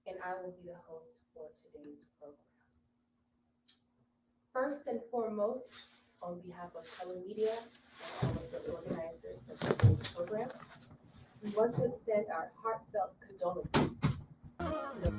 and I will be the host for today's program. First and foremost, on behalf of telemedia and all of the organizers of today's program, we want to extend our heartfelt condolences to the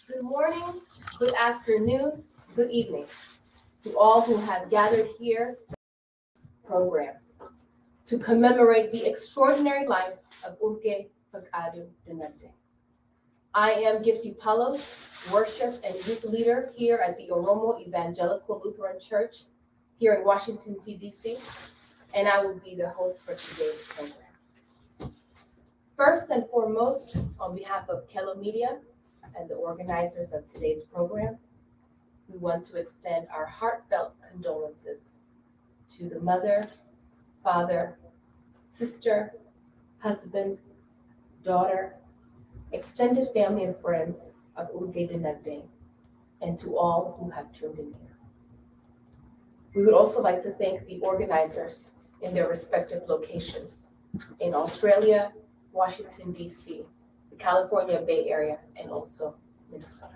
Good morning, good afternoon, good evening to all who have gathered here program to commemorate the extraordinary life of Urgee Fekadu Dinagde. I am Gifty Palos, worship and youth leader here at the Oromo Evangelical Lutheran Church here in Washington, D.C., and I will be the host for today's program. First and foremost, on behalf of Kelo Media and the organizers of today's program, we want to extend our heartfelt condolences to the mother, father, sister, husband, daughter, extended family and friends of Urgee Dinagde, and to all who have tuned in here. We would also like to thank the organizers in their respective locations in Australia, Washington, D.C., the California Bay Area, and also Minnesota.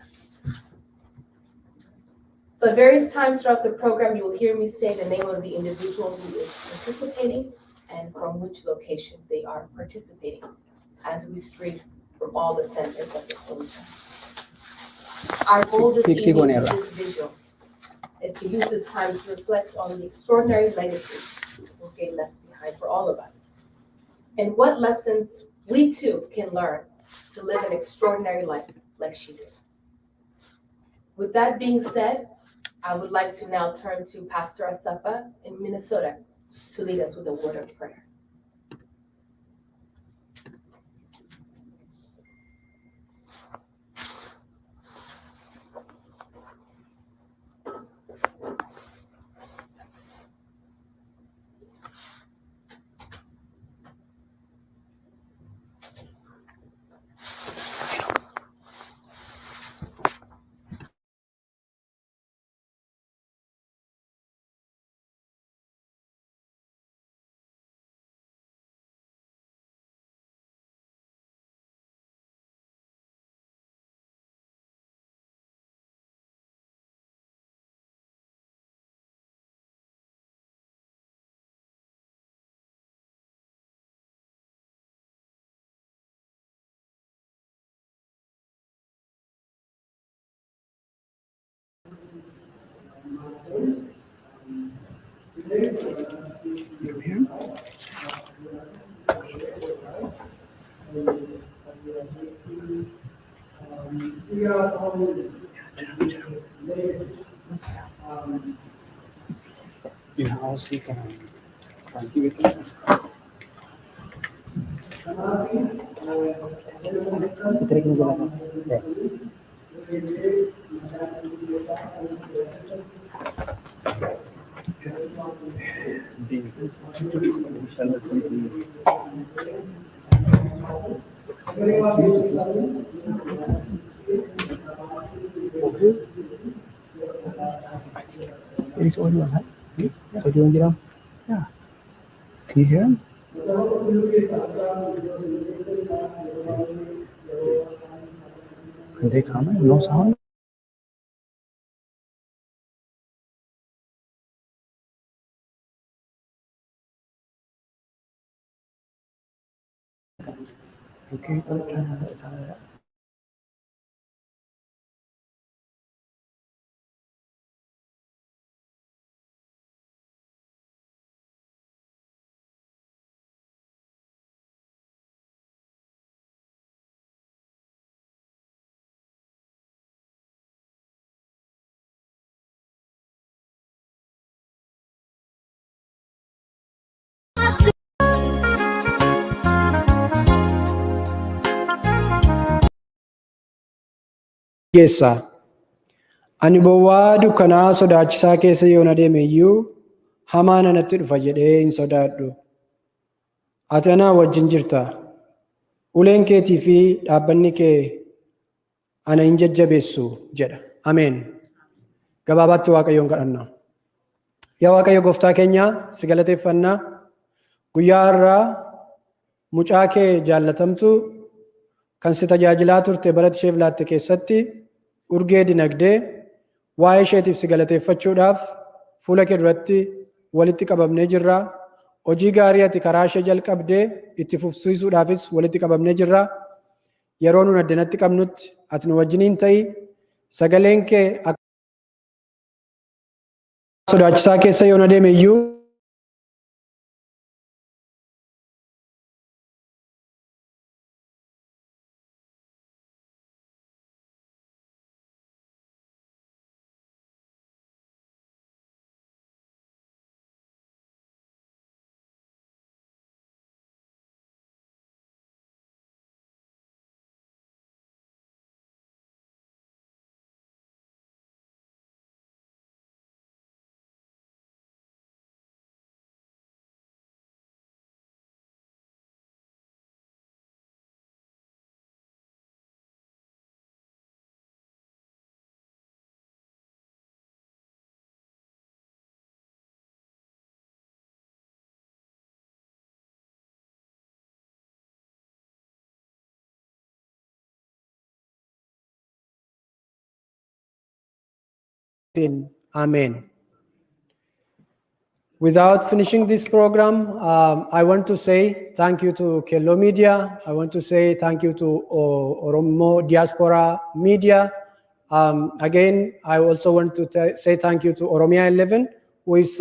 So at various times throughout the program, you will hear me say the name of the individual who is participating and from which location they are participating as we stream from all the centers of the solution. Our goal this evening with this vigil is to use this time to reflect on the extraordinary legacy Urgee left behind for all of us, and what lessons we too can learn to live an extraordinary life like she did. With that being said, I would like to now turn to Pastor Asafa in Minnesota to lead us with a word of prayer. It is audio, right? Audio on your. Yeah. Can you hear him? Are they coming? No sound? Okay, geessa. Ani bowwaa dukkanaa sodaachisaa keessa yoon adeeme iyyuu hamaan anatti dhufa jedhee hin sodaadhu. Ati anaa wajjin jirta. Uleen keetii fi dhaabbanni kee ana hin jajjabeessu jedha. Ameen. Gabaabaatti Waaqayyoon kadhanna. Yaa Waaqayyo gooftaa keenya si galateeffannaa. Guyyaa har'aa mucaa kee jaallatamtu kan si tajaajilaa turte bara isheef laatte keessatti Urgee Dinagdee waa'ee isheetiif si galateeffachuudhaaf fuula kee duratti walitti qabamnee jirra. Hojii gaarii ati karaa ishee jalqabdee itti fufsiisuudhaafis walitti qabamnee jirra. Yeroo nuun addanatti qabnutti ati nu wajjiniin ta'i. Sagaleen kee akka sodaachisaa keessa yoon adeeme iyyuu Amen. Without finishing this program, I want to say thank you to Kello Media. I want to say thank you to Oromo Diaspora Media. Again, I also want to say thank you to Oromia 11, who is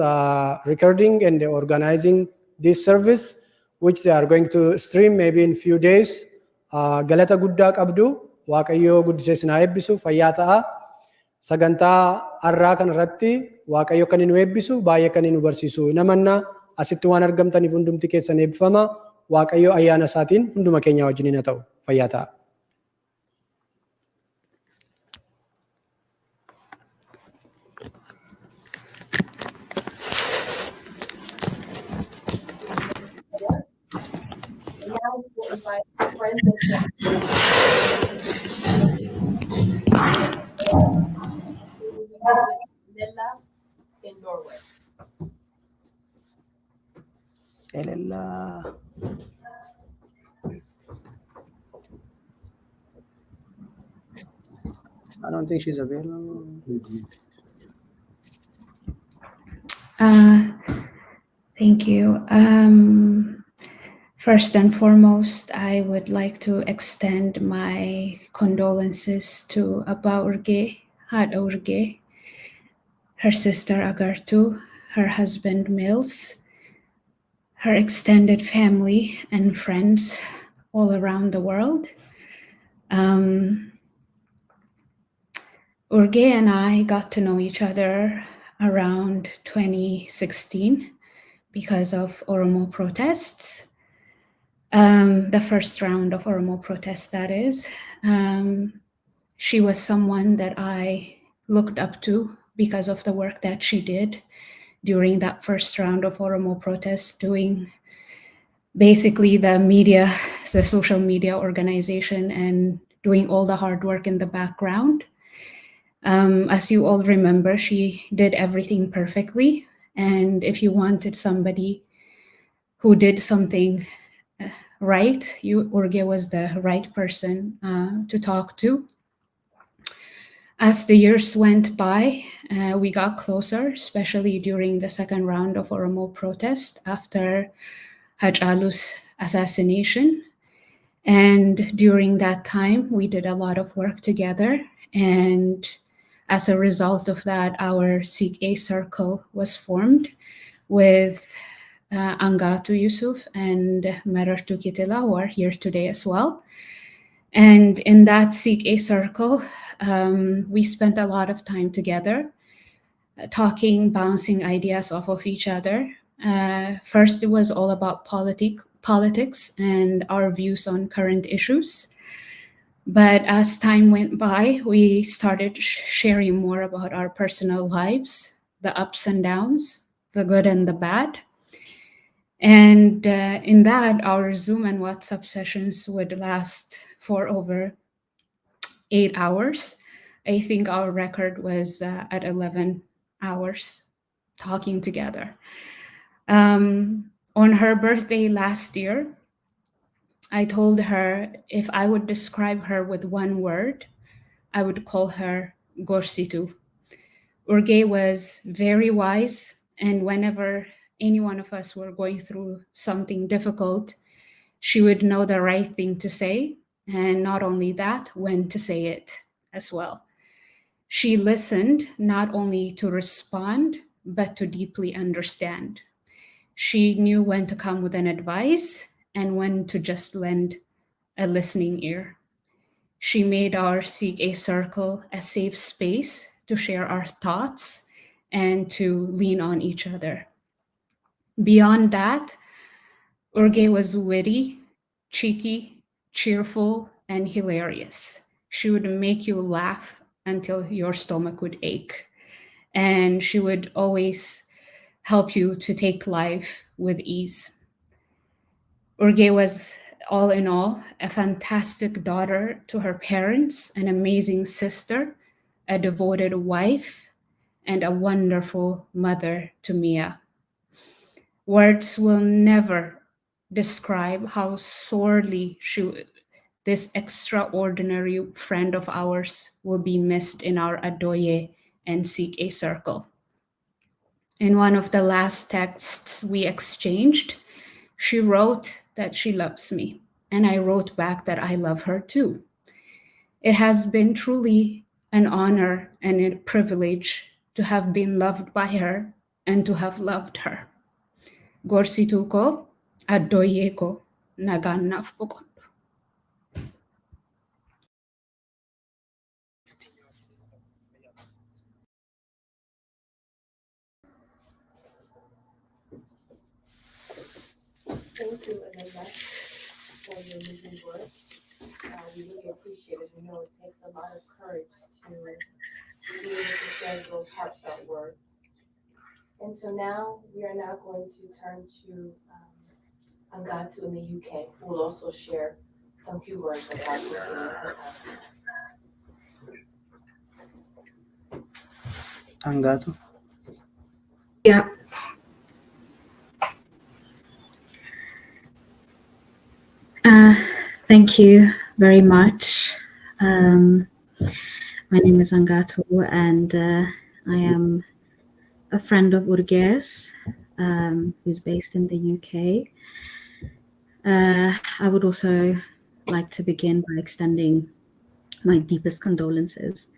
recording and organizing this service, which they are going to stream maybe in few days. Galata guddaa qabdu, Waaqayyo guddisee sinaa eebbisu, fayyaa ta'a. Sagantaa har'aa kana irratti Waaqayyo kan nu eebbisu, baay'ee kan nu barsiisu. Namanna asitti waan argamtaniif hundumti keessan eebbifama. Waaqayyo ayyaana isaatiin hunduma keenya wajjin haa ta'u. Fayyaa ta'a. Now we will invite friends and Lella in Norway. Lella. I don't think she's available. Thank you. First and foremost, I would like to extend my condolences to Abba Urgee, Had Urgee, her sister Agartu, her husband Mills, her extended family and friends all around the world. Urgee and I got to know each other around 2016 because of Oromo protests. The first round of Oromo protests, that is. She was someone that I looked up to because of the work that she did during that first round of Oromo protests, doing basically the media, the social media organization, and doing all the hard work in the background. As you all remember, she did everything perfectly. And if you wanted somebody who did something right, Urgee was the right person to talk to. As the years went by, we got closer, especially during the second round of Oromo protest after Hachalu's assassination. And during that time, we did a lot of work together. And as a result of that, our CK circle was formed with Angatu Yusuf and Merartu Kitila, who are here today as well. And in that CK circle, we spent a lot of time together, talking, bouncing ideas off of each other. First, it was all about politics and our views on current issues. But as time went by, we started sharing more about our personal lives, the ups and downs, the good and the bad. And in that, our Zoom and WhatsApp sessions would last for over 8 hours. I think our record was at 11 hours talking together. On her birthday last year, I told her if I would describe her with one word, I would call her Gorsitu. Urgee was very wise, and whenever any one of us were going through something difficult, she would know the right thing to say, and not only that, when to say it as well. She listened not only to respond, but to deeply understand. She knew when to come with an advice and when to just lend a listening ear. She made our Seek a Circle a safe space to share our thoughts and to lean on each other. Beyond that, Urgee was witty, cheeky, cheerful, and hilarious. She would make you laugh until your stomach would ache. And she would always help you to take life with ease. Urgee was, all in all, a fantastic daughter to her parents, an amazing sister, a devoted wife, and a wonderful mother to Mia. Words will never describe how sorely this extraordinary friend of ours will be missed in our Adoye and Seek a Circle. In one of the last texts we exchanged, she wrote that she loves me, and I wrote back that I love her too. It has been truly an honor and a privilege to have been loved by her and to have loved her. Gorsitu ko, Adoye ko, nagannaaf boqodhu. Thank you, Amanda, for your moving words. We really appreciate it. We know it takes a lot of courage to be able to share those heartfelt words. And so now we are now going to turn to Angatu in the UK, who will also share some few words about the Angatu. Yeah. Thank you very much. My name is Angatu, and I am a friend of Urgee's, who's based in the UK. I would also like to begin by extending my deepest condolences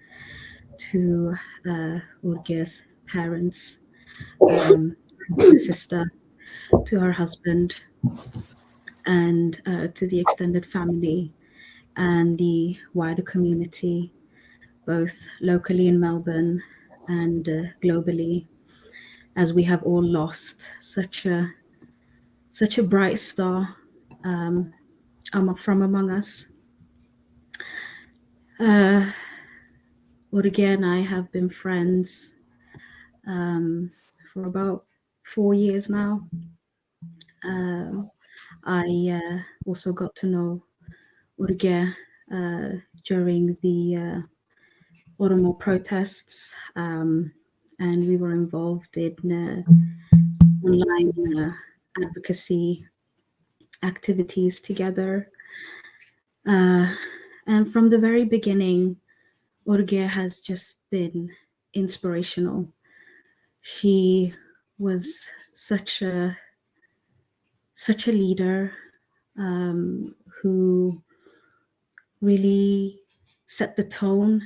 to Urgee's parents, to her sister, to her husband, and to the extended family and the wider community, both locally in Melbourne and globally, as we have all lost such a bright star from among us. Urgee and I have been friends for about 4 years now. I also got to know Urgee during the Oromo protests, and we were involved in online advocacy activities together. And from the very beginning, Urgee has just been inspirational. She was such a leader who really set the tone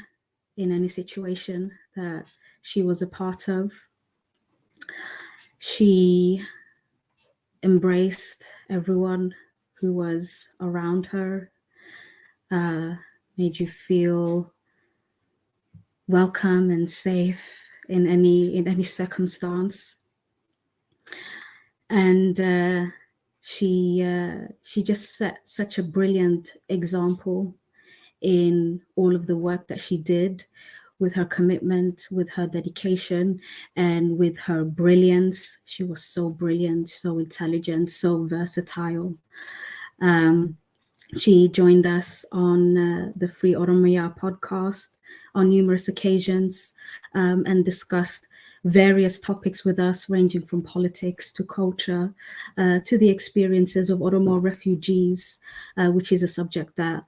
in any situation that she was a part of. She embraced everyone who was around her, made you feel welcome and safe in any circumstance. And she just set such a brilliant example in all of the work that she did, with her commitment, with her dedication, and with her brilliance. She was so brilliant, so intelligent, so versatile. She joined us on the Free Oromia podcast on numerous occasions and discussed various topics with us, ranging from politics to culture to the experiences of Oromo refugees, which is a subject that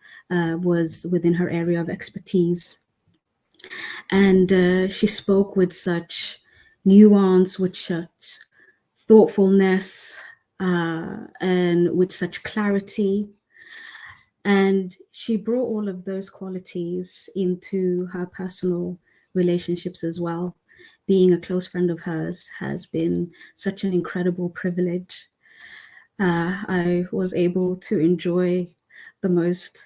was within her area of expertise. And she spoke with such nuance, with such thoughtfulness, and with such clarity. And she brought all of those qualities into her personal relationships as well. Being a close friend of hers has been such an incredible privilege. I was able to enjoy the most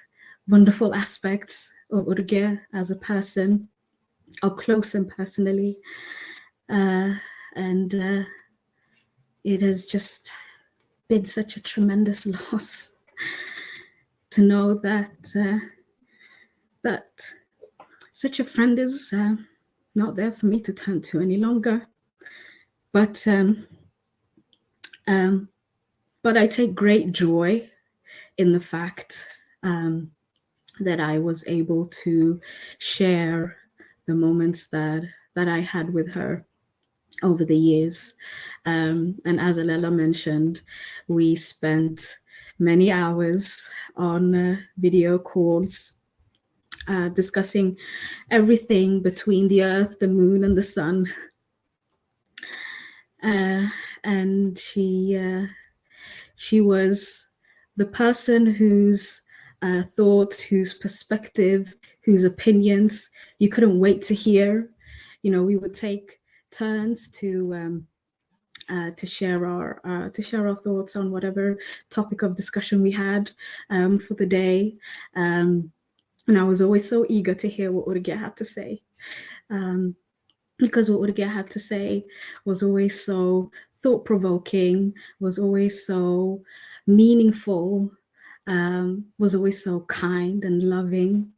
wonderful aspects of Urgee as a person, up close and personally. And it has just been such a tremendous loss to know that that such a friend is not there for me to turn to any longer. But I take great joy in the fact that I was able to share the moments that I had with her over the years. And as Alela mentioned, we spent many hours on video calls discussing everything between the earth, the moon, and the sun. And she was the person whose thoughts, whose perspective, whose opinions you couldn't wait to hear. You know, we would take turns to share our thoughts on whatever topic of discussion we had for the day. And I was always so eager to hear what Urgee had to say, because what Urgee had to say was always so thought-provoking, was always so meaningful, was always so kind and loving.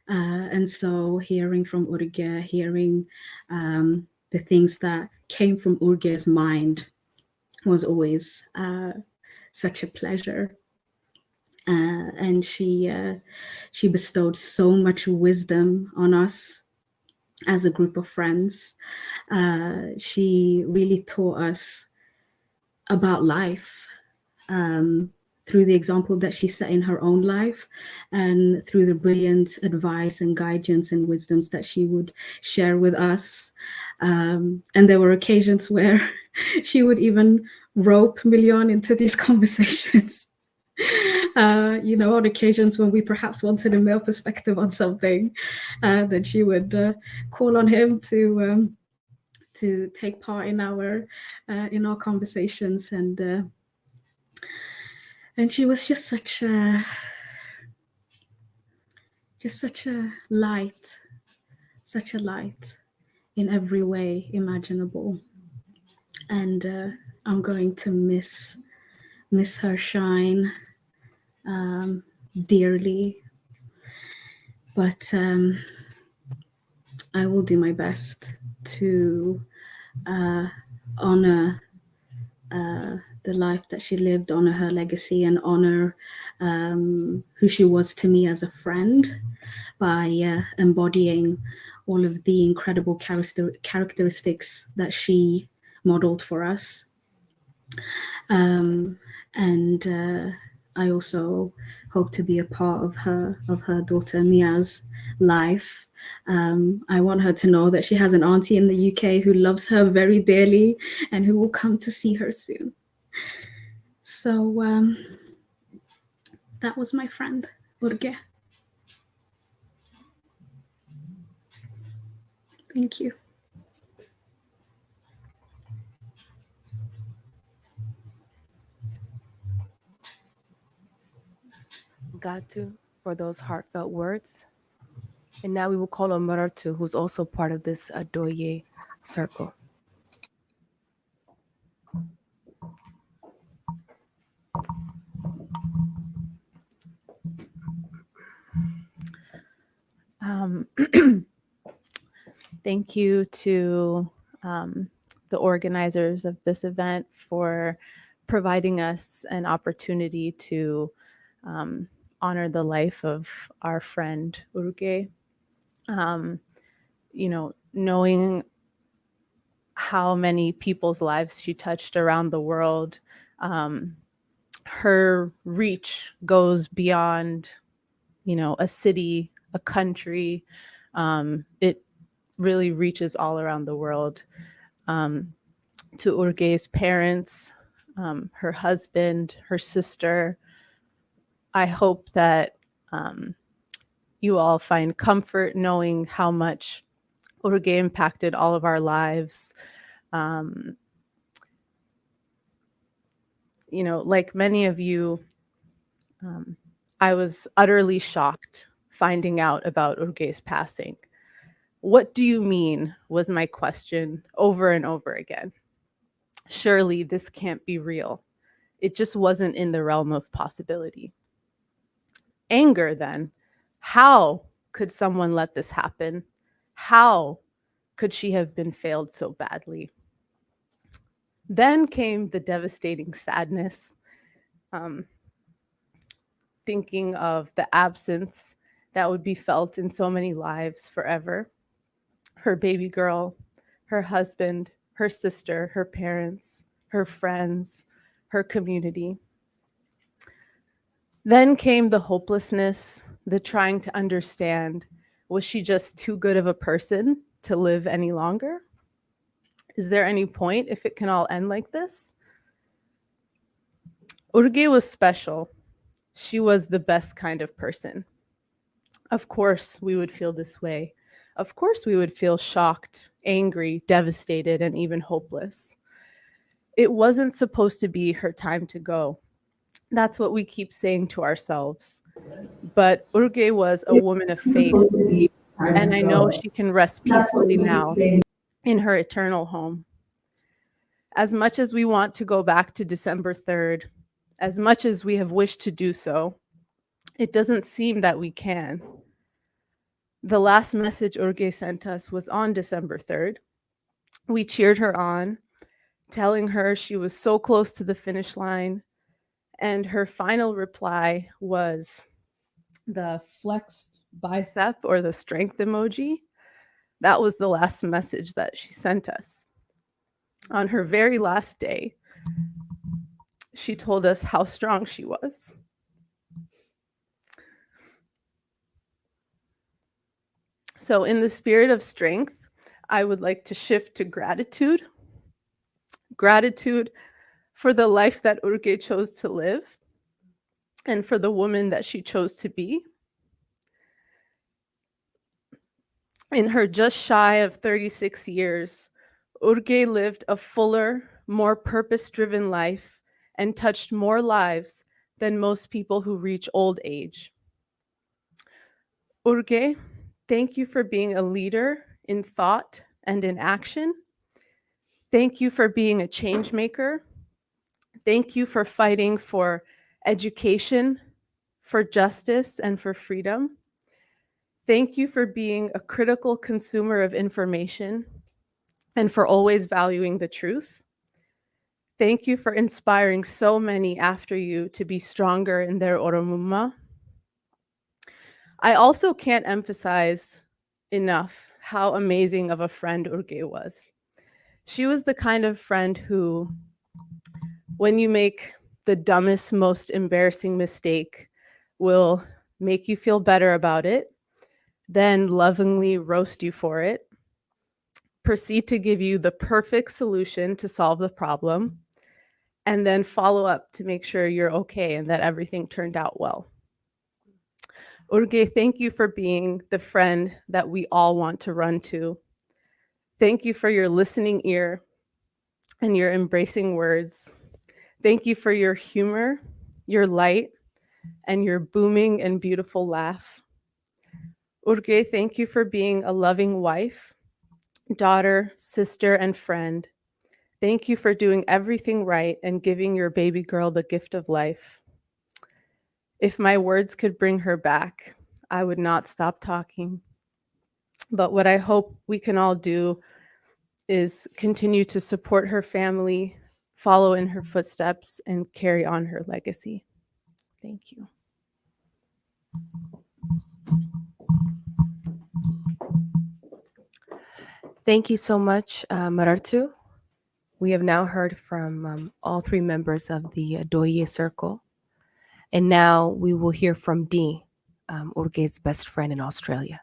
And so hearing from Urgee, hearing the things that came from Urgee's mind was always such a pleasure. And she bestowed so much wisdom on us as a group of friends. She really taught us about life through the example that she set in her own life, and through the brilliant advice and guidance and wisdoms that she would share with us. And there were occasions where she would even rope Million into these conversations. You know, on occasions when we perhaps wanted a male perspective on something, then she would call on him to take part in our conversations, and she was just such a light, in every way imaginable. And I'm going to miss her shine dearly, but I will do my best to honor the life that she lived, honor her legacy, and honor who she was to me as a friend by embodying all of the incredible characteristics that she modeled for us. And I also hope to be a part of her daughter Mia's life. I want her to know that she has an auntie in the UK who loves her very dearly and who will come to see her soon. So that was my friend, Urgee. Thank you. Gatu for those heartfelt words. And now we will call on Maratu, who's also part of this Adoye circle. Thank you to the organizers of this event for providing us an opportunity to honor the life of our friend Urgee. Knowing how many people's lives she touched around the world, her reach goes beyond, a city, a country. It really reaches all around the world. To Urgee's parents, her husband, her sister, I hope that you all find comfort knowing how much Urgee impacted all of our lives. Like many of you, I was utterly shocked finding out about Urgee's passing. What do you mean, was my question over and over again. Surely this can't be real. It just wasn't in the realm of possibility. Anger, then. How could someone let this happen? How could she have been failed so badly? Then came the devastating sadness, thinking of the absence that would be felt in so many lives forever. Her baby girl, her husband, her sister, her parents, her friends, her community. Then came the hopelessness, the trying to understand. Was she just too good of a person to live any longer? Is there any point if it can all end like this? Urgee was special. She was the best kind of person. Of course we would feel this way. Of course we would feel shocked, angry, devastated, and even hopeless. It wasn't supposed to be her time to go. That's what we keep saying to ourselves. But Urgee was a woman of faith, and I know she can rest peacefully now in her eternal home. As much as we want to go back to December 3rd, as much as we have wished to do so, it doesn't seem that we can. The last message Urgee sent us was on December 3rd. We cheered her on, telling her she was so close to the finish line, and her final reply was the flexed bicep or the strength emoji. That was the last message that she sent us. On her very last day, she told us how strong she was. So in the spirit of strength, I would like to shift to gratitude. Gratitude for the life that Urgee chose to live and for the woman that she chose to be. In her just shy of 36 years, Urgee lived a fuller, more purpose-driven life and touched more lives than most people who reach old age. Urgee, thank you for being a leader in thought and in action. Thank you for being a change maker. Thank you for fighting for education, for justice, and for freedom. Thank you for being a critical consumer of information and for always valuing the truth. Thank you for inspiring so many after you to be stronger in their Oromuma. I also can't emphasize enough how amazing of a friend Urgee was. She was the kind of friend who, when you make the dumbest, most embarrassing mistake, will make you feel better about it, then lovingly roast you for it, proceed to give you the perfect solution to solve the problem, and then follow up to make sure you're okay and that everything turned out well. Urgee, thank you for being the friend that we all want to run to. Thank you for your listening ear and your embracing words. Thank you for your humor, your light, and your booming and beautiful laugh. Urgee, thank you for being a loving wife, daughter, sister, and friend. Thank you for doing everything right and giving your baby girl the gift of life. If my words could bring her back, I would not stop talking. But what I hope we can all do is continue to support her family, follow in her footsteps, and carry on her legacy. Thank you. Thank you so much, Marartu. We have now heard from all three members of the Doye Circle. And now we will hear from Dee, Urgee's best friend in Australia.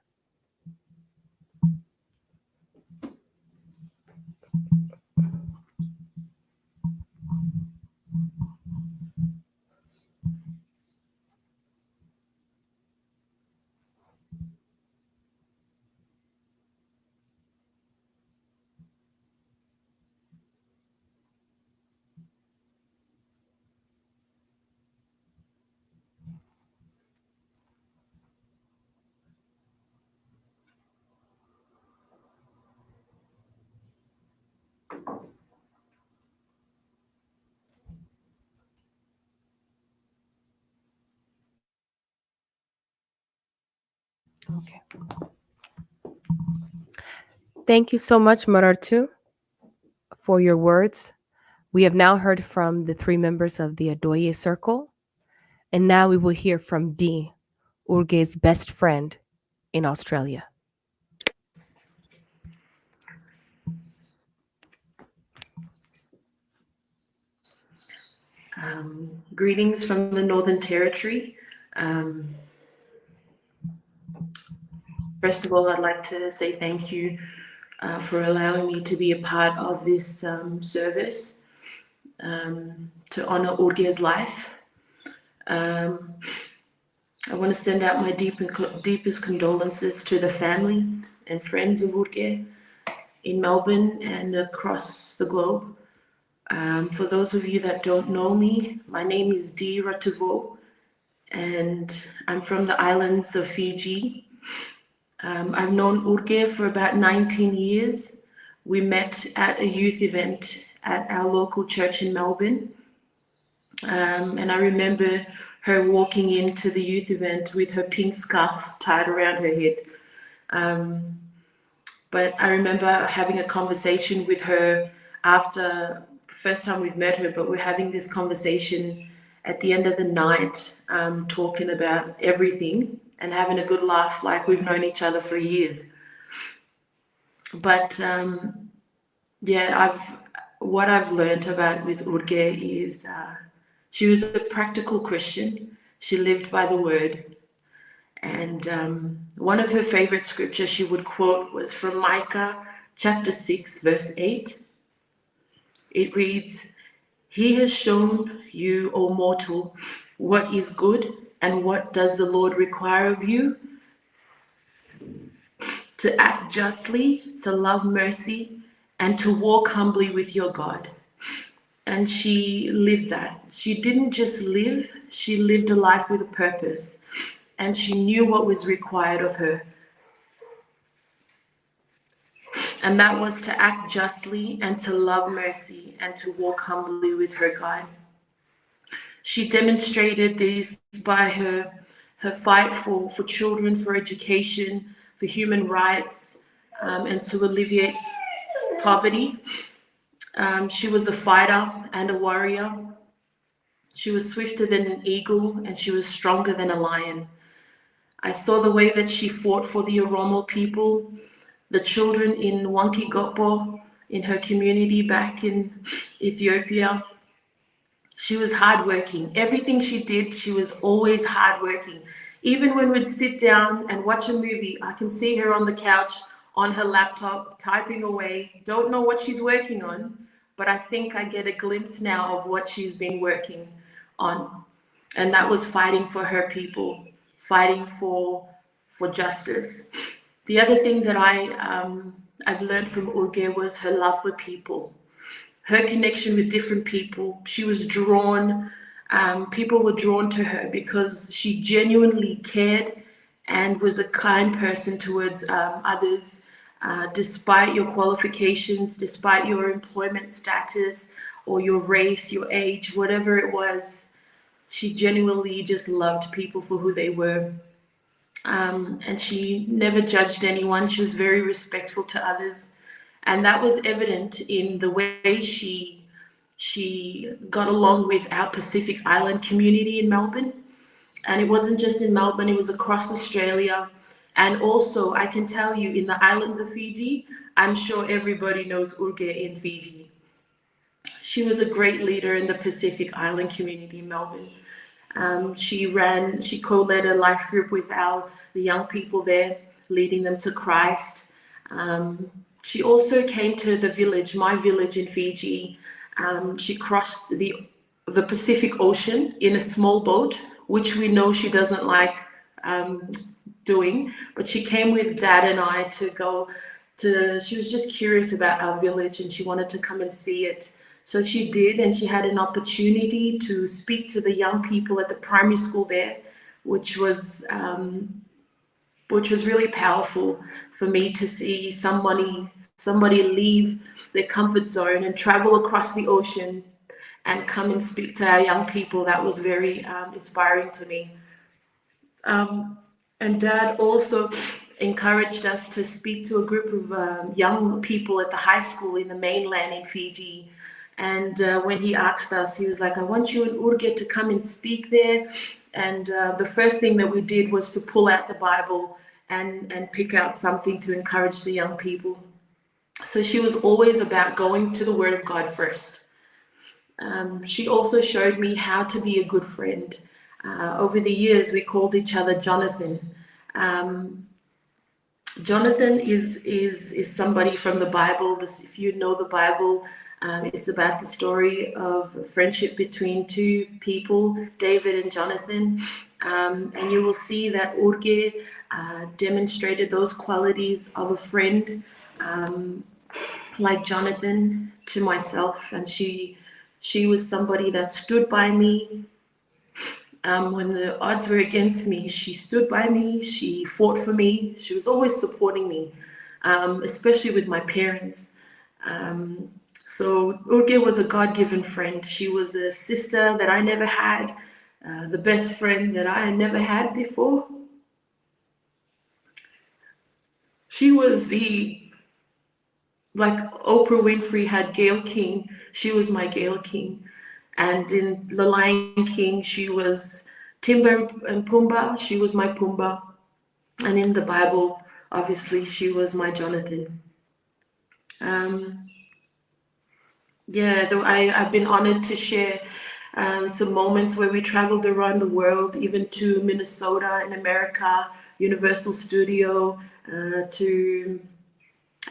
Okay. Thank you so much, Marartu, for your words. We have now heard from the three members of the Adoye Circle, and now we will hear from Dee, Urgee's best friend in Australia. Greetings from the Northern Territory. First of all, I'd like to say thank you for allowing me to be a part of this service to honor Urgee's life. I want to send out my deepest condolences to the family and friends of Urgee in Melbourne and across the globe. For those of you that don't know me, my name is Dee Ratuvo, and I'm from the islands of Fiji. I've known Urgee for about 19 years. We met at a youth event at our local church in Melbourne. And I remember her walking into the youth event with her pink scarf tied around her head. But I remember having a conversation with her after the first time we've met her, but we're having this conversation at the end of the night, talking about everything and having a good laugh like we've known each other for years. But what I've learned about with Urgee is she was a practical Christian. She lived by the word. And one of her favorite scriptures she would quote was from Micah chapter 6, verse 8. It reads, "He has shown you, O mortal, what is good, and what does the Lord require of you? To act justly, to love mercy, and to walk humbly with your God." And she lived that. She didn't just live, she lived a life with a purpose. And she knew what was required of her. And that was to act justly and to love mercy and to walk humbly with her God. She demonstrated this by her fight for children, for education, for human rights, and to alleviate poverty. She was a fighter and a warrior. She was swifter than an eagle, and she was stronger than a lion. I saw the way that she fought for the Oromo people, the children in Wankigopo, in her community back in Ethiopia. She was hardworking. Everything she did, she was always hardworking. Even when we'd sit down and watch a movie, I can see her on the couch, on her laptop, typing away. Don't know what she's working on, but I think I get a glimpse now of what she's been working on. And that was fighting for her people, fighting for justice. The other thing that I've learned from Urgee was her love for people, her connection with different people. She was drawn, people were drawn to her because she genuinely cared and was a kind person towards others, despite your qualifications, despite your employment status or your race, your age, whatever it was. She genuinely just loved people for who they were. and she never judged anyone. She was very respectful to others, and that was evident in the way she got along with our Pacific Island community in Melbourne. And it wasn't just in Melbourne, it was across Australia. And also, I can tell you, in the islands of Fiji, I'm sure everybody knows Urgee in Fiji. She was a great leader in the Pacific Island community in Melbourne. She co-led a life group with the young people there, leading them to Christ. She also came to the village, my village in Fiji. She crossed the Pacific Ocean in a small boat, which we know she doesn't like doing, but she came with Dad and I to go she was just curious about our village and she wanted to come and see it. So she did, and she had an opportunity to speak to the young people at the primary school there, which was really powerful for me to see somebody leave their comfort zone and travel across the ocean and come and speak to our young people. That was very inspiring to me. And Dad also encouraged us to speak to a group of young people at the high school in the mainland in Fiji. And when he asked us, he was like, I want you and Urgee to come and speak there. And the first thing that we did was to pull out the Bible and pick out something to encourage the young people. So she was always about going to the Word of God first. She also showed me how to be a good friend. Over the years, we called each other Jonathan. Jonathan is somebody from the Bible. If you know the Bible, it's about the story of friendship between two people, David and Jonathan. And you will see that Urgee demonstrated those qualities of a friend like Jonathan to myself. And she was somebody that stood by me. When the odds were against me, she stood by me, she fought for me, she was always supporting me, especially with my parents. So Urgee was a God-given friend. She was a sister that I never had, the best friend that I had never had before. She was like Oprah Winfrey had Gayle King, she was my Gayle King. And in The Lion King, she was Timber and Pumbaa, she was my Pumbaa. And in the Bible, obviously, she was my Jonathan. I've been honored to share some moments where we traveled around the world, even to Minnesota in America, Universal Studio, to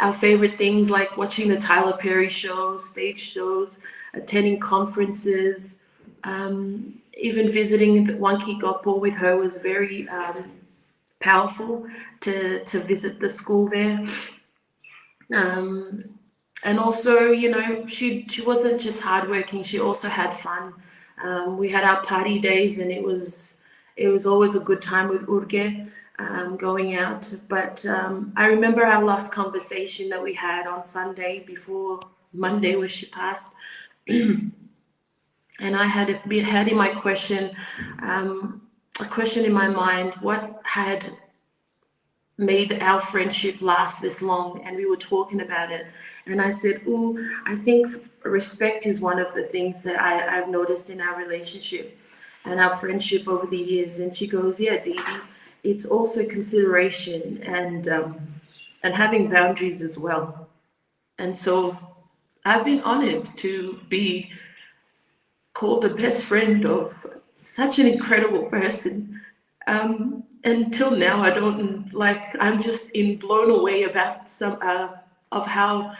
our favorite things like watching the Tyler Perry shows, stage shows, attending conferences, even visiting the Wanki-Gopo with her was very powerful to visit the school there. And also, you know, she wasn't just hardworking, she also had fun. We had our party days and it was always a good time with Urgee. Going out, but I remember our last conversation that we had on Sunday before Monday where she passed, and I had in my question, a question in my mind, what had made our friendship last this long? And we were talking about it, and I said, I think respect is one of the things that I've noticed in our relationship and our friendship over the years. And she goes, yeah, Dee, it's also consideration and having boundaries as well. And so I've been honored to be called the best friend of such an incredible person. Until now, I'm just blown away about some of how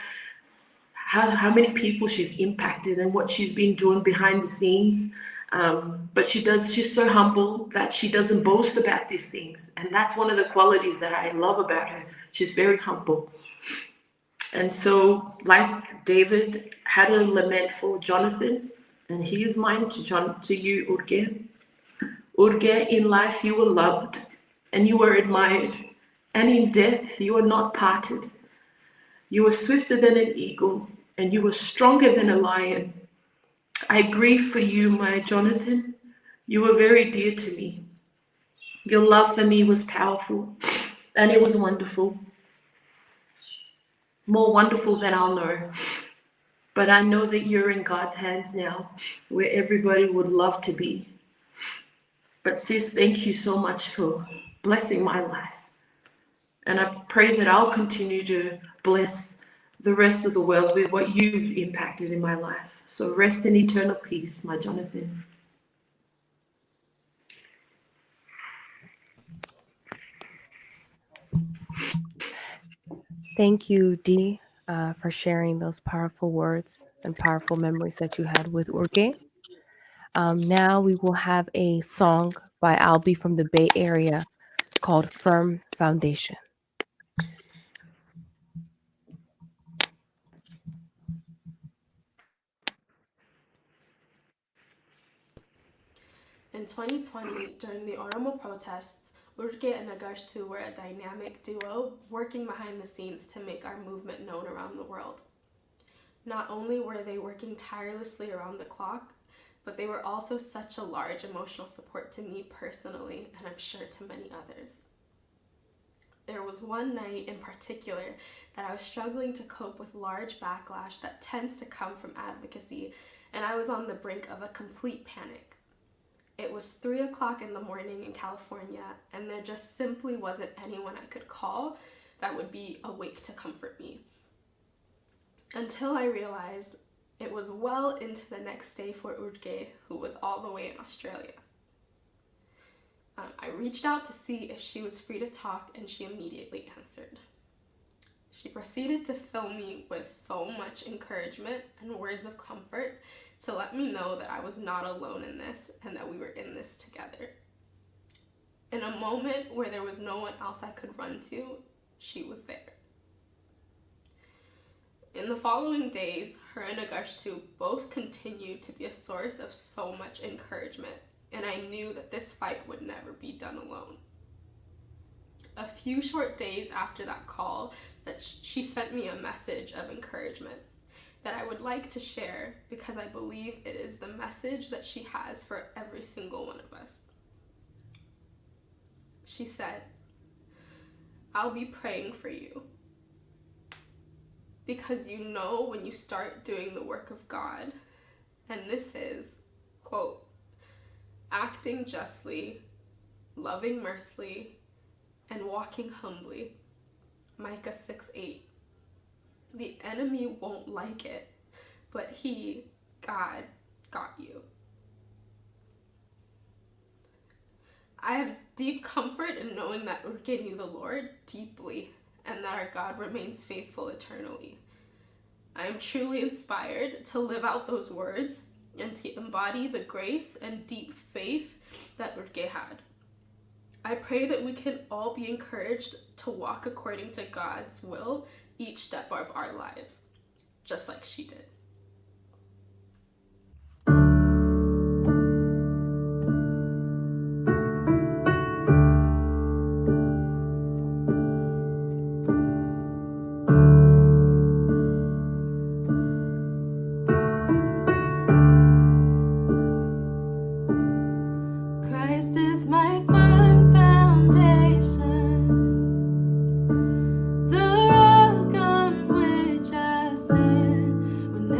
many people she's impacted and what she's been doing behind the scenes. But she's so humble that she doesn't boast about these things. And that's one of the qualities that I love about her. She's very humble. And so, like David had a lament for Jonathan, and he is mine to you, Urgee. Urgee, in life you were loved and you were admired, and in death you were not parted. You were swifter than an eagle, and you were stronger than a lion. I grieve for you, my Jonathan. You were very dear to me. Your love for me was powerful and it was wonderful. More wonderful than I'll know. But I know that you're in God's hands now, where everybody would love to be. But sis, thank you so much for blessing my life. And I pray that I'll continue to bless the rest of the world with what you've impacted in my life. So rest in eternal peace, my Jonathan. Thank you, Dee, for sharing those powerful words and powerful memories that you had with Urgee. Now we will have a song by Albie from the Bay Area called Firm Foundation. In 2020, during the Oromo protests, Urgee and Nagarstu were a dynamic duo working behind the scenes to make our movement known around the world. Not only were they working tirelessly around the clock, but they were also such a large emotional support to me personally, and I'm sure to many others. There was one night in particular that I was struggling to cope with large backlash that tends to come from advocacy, and I was on the brink of a complete panic. It was 3 o'clock in the morning in California, and there just simply wasn't anyone I could call that would be awake to comfort me. Until I realized it was well into the next day for Urgee, who was all the way in Australia. I reached out to see if she was free to talk, and she immediately answered. She proceeded to fill me with so much encouragement and words of comfort to let me know that I was not alone in this and that we were in this together. In a moment where there was no one else I could run to, she was there. In the following days, her and Nagarstu both continued to be a source of so much encouragement, and I knew that this fight would never be done alone. A few short days after that call, she sent me a message of encouragement that I would like to share because I believe it is the message that she has for every single one of us. She said, "I'll be praying for you because you know when you start doing the work of God, and this is, quote, acting justly, loving mercifully, and walking humbly, Micah 6:8. The enemy won't like it, but he, God, got you." I have deep comfort in knowing that Urgee knew the Lord deeply and that our God remains faithful eternally. I am truly inspired to live out those words and to embody the grace and deep faith that Urgee had. I pray that we can all be encouraged to walk according to God's will each step of our lives, just like she did. Christ is my firm foundation, the rock on which I stand when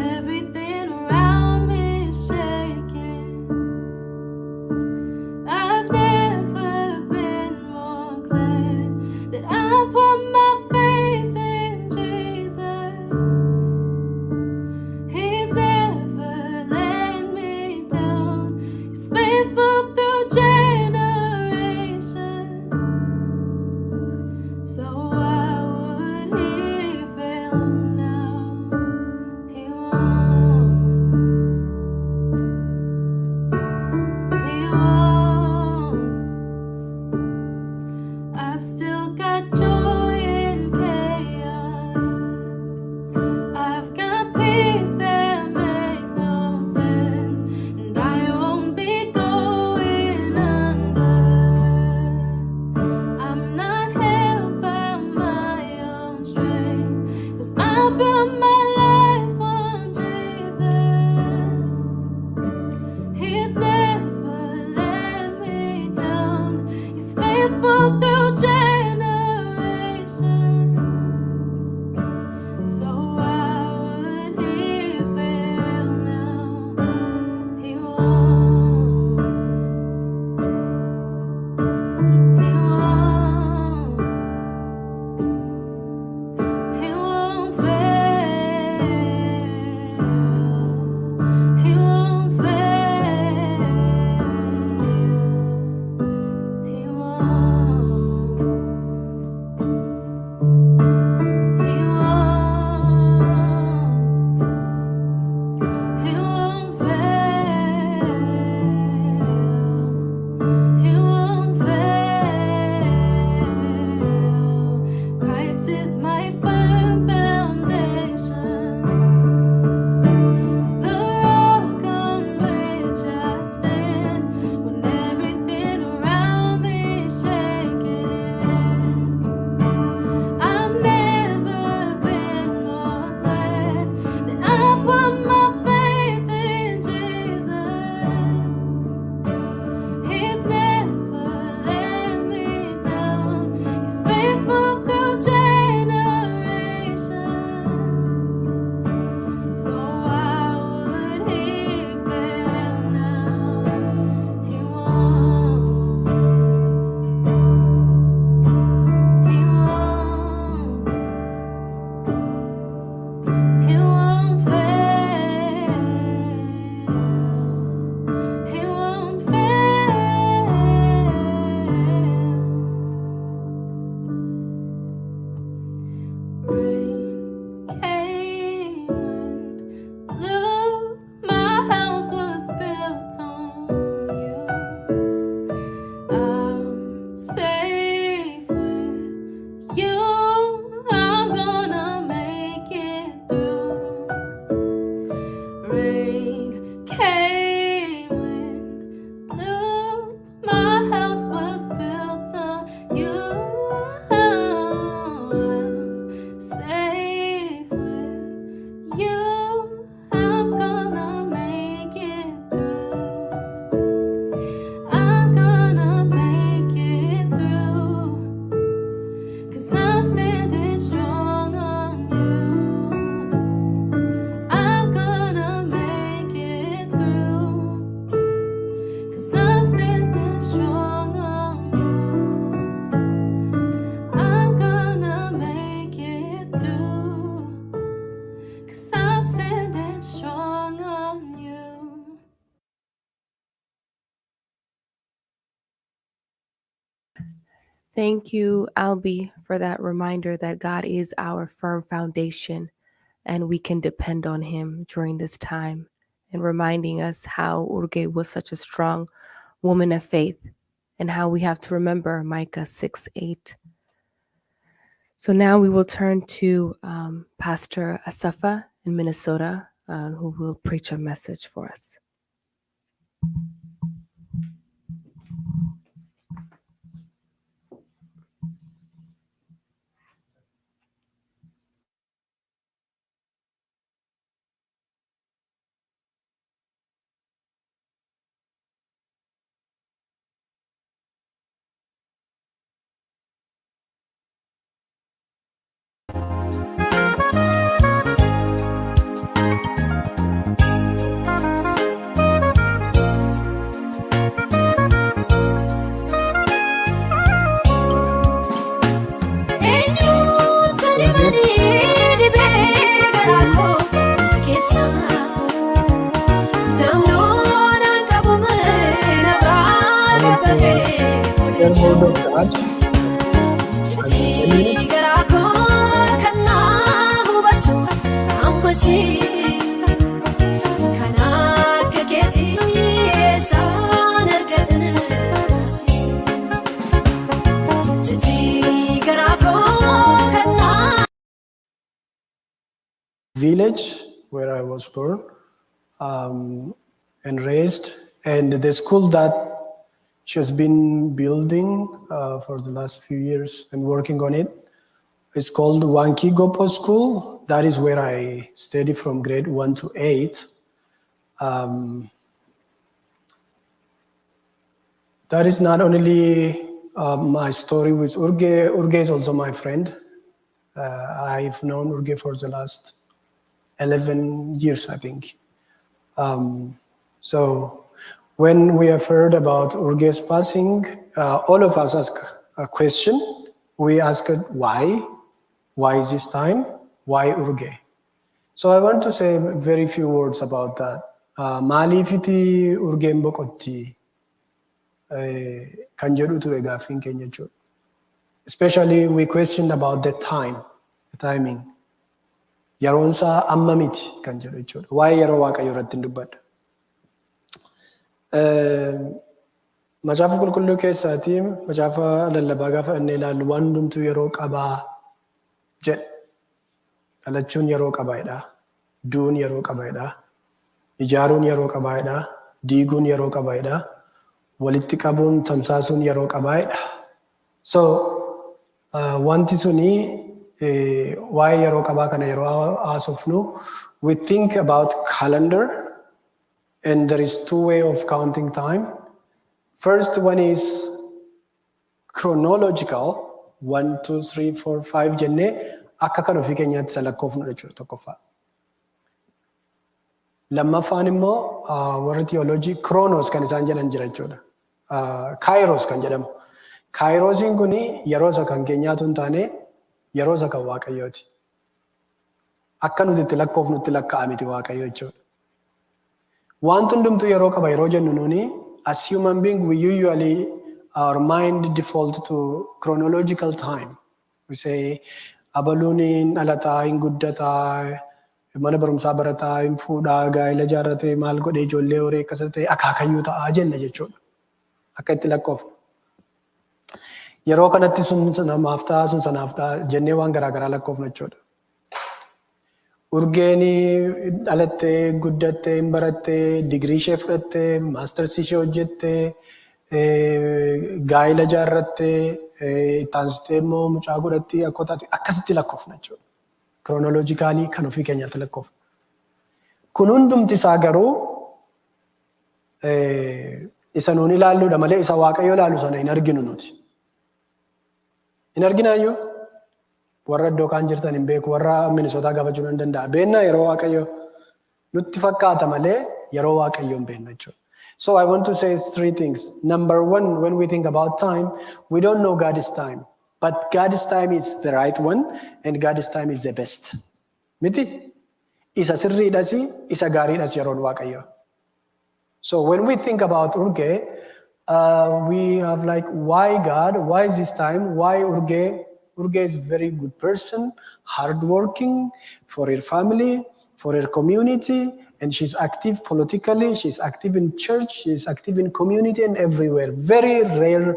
Thank you, Albie, for that reminder that God is our firm foundation and we can depend on him during this time, and reminding us how Urgee was such a strong woman of faith and how we have to remember Micah 6:8. So now we will turn to Pastor Asafa in Minnesota, who will preach a message for us. Word of God. Village where I was born and raised, and the school that she has been building for the last few years and working on it. It's called Wanki Gopo School. That is where I studied from grade 1 to 8. That is not only my story with Urgee. Urgee is also my friend. I've known Urgee for the last 11 years, I think. So when we have heard about Urgee's passing, all of us ask a question. We asked why? Why is this time? Why Urgee? So I want to say very few words about that. Maalifiti Urgeen boqotti kan jedhutu gaaffiin keenya jechuudha. Especially we questioned about the time, the timing. Yeroon isaa amma miti kan jedhu jechuudha. Waa'ee yeroo Waaqayyoo irratti hin dubbadha. Macaafa qulqulluu keessaatii macaafa lallabaa gaafa dhannee ilaallu waan hundumtuu yeroo qabaa jedha. Dhalachuun yeroo qabaadha. Duun yeroo qabaadha. Ijaaruun yeroo qabaadha. Diiguun yeroo qabaadha. Walitti qabuun tamsaasuun yeroo qabaadha. So wanti suni waa'ee yeroo qabaa kana yeroo haasofnu we think about calendar, and there is two ways of counting time. First one is chronological, 1, 2, 3, 4, 5 jennee akka kan ofii keenyaatti isa lakkoofnu jechuudha tokkoffaa. Lammaffaan immoo warri theology chronos kan isaan jedhan jira jechuudha. Kairos kan jedhamu. Kairosiin kun yeroo isa kan keenyaatu hin taane yeroo isa kan Waaqayyooti. Akka nuti itti lakkoofnutti lakkaa'aa miti Waaqayyo jechuudha. Wanti hundumtuu yeroo qaba yeroo jennu nuni as human being we usually our mind default to chronological time. We say abaluun hin dhalataa, hin guddataa, mana barumsaa barataa, hin fuudhaa, gaa'ela jaarratee, maal godhee ijoollee horii akkasii ta'e akaakayyuu ta'aa jenna jechuudha. Akka itti lakkoofnu. Yeroo kanatti sun namaaf ta'a, sun sanaaf ta'a jennee waan garaagaraa lakkoofna jechuudha. Urgeen dhalattee, guddattee, hin barattee, digirii ishee fudhattee, maastersii ishee hojjettee, gaa'ela jaarrattee, taansitee immoo mucaa godhattee akkasitti lakkoofna jechuudha. Chronologically kan ofii keenyaatti lakkoofna. Kun hundumti isaa garuu isa nuun ilaalluudha malee isa Waaqayyo ilaalu sana hin arginu nuti. Hin arginaayyuu warra iddoo kaan jirtan hin beeku, warra Minisootaa gaafachuu hin danda'a. Beennaa yeroo Waaqayyo nutti fakkaata malee yeroo Waaqayyo hin beennu jechuudha. So I want to say 3 things. Number 1, when we think about time, we don't know God's time. But God's time is the right one and God's time is the best. Miti? Isa sirriidhas, isa gaariidhas yeroon Waaqayyo. So when we think about Urgee, We have like, why God? Why is this time? Why Urgee? Urgee is a very good person, hardworking for her family, for her community, and she's active politically. She's active in church. She's active in community and everywhere. Very rare,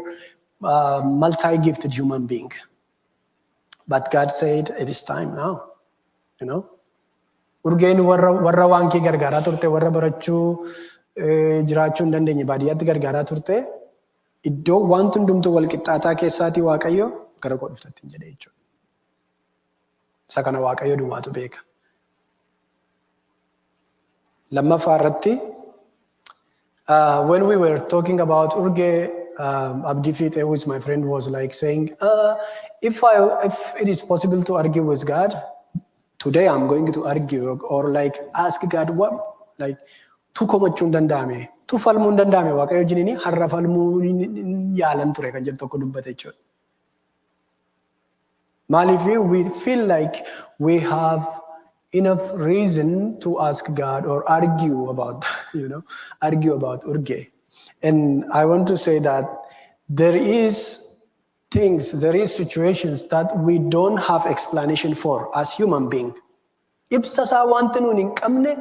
multi-gifted human being. But God said, it is time now. You know, Urgeen warra waan kee gargaaraa turte, warra barachuu jiraachuu hin dandeenye baadiyyaatti gargaaraa turte, iddoo wanti hundumtuu wal qixxaataa keessaatii Waaqayyo gara koo dhuftatti hin jedhe jechuudha. Isa kana Waaqayyo duwwaatu beeka. Lammaffaa irratti, when we were talking about Urgee, Abdi Fixe, who is my friend, was like saying, if it is possible to argue with God, today I'm going to argue or like ask God what, like, tu komachuu hin danda'ame, tu falmuu hin danda'ame Waaqayyo jiniini har'a falmuu yaalan ture kan jedhu tokko dubbate jechuudha. Maaliif we feel like we have enough reason to ask God or argue about, argue about Urgee. And I want to say that there is situations that we don't have explanation for as human being. Ibsa isaa wanta nuun hin qabne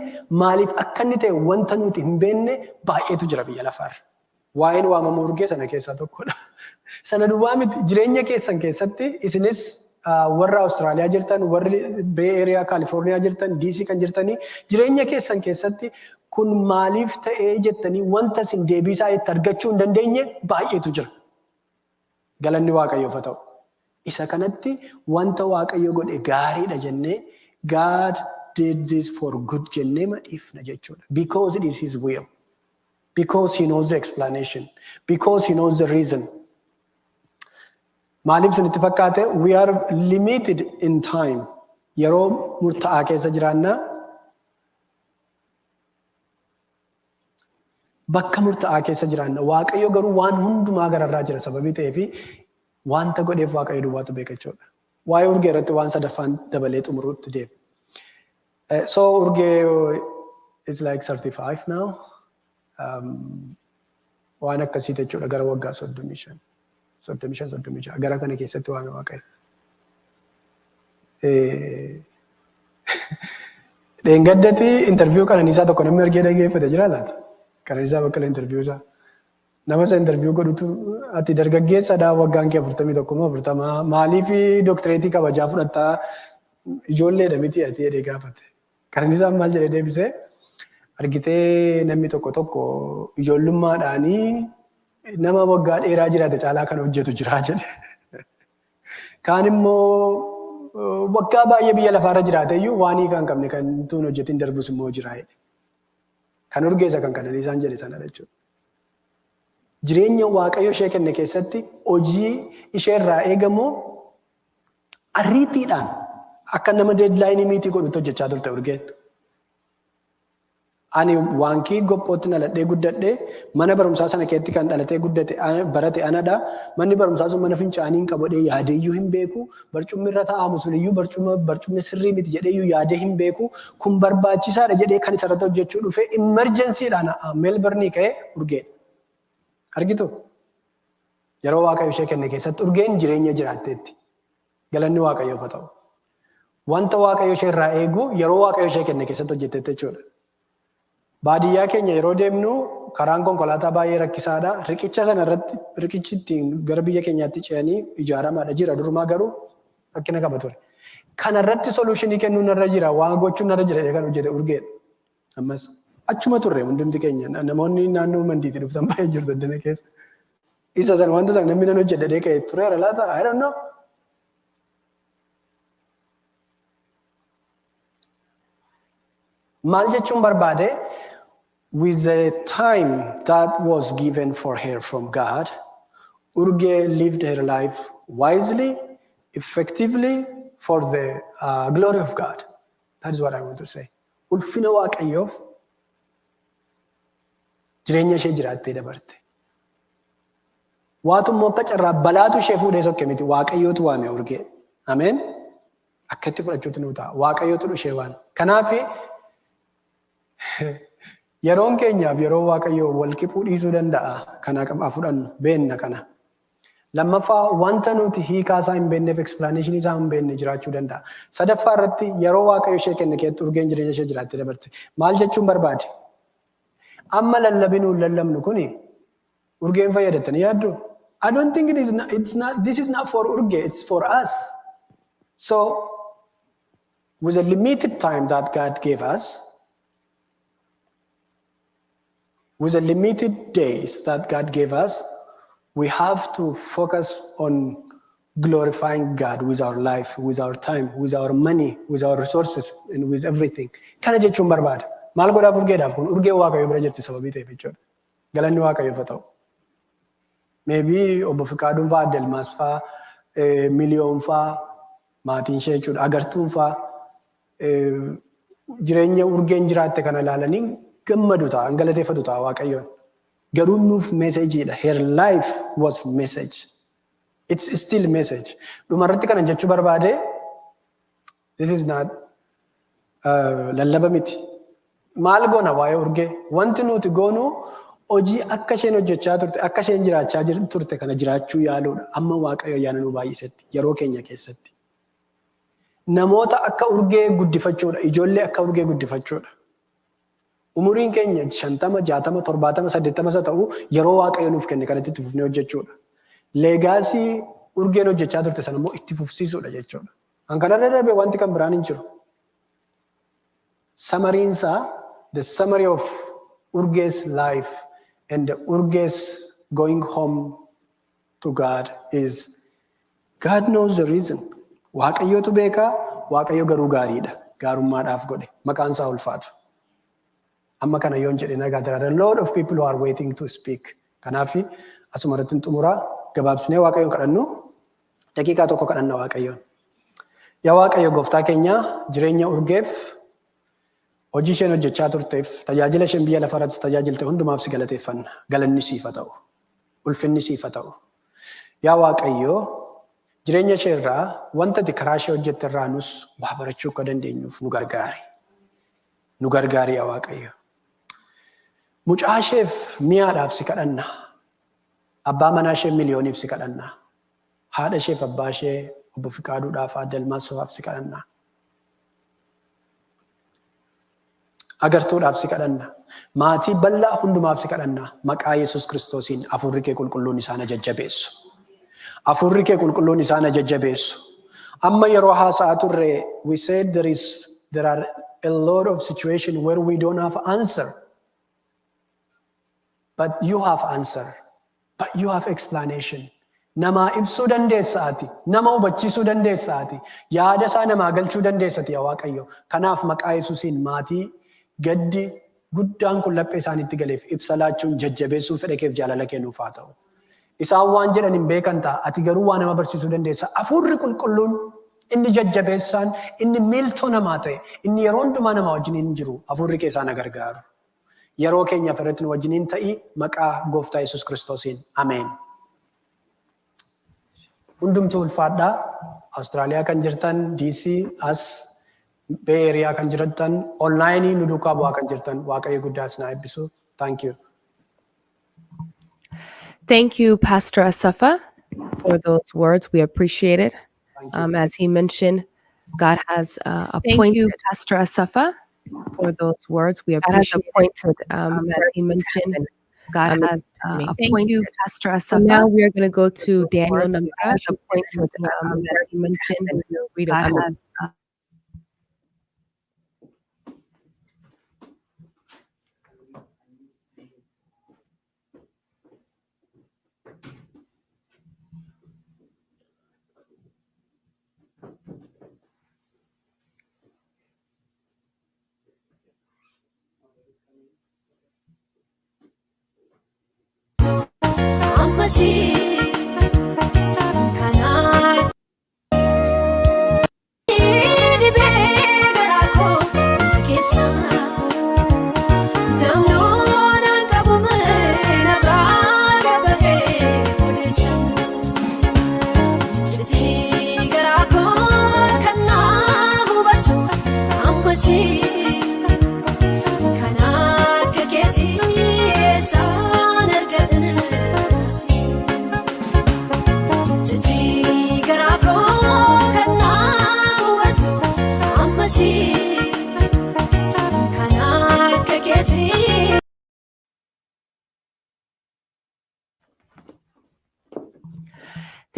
maaliif akka inni ta'e wanta nuti hin beekne baay'eetu jira biyya lafaarra. Waa'een waamama Urgee sana keessaa tokkodha. Sana duwwaa miti jireenya keessan keessatti isinis warra Austraaliyaa jirtan, warri Bay Area California jirtan, DC kan jirtanii jireenya keessan keessatti kun maaliif ta'ee jettanii wanta isin deebii isaa itti argachuu hin dandeenye baay'eetu jira. Galanni Waaqayyoof haa ta'u. Isa kanatti wanta Waaqayyo godhe gaariidha jennee, God did this for good jennee madhiifna jechuudha. Because it is His will. Because He knows the explanation. Because He knows the reason. Maaliif isinitti fakkaate, we are limited in time. Yeroo murtaa'aa keessa jiraanna. Bakka murtaa'aa keessa jiraanna. Waaqayyo garuu waan hundumaa gararraa jira sababii ta'eefi wanta godheef Waaqayyo duwwaatu beeka jechuudha. Waa'ee Urgee irratti waan sadaffaan dabalee xumuruutti deema. So Urgee is like 35 now. Waan akkasii jechuudha gara waggaa 35. 35 gara kana keessatti waan Waaqayyo. Dheengaddatti interview Qananiisaa tokko namni argee dhaggeeffate jira laata? Qananiisaa bakka interview isaa. Nama isa interview godhutu ati dargaggeessadhaa waggaan kee 41 maaliif doktireetii kabajaa fudhattaa ijoolleedha miti ati jedhee gaafate. Qananiisaan maal jedhee deebisee argitee namni tokko ijoollummaadhaanii nama waggaa dheeraa jiraate caalaa kan hojjetu jira jedhe. Kaan immoo waggaa baay'ee biyya lafaarra jiraate iyyuu waan hiikaa hin qabne kan tuun hojjetiin darbus immoo jira jedhe. Kan Urgeessa kan Qananiisaan jedhe sana jechuudha. Jireenya Waaqayyo ishee kenne keessatti hojii ishee irraa eegamu ariitiidhaan akka nama deedlaayinii miitii godhutti hojjechaa turte Urgeen. Ani waankii gophootti dhaladhee guddadhee mana barumsaa sana keessatti kan dhalatee guddate barate anadha. Manni barumsaa sun mana fincaanii hin qabodhee yaadeeyyuu hin beeku. Barcummi irra taa'amu sun iyyuu barcummi sirrii miti jedheeyyuu yaadee hin beeku. Kun barbaachisaadha jedhee kan isarratti hojjechuu dhufe imerjensiidhaan Meelbarnii ka'ee Urgeen. Argitu yeroo Waaqayyo ishee kenne keessatti Urgeen jireenya jiraatteetti. Galanni Waaqayyoof haa ta'u. Wanta Waaqayyo ishee irraa eegu yeroo Waaqayyo ishee kenne keessatti hojjetteetti jechuudha. Baadiyyaa keenya yeroo deemnu karaan konkolaataa baay'ee rakkisaadha. Riqicha sana irratti riqichi ittiin gara biyya keenyaatti ce'anii ijaaramaadha jira. Durumaa garuu rakkina qaba ture. Kana irratti soluushinii kennuun irra jira. Waan gochuun irra jira kan hojjete Urgeedha. Ammas achuma turre hundumti keenya namoonni naannoo mandiitti dhuftan baay'ee jirtu addana keessa. Isa sana wanta sana namni nan hojjedhee ka'ee tureera laata? I don't know. Maal jechuun barbaade? With the time that was given for her from God, Urgee lived her life wisely, effectively, for the glory of God. That is what I want to say. Ulfina Waaqayyoof jireenya ishee jiraattee dabarte. Waatummoo akka carraa balaatu ishee fuudhee sokke miti Waaqayyootu waame Urgee. Ameen. Akkatti fudhachuutu nuu ta'a. Waaqayyootu ishee waame. Kanaaf Yeroon keenyaaf yeroo Waaqayyoo wal qixuu dhiisuu danda'a. Kana qabaa fudhannu beenna kana. Lammaffaa wanta nuti hiikaa isaa hin beekneef explanation isaa hin beekne jiraachuu danda'a. Sadaffaa irratti yeroo Waaqayyo ishee kenne keetti urgeen jireenya ishee jiraattee dabarte. Maal jechuun barbaade? Amma lallabinuu lallabnu kuni urgeen fayyadattanii yaaddu? I don't think this is not for Urge, it's for us. So, with a limited time that God gave us, with the limited days that God gave us, we have to focus on glorifying God with our life, with our time, with our money, with our resources, and with everything. Kana jechuun barbaada. Maal godhaaf urgeedhaaf kun urgee Waaqayyo bira jirti sababii ta'eef jechuudha. Galanni Waaqayyoof haa ta'u. Maybe obbo Fikaaduun fa'aa, Delmaas fa'aa, Miliyoon fa'aa, maatiin ishee jechuudha, agartuun fa'aa jireenya urgeen jiraatte kana ilaalanii gammadu ta'a, galateeffatu ta'a Waaqayyoon. Garuu nuuf meeseejiidha. Her life was message. It's still message. Dhumarratti kana jechuu barbaade, this is not lallaba miti. Maal goona waa'ee urgee? Wanti nuti goonu hojii akka isheen hojjechaa turte, akka isheen jiraachaa turte kana jiraachuu yaaluudha. Amma Waaqayyo ayyaana nu baay'isetti yeroo keenya keessatti. Namoota akka urgee guddifachuudha. Ijoollee akka urgee guddifachuudha. Umuriin keenya 50, 60, 70, 80 isa ta'u yeroo Waaqayyo nuuf kenne kanatti itti fufnee hojjechuudha. Leegaasii urgeen hojjechaa turte sana immoo itti fufsiisuudha jechuudha. Kan kanarra darbee wanti kan biraan hin jiru. Samariinsaa, the summary of Urge's life and the Urge's going home to God is God knows the reason. Waaqayyotu beeka, Waaqayyo garuu gaariidha. Gaarummaadhaaf godhe. Maqaan isaa ulfaatu. Amma kana yoon jedhe nagaa there are a lot of people who are waiting to speak. Kanaafi asuma irratti xumuraa gabaabsinee Waaqayyoon kadhannu daqiiqaa tokko kadhanna Waaqayyoon. Yaa Waaqayyo gooftaa keenya jireenya urgeef hojii isheen hojjechaa turteef tajaajila isheen biyya lafarratti tajaajilte hundumaaf si galateeffanna. Galanni siif haa ta'u. Ulfinni siif haa ta'u. Yaa Waaqayyo jireenya ishee irraa wanta ati karaa ishee hojjette irraa nus waa barachuu akka dandeenyuuf nu gargaari. Nu gargaari yaa Waaqayyo. Mucaa isheef mi'aadhaaf si kadhanna. Abbaa manaa ishee miliyooniif si kadhanna. Haadha isheef abbaa ishee obbo Fikaaduudhaaf Delmaasaaf si kadhanna. Agartuudhaaf si kadhanna. Maatii bal'aa hundumaaf si kadhanna. Maqaa Yesuus Kiristoosiin hafuurri kee qulqulluun isaan jajjabeessu. Hafuurri kee qulqulluun isaan jajjabeessu. Amma yeroo haasa'aa turre we said there are a lot of situations where we don't have answer. But you have answer. But you have explanation. Nama ibsuu dandeessaati. Nama hubachiisuu dandeessaati. Yaada isaa namaa galchuu dandeessati yaa Waaqayyo. Kanaaf maqaa Yesuusiin maatii gaddi guddaan kun laphee isaaniitti galeef ibsa laachuun jajjabeessuu fedha keef jaalala kennuuf haa ta'u. Isaan waan jedhan hin beekan ta'a. Ati garuu waan nama barsiisuu dandeessa. Hafuurri qulqulluun inni jajjabeessaan, inni miiltoo namaa ta'e, inni yeroo hundumaa namaa wajjiniin jiru hafuurri kee isaan gargaaru. Yeroo keenyaaf irratti nu wajjiniin ta'i maqaa gooftaa Yesuus Kiristoosiin. Ameen. Hundumtuu ulfaadhaa. Awustiraaliyaa kan jirtan, DC, as, Bay Area kan jirtan, online nu duukaa bu'aa kan jirtan, Waaqayyo guddaas na eebbisu. Thank you. Thank you, Pastor Asafa, for those words. We appreciate it. As he mentioned, God has appointed Pastor Asafa for those words. We appreciate it. As he mentioned, God has appointed Pastor Asafa. Now we are going to go to Daniel Namara. As he mentioned, read a quote.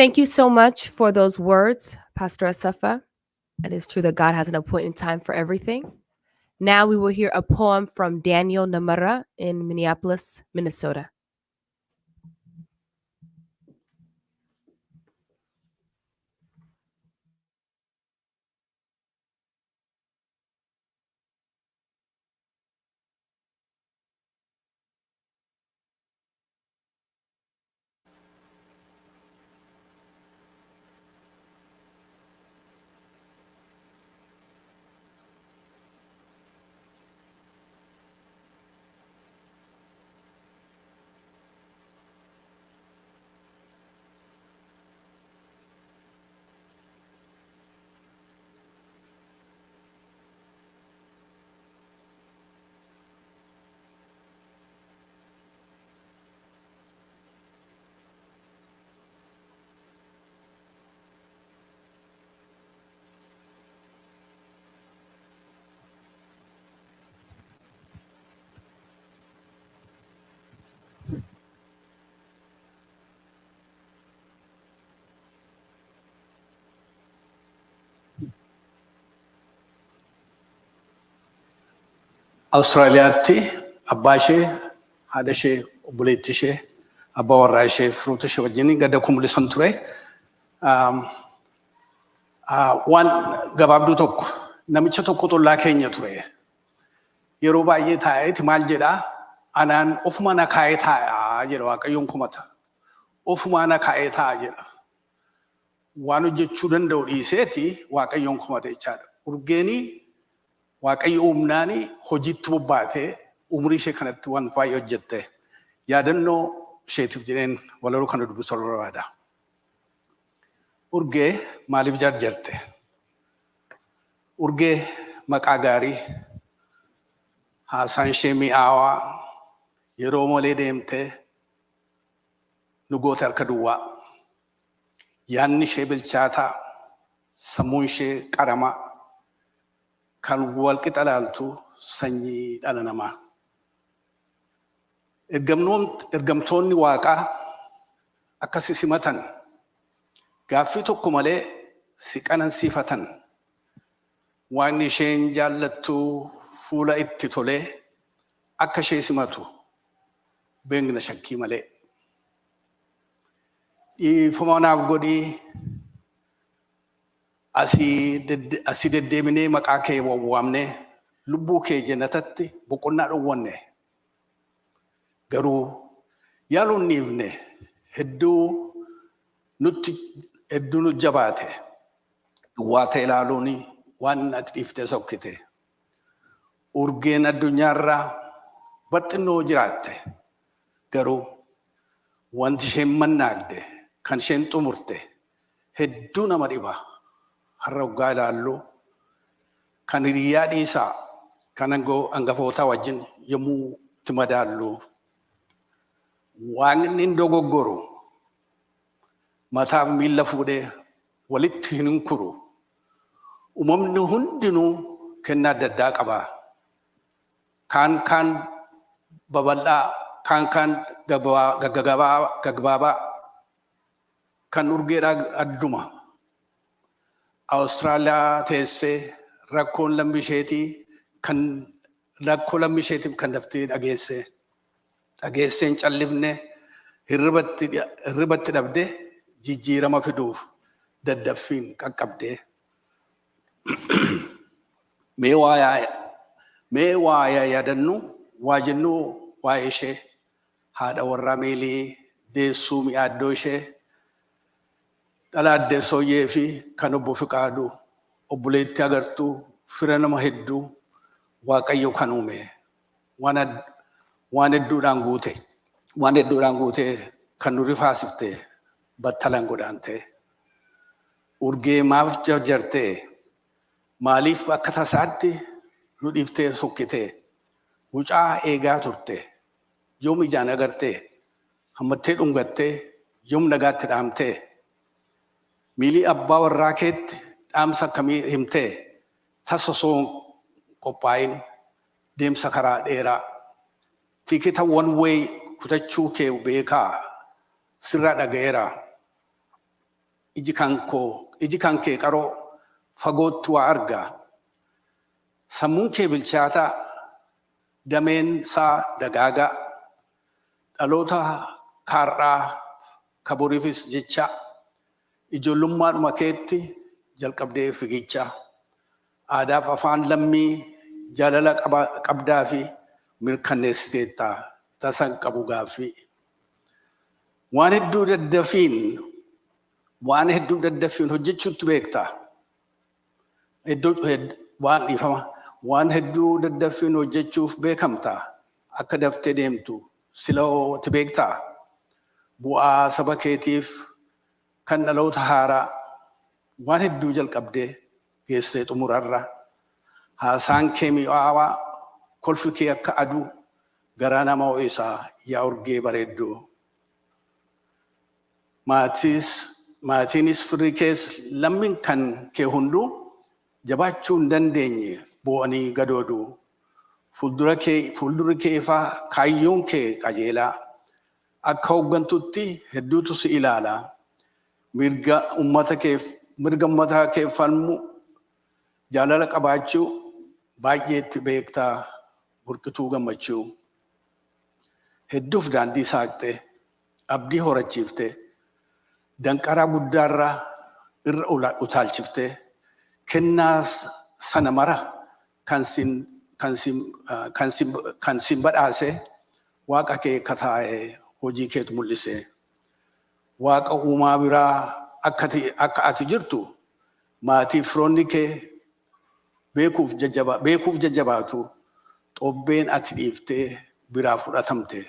Thank you so much for those words, Pastor Asafa. It is true that God has an appointed time for everything. Now we will hear a poem from Daniel Namara in Minneapolis, Minnesota. Austraaliyaatti abbaa ishee, haadha ishee, obboleettii ishee, abbaa warraa ishee, firoota ishee wajjin gadda kumulisan ture. Waan gabaabduu tokko namicha tokko tollaa keenya ture. Yeroo baay'ee taa'eeti maal jedhaa? Anaan ofuma na kaa'ee taa'aa jedha Waaqayyoon kumata. Ofuma na kaa'ee taa'aa jedha. Waan hojjechuu danda'u dhiiseeti Waaqayyoon kumata jechaadha. Urgeeni Waaqayyo uumnaani hojiitti bobbaatee umurii ishee kanatti waan baay'ee hojjette. Yaadannoo isheetiif jedheen walaloo kana dubbisuu barbaada. Urgee maaliif jarjarte? Urgee maqaa gaarii, haasaan ishee mi'aawaa, yeroo malee deemtee nu goote harka duwwaa. Yaanni ishee bilchaataa, sammuun ishee qaramaa, kan wal qixa laaltu sanyii dhala namaa. Ergamtoonni Waaqaa akkasi simatan, gaaffii tokko malee si qanansiifatan. Waan isheen jaallattu fuula itti tolee akka ishee simatu beekna shakkii malee. Dhiifama naaf godhii asii deddeebinee maqaa kee wawwaamnee lubbuu kee jannatatti boqonnaa dhowwanne. Garuu yaaluun dhiifne hedduu nutti jabaate. Duwwaa ta'e ilaaluun waan ati dhiiftee sokkite. Urgeen addunyaarraa baxxinnoo jiraatte. Garuu wanti isheen mannaagde kan isheen xumurte hedduu nama dhiba. Har'a waggaa ilaallu kan hiriyaa dhiisaa kan hangafootaa wajjin yommuu itti madaallu waaqni hin dogoggoru mataaf miilla fuudhee walitti hin hinkuru. Uumamni hundinuu kennaa adda addaa qaba. Kaan babal'aa, kaan gaggabaabaa, kan urgeedhaa adduma. Austraaliyaa teessee rakkoo lammii isheetiif kan daftee dhageessee hin callifne hirribatti dhabde jijjiirama fiduuf daddaffiin qaqqabdee. Mee waa yaadannu waa jennu waa'ee ishee haadha warraa meelii deessuu mi'aaddoo ishee dhala addee sooyyee fi kan obbo Fekaadu obboleetti agartuu fira nama hedduu Waaqayyo kan uume waan hedduudhaan guute kan nu rifaasifte battalan godhaante. Urgee maaf jarjarte? Maaliif akka tasaatti nu dhiiftee sokkite? Mucaa eegaa turte. Yoom ijaan agarte? Hammattee dhungatte? Yoom nagaatti dhaamte? Miilii abbaa warraa keetti dhaamsa akkamii himte? Tasa osoo qophaa'in deemsa karaa dheeraa. Tikita one way kutachuu kee beekaa sirraa dhaga'eera. iji kan kee qaroo fagootti waa argaa. Sammuun kee bilchaataa dameen isaa dagaagaa dhaloota kaarraa kaboriifis jecha ijoollummaadhuma keetti jalqabdee fiigichaa aadaaf afaan lammii jaalala qabdaa fi mirkaneessiteettaa tasan qabu gaaffii. Waan hedduu daddafiin hojjechuutti beektaa. Waan hedduu daddafiin hojjechuuf beekamtaa. Akka daftee deemtu sila'ootti beektaa. Bu'aa saba keetiif kan dhaloota haaraa waan hedduu jalqabdee geessee xumurarra. Haasaan kee mi'aawaa kolfi kee akka aduu garaa nama ho'isaa yaa urgee bareedduu. Maatiinis firri kees lammiin kan kee hunduu jabaachuu hin dandeenye boo'anii gadooduu. Fuuldurri kee ifaa kaayyoon kee qajeelaa. Akka hooggantutti hedduutu si ilaalaa. Mirga ummata kee falmu jaalala qabaachuu baay'eetti beektaa burqituu gammachuu. Hedduuf daandii saaqxee abdii horachiiftee danqaraa guddaarraa irra utaalchiftee kennaa sana mara kan sin badhaasee waaqa kee kataa'ee hojii keetu mul'isee. Waaqa uumaa biraa akka ati jirtu maatii firoonni kee beekuuf jajjabaatu xobbeen ati dhiiftee biraa fudhatamte.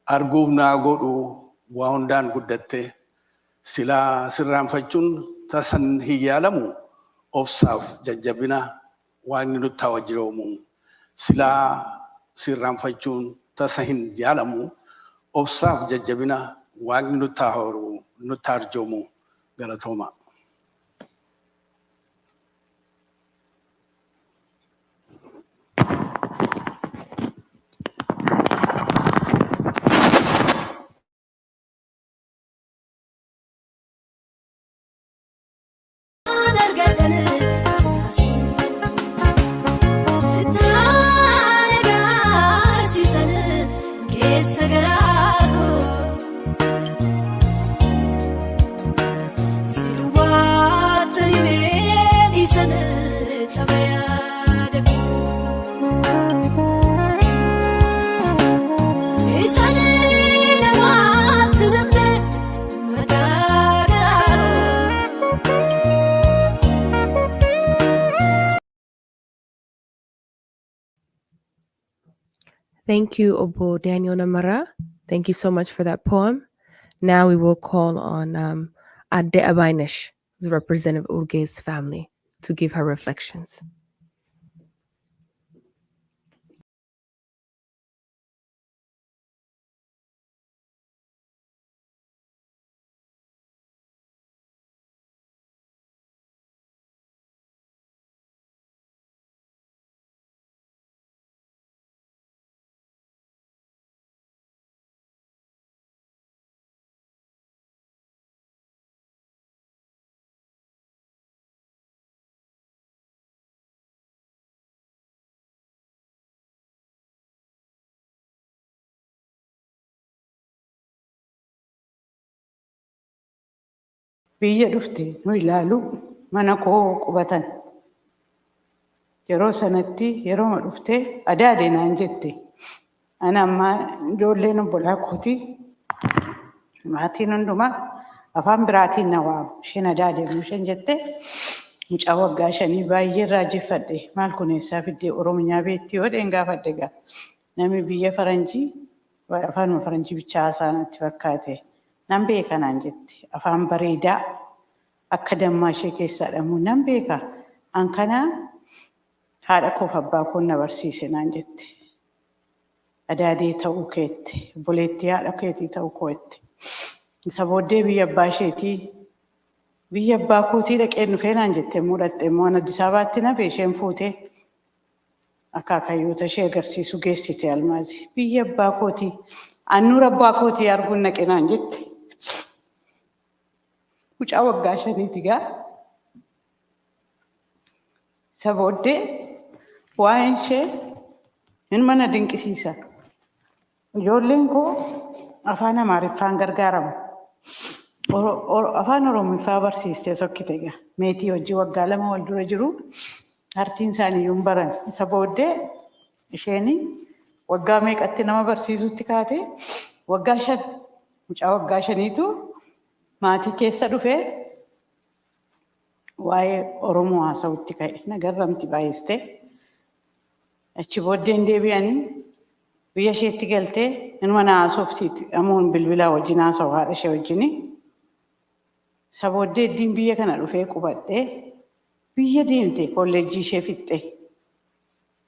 Arguuf naa godhu waa hundaan guddatte. Silaa sirraanfachuun tasan hin yaalamu obsaaf jajjabina waaqni nutti haa wajjiroomu. Silaa sirraanfachuun tasa hin yaalamu obsaaf jajjabina waaqni nutti haa arjoomu. Galatooma. Thank you, Obo Daniel Namara. Thank you so much for that poem. Now we will call on Ade Abainish, the representative of Urgee's family, to give her reflections. Biyya dhufte nu ilaalu mana koo qubatan. Yeroo sanatti yeroo dhufte adaade naan jette. Ana amma ijoolleen obbolaa kooti maatiin hundumaa afaan biraatiin na waamu. Isheen adaade isheen jette mucaa waggaa 5 baay'ee raajeffadhe. Maal kun eessaa fiddee Oromiyaa beektii yoo dheen gaafadhe gaa. Namni biyya faranjii afaan faranjii bichaa haasaanatti fakkaate. Nan beeka naan jette. Afaan bareedaa akka dammaa ishee keessaa dhamu nan beeka. An kana haadha koof abbaa koo na barsiise naan jette. Adaadee ta'uu keetti. Obboleettii haadha keetii ta'uu kootti. Isa booddee biyya abbaa isheetii biyya abbaa kootii dhaqee dhufee naan jette mudhatte immoo Addis Ababaatti nafe isheen fuutee akaakayyoota ishee agarsiisu geessite Almaazii. Biyya abbaa kootii annuura abbaa kootii arguun naqe naan jette. mucaa waggaa 5 gaa isa booddee waa'een ishee hin mana dinqisiisa. Ijoolleen koo afaan Amaariffaan gargaaramu. Afaan Oromiffaa barsiistee sokkite egaa meetii hojii waggaa 2 wal dura jiru hartiin isaanii iyyuu hin baran. Isa booddee isheen waggaa meeqatti nama barsiisutti kaate waggaa 5 mucaa waggaa 5tu maatii keessa dhufee waa'ee Oromoo haasa'utti ka'e nagarramti baay'istee achi booddeen deebi'anii biyya isheetti galtee inuma na haasofsiiti amuun bilbilaa wajjin haasa'u haadha ishee wajjini. Isa booddee iddiin biyya kana dhufee qubadhee biyya deemte kolleejjii ishee fixxe.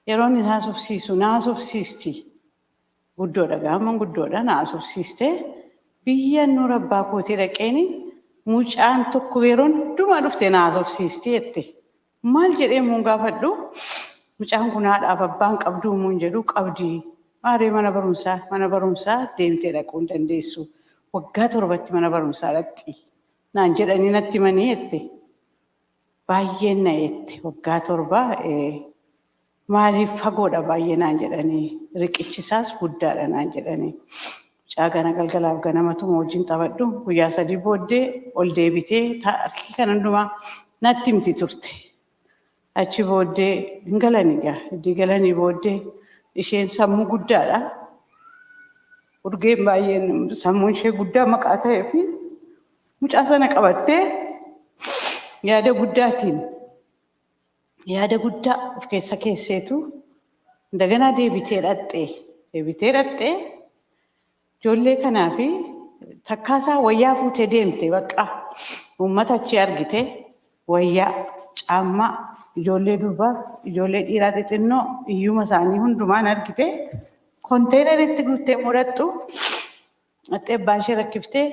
Yeroo inni haasofsiisu na haasofsiisti guddoodha gaamman guddoodha na haasofsiistee biyya nura abbaa kootii dhaqeeni mucaan tokko yeroo hundumaa dhuftee na haasofsiisti jette. Maal jedhee muun gaafadhu mucaan kun haadhaaf abbaan qabduu muun jedhu qabdii. Maaree mana barumsaa deemtee dhaquu hin dandeessu. Waggaa 7tti mana barumsaa dhaqxi. Naan jedhanii natti himanii jette. Baay'een na jette waggaa 7 maaliif fagoodha baay'ee naan jedhanii riqichisaas guddaadha naan jedhanii. Mucaa gana galgalaaf ganamatuma wajjin taphadhu guyyaa 3 booddee ol deebitee harki kan hundumaa natti himti turte. Achi booddee hin galanii gaa iddii galanii booddee isheen sammuu guddaadha. Urgeen baay'een sammuun ishee guddaa maqaa ta'ee fi mucaa sana qabattee yaada guddaa of keessa keesseetu daganaa deebitee dhaxxee ijoollee kanaa fi takkaasaa wayyaa fuutee deemte bakka uummata achi argite wayyaa caammaa ijoollee durbaa ijoollee dhiiraa xixinnoo iyyuma isaanii hundumaan argite konteeneritti guuttee mudhattu dhaxxee abbaa ishee rakkiftee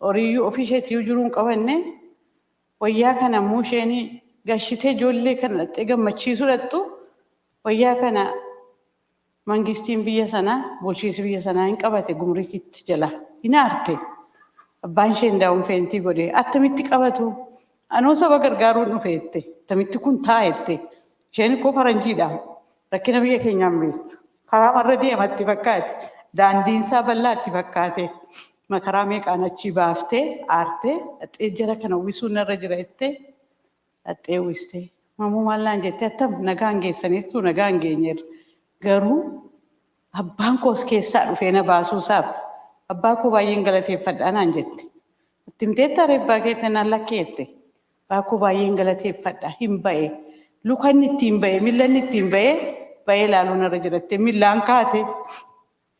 horiiyyuu ofii isheetii jiruun qabanne wayyaa kana immoo isheen gashitee ijoollee kana dhaxxee gammachiisuu dhattu wayyaa kana mangistiin biyya sanaa bulchiinsi biyya sanaa hin qabate gumrikitti jala hin aarte abbaan ishee ndaa'uun feentii godhee attamitti qabatu anoo saba gargaaruun dhufeette attamitti kun taa'ette isheen koo faranjiidha rakkina biyya keenyaan beektu karaa marra deematti fakkaate daandiinsaa bal'aatti fakkaate makaraa meeqaan achi baaftee aartee dhaxxee jara kana uwwisuun narra jira jettee dhaxxee uwwistee mamuu maallaan jettee attam nagaan geessaniitu nagaan geenyeerra. Garuu abbaan koos keessaa dhufee na baasuusaaf abbaa koo baay'een galateeffadhaa naan jette. Ittimteetta abbaa keetti naan lakkeette. Abbaa koo baay'een galateeffadhaa hin ba'e. Lukanni ittiin ba'e millanni ittiin ba'ee ilaaluu narra jiratte millaan kaate.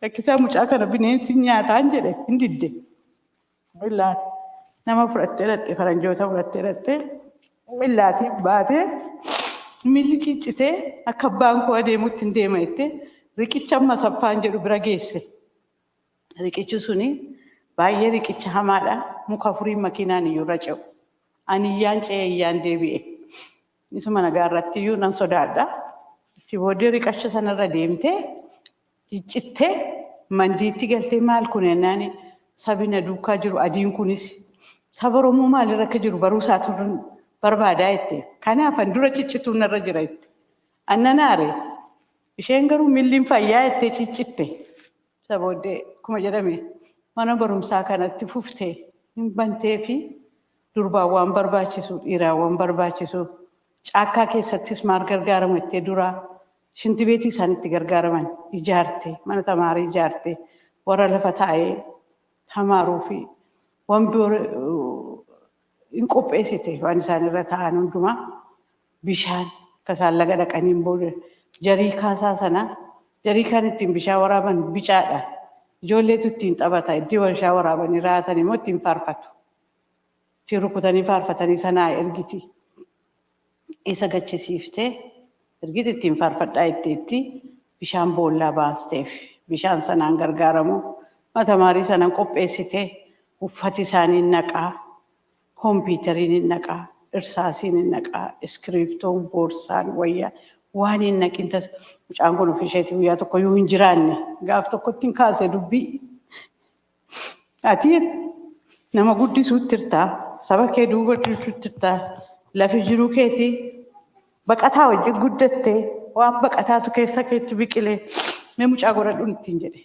Rakkisaa mucaa kana bineensi nyaataan jedhe hin didde. Millaan nama fudhattee dhatte faranjoota fudhattee dhatte millaatiin baatee. Milli ciccitee akka abbaan koo adeemutti hin deema jettee riqicha amma saffaan jedhu bira geesse. Riqichi suni baay'ee riqicha hamaadha. Muka furii makiinaan iyyuu irra ce'u. Ani iyyaan ce'ee iyyaan deebi'e. Isuma nagaa irratti iyyuu nan sodaadha. Itti booddee riqicha sanarra deemtee ciccittee mandiitti galtee maal kun jennaan sabi na duukaa jiru adiin kunis saba Oromoo maalirra akka jiru baruu isaatu barbaadaa jette. Kanaaf dura ciccituun narra jira jette. Annanaare isheen garuu milliin fayyaa jettee ciccitte. Isa booddee akkuma jedhame mana barumsaa kanatti fuftee hin bantee fi durbaan waan barbaachisu dhiiraan waan barbaachisu caakkaa keessattis maal gargaaramu jettee duraa shinti beetii isaanitti gargaaraman ijaarte mana tamaarii ijaarte warra lafa taa'ee tamaaruu fi waan hin qopheessite waan isaan irra ta'an hundumaa bishaan kasaan laga dhaqaniin booda jarii kaasaa sana jarii kan ittiin bishaan waraaban bicaadha. Ijoolleetu ittiin taphata iddoo warshaa waraabanii raatan immoo ittiin faarfatu. Ittiin rukutanii faarfatanii sanaa ergiti. Isa gachisiiftee ergiti ittiin faarfadhaa itteetti bishaan boollaa baasteef bishaan sanaan gargaaramu mata maarii sanaan qopheessitee uffati isaanii naqaa. Kompiitariin hin naqaa, irsaasiin hin naqaa, iskiriiptoon, boorsaan, wayyaa waan hin naqinta mucaan kun ofii isheetii guyyaa tokko yoo hin jiraanne gaaf tokkotti hin kaase dubbii. Ati nama guddisuutti hirtaa saba kee duuba jirta lafi jiruu keetii baqataa wajjin guddattee waan baqataatu keessa keetti biqilee mee mucaa godhadhu ittiin jedhe.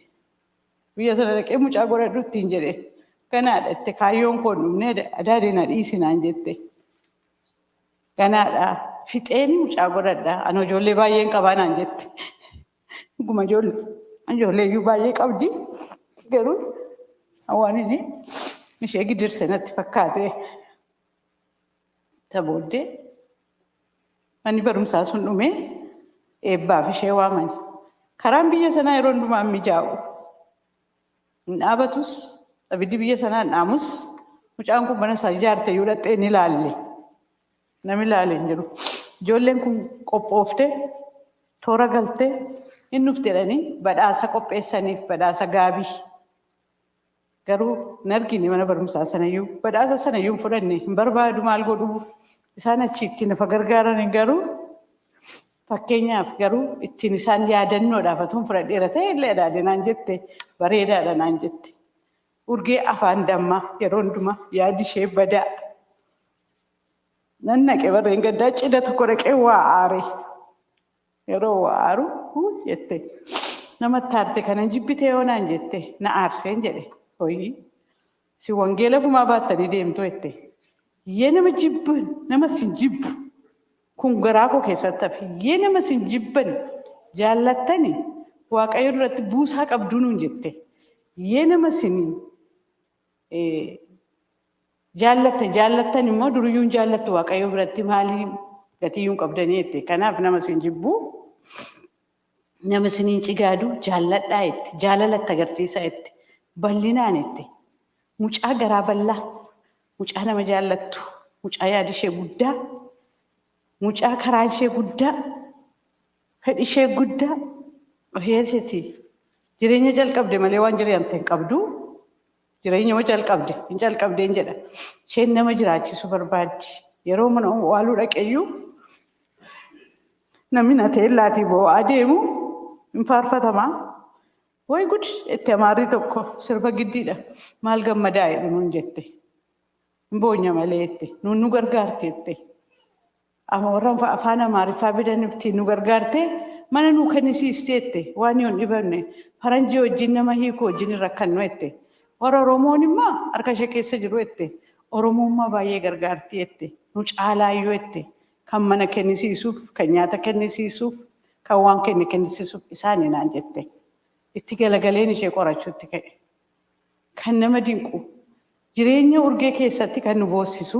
Biyya sana dhaqee mucaa godhadhu ittiin jedhe. Kanaadha itti kaayyoon koo dhumnee adaadee na dhiisinaan jette. Kanaadha fixeen mucaa godhadha. Ani ijoollee baay'een qabaa naan jette. Dhuguma ijoollee iyyuu baay'ee qabdi. Garuu waan inni ishee gidirse natti fakkaate. Isa booddee manni barumsaa sun dhumee eebbaaf ishee waamani. Karaan biyya sanaa yeroo hundumaa mijaa'u. Hin dhaabatus abiddi biyya sanaa hin dhaamus mucaan kun mana isaa ijaarte yoo dhattee ni ilaalle. Nami ilaalee hin jiru. Ijoolleen kun qophooftee toora galtee hin dhufteedhanii badhaasa qopheessaniif badhaasa gaabii. Garuu hin argine mana barumsaa sanayyuu badhaasa sanayyuu hin fudhanne hin barbaadu maal godhu isaan achitti nafa gargaaran garuu fakkeenyaaf garuu ittiin isaan yaadannoodhaaf atuun fudhadheera ta'e illee adaadinaan jette bareedaadha naan jette. Urgee afaan dammaa yeroo hundumaa yaadi ishee badaa. Nan naqee barreen gaddaa cidha tokko dhaqee waa aare. Yeroo waa aaru jette. Namatti aarte kanan jibbitee yoo naan jette na aarseen jedhe. Hoyi si wangeela kumaa baattanii deemtu jette. Yee nama jibban nama sin jibbu kun garaa koo keessatti hafe. Yee nama sin jibban jaallattani waaqayyo duratti buusaa qabduu nuun jette. Yee nama sin jaallattan immoo duriyyuun jaallattu waaqayyo biratti maalii gatiyyuun qabdanii jette. Kanaaf nama sin jibbu nama siniin cigaadu jaalladhaa jette. Jaalalatti agarsiisa jette. Bal'inaan jette. Mucaa garaa bal'aa. Mucaa nama jaallattu. Mucaa yaada ishee guddaa. Mucaa karaa ishee guddaa. Fedhi ishee guddaa. Oheessiti. Jireenya jalqabde malee waan jiraante hin qabdu. Jireenya moo jalqabde? Hin jalqabdeen jedha. Isheen nama jiraachisu barbaaddi. Yeroo mana waaluu dhaqeeyyuu namni na ta'e laatii boo'aa deemu hin faarfatamaa. Way gud itti amaarri tokko sirba giddiidha. Maal gammadaa jedhu nuun jette. Boonya malee jette. Nuun nu gargaarte jette. Warra afaan amaariffaa bidanitti nu gargaarte mana nuu kennisiiste jette. Waan yoon dhibanne faranjii wajjin nama hiikuu wajjin hin rakkannu jette. Warra Oromoon immoo harka ishee keessa jiru jette. Oromummaa baay'ee gargaarti jette. Nu caalaayyuu jette. Kan mana kennisiisuuf, kan nyaata kennisiisuuf, kan waan kennisiisuuf isaanii naan jette. Itti galagaleen ishee qorachuutti ka'e. Kan nama dinqu jireenya urgee keessatti kan nu boossisu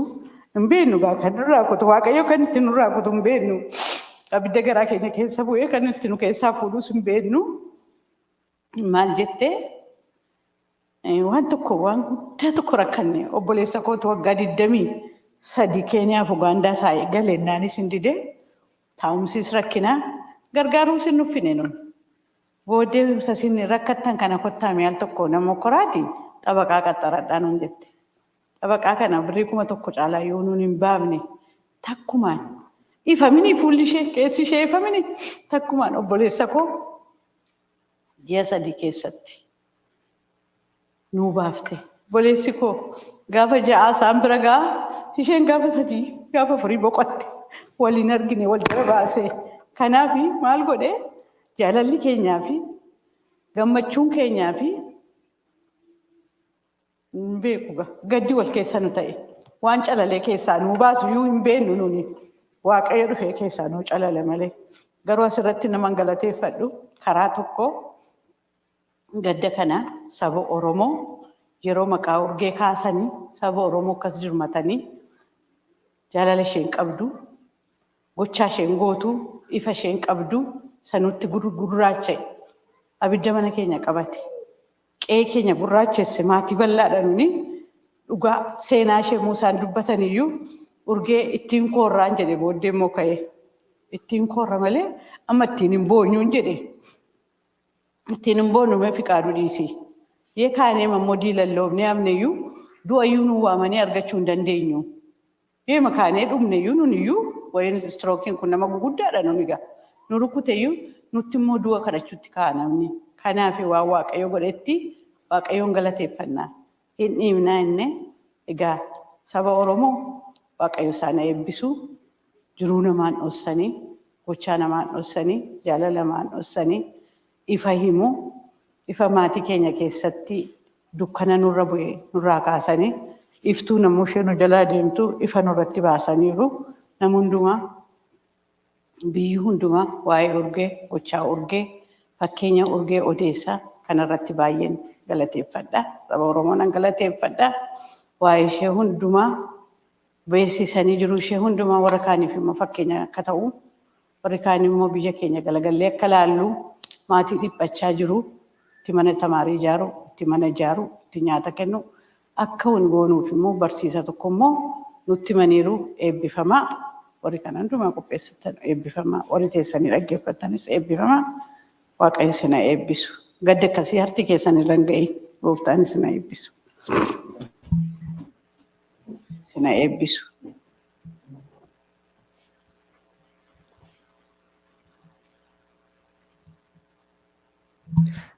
hin beeknu gaa kan nurraa kutu waaqayyo kan itti nurraa kutu hin beeknu. Abidda garaa keenya keessa bu'ee kan itti nu keessaa fuudhus hin beeknu. Maal jettee waan guddaa tokko rakkanne obboleessa kootu waggaa 23 Keeniyaaf Ugaandaa taa'ee galeennaanis hin didee taa'umsis rakkinaa gargaaruus hin nuffine nuni. Booddee sasin rakkattan kana kottaa mi'aal tokko nama koraati xabaqaa qaxaradhaa nuun jette. Xabaqaa kana birrii 1,000 caalaa yoo nuun hin baafne takkumaan ifamini fuulli ishee keessi ishee ifamini takkumaan obboleessa koo ji'a 3 keessatti nuu baafte. Obboleessi koo gaafa 6 isaan bira gaa isheen gaafa 3 gaafa 4 boqotte waliin argine wal jala baasee. Kanaaf maal godhee jaalalli keenyaa fi gammachuun keenyaa fi hin beeku gaddi wal keessa nu ta'e waan calalee keessaa nuu baasu iyyuu hin beeknu nuni waaqayyo dhufee keessaa nuu calale malee. Garuu asirratti nama galateeffadhu karaa tokko gadda kana saba Oromoo yeroo maqaa urgee kaasanii saba Oromoo akkas jirmatanii jaalala isheen qabdu gochaa isheen gootu ifa isheen qabdu sanutti gurraacha'e abidda mana keenya qabate qe'ee keenya gurraachesse maatii bal'aadha nuni dhugaa seenaa ishee Muusaan dubbatan iyyuu urgee ittiin koorraan jedhe booddee immoo ka'e ittiin koorra malee amma ittiin hin boonyuun jedhe ittiin hin boonu mee Fekadu dhiisi yee kaanee mammoo diilalloofnee amneyyuu du'ayyuu nu waamanii argachuu hin dandeenyu yee makaanee dhumneyyuu nuniyyuu wayin strookiin kun nama guguddaadha nuni gaa nu rukuteyyuu nutti immoo du'a kadhachuutti kaa'amne. Kanaaf waan waaqayyo godhetti waaqayyoon galateeffannaa hin dhiibnaa inni egaa Saba Oromoo Waaqayyo isaan eebbisu jiruu namaan dhossanii gochaa namaan dhossanii jaalala namaan dhossanii ifa himu ifa maatii keenya keessatti dukkana nurra bu'e nurraa kaasanii iftuu namuu ishee nu jalaa deemtu ifa nurratti baasaniiru nama hundumaa biyyi hundumaa waa'ee urgee gochaa urgee fakkeenya urgee odeessaa kanarratti baay'een galateeffadha. Saba Oromoonan galateeffadha. Waa'ee ishee hundumaa beeksisanii jiru ishee hundumaa warra kaaniif immoo fakkeenya akka ta'u warri kaan immoo biyya keenya galagallee akka laallu maatii dhiphachaa jiru itti mana tamaarii ijaaru itti mana ijaaru itti nyaata kennu akka hin goonuuf immoo barsiisa tokko immoo nutti maniiru eebbifamaa warri kana hundumaa qopheessatan eebbifamaa warri teessanii dhaggeeffatanis eebbifamaa Waaqayyo isin eebbisu gadda akkasii harti keessan irra hin ga'e gooftaan isin eebbisu. Isin eebbisu.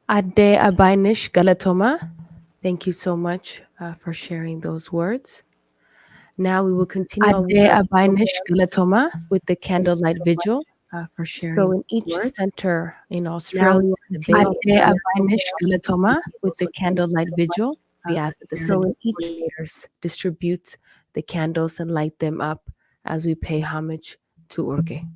Adde Abaynish Galatoma, thank you so much for sharing those words. Now we will continue Adde Abaynish Galatoma with the Candlelight Vigil for sharing. So in each center in Australia, Adde Abaynish Galatoma with the Candlelight Vigil, we ask that the leaders distribute the candles and light them up as we pay homage to Urgee.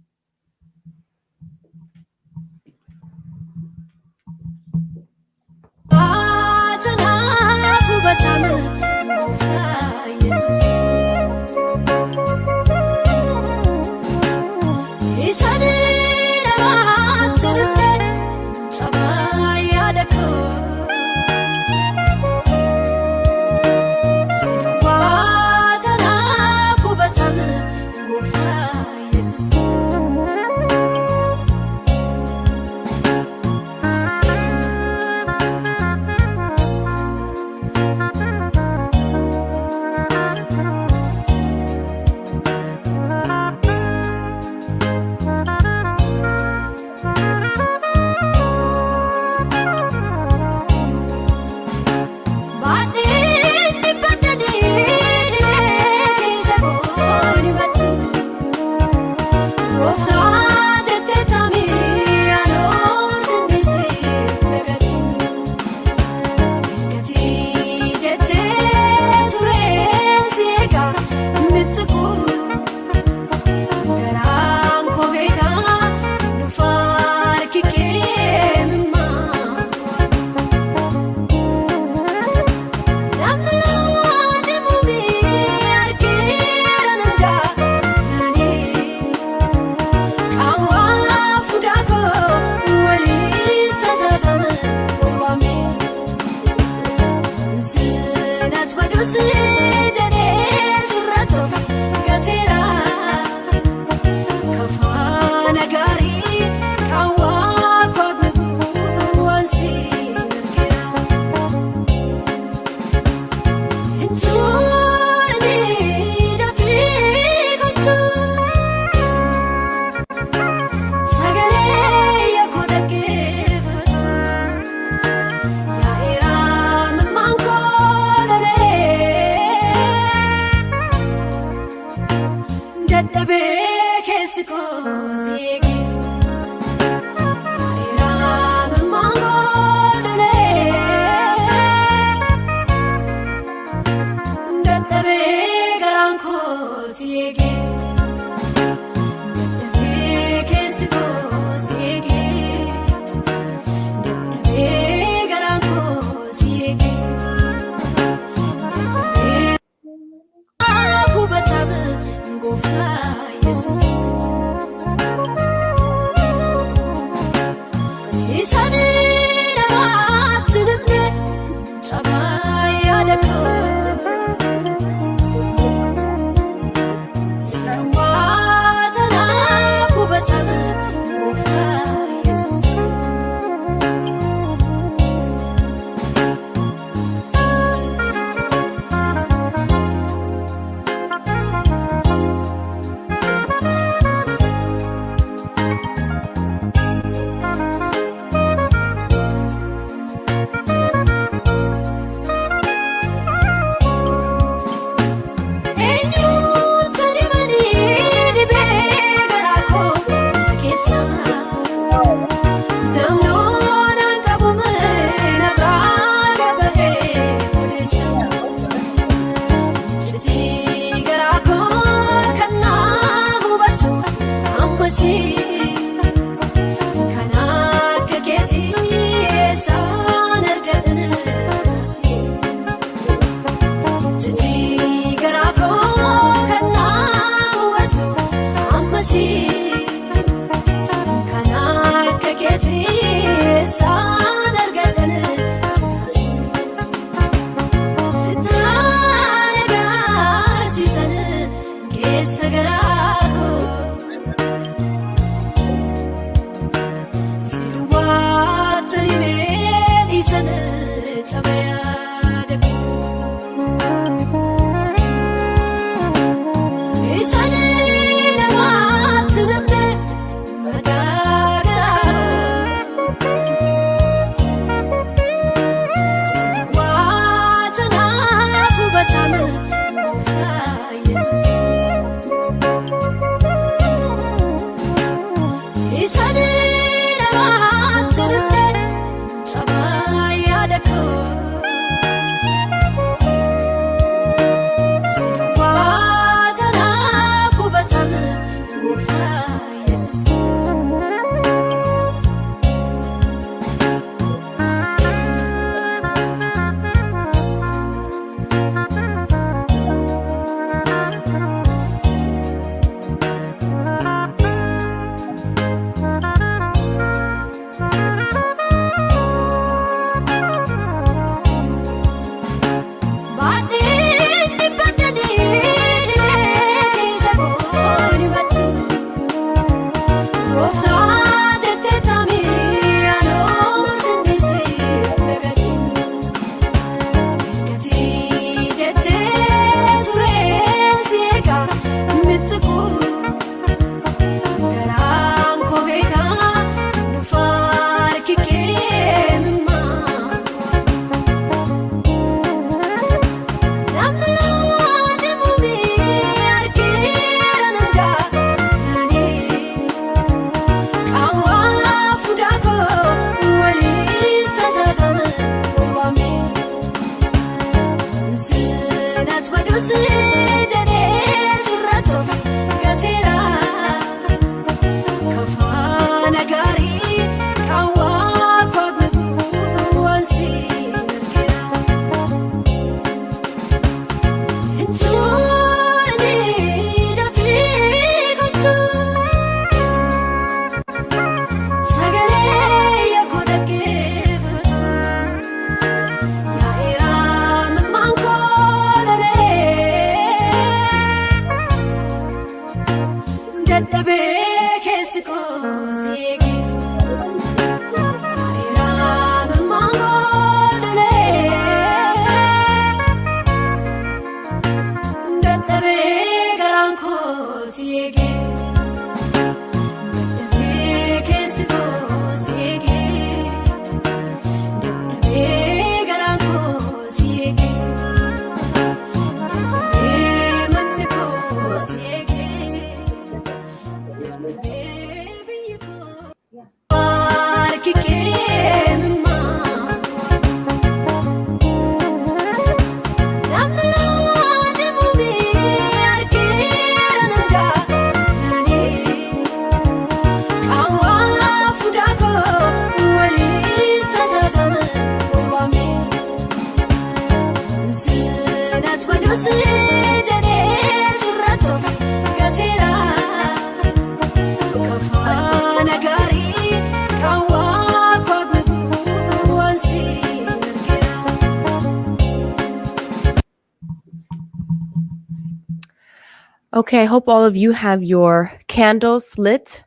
Okay, I hope all of you have your candles lit.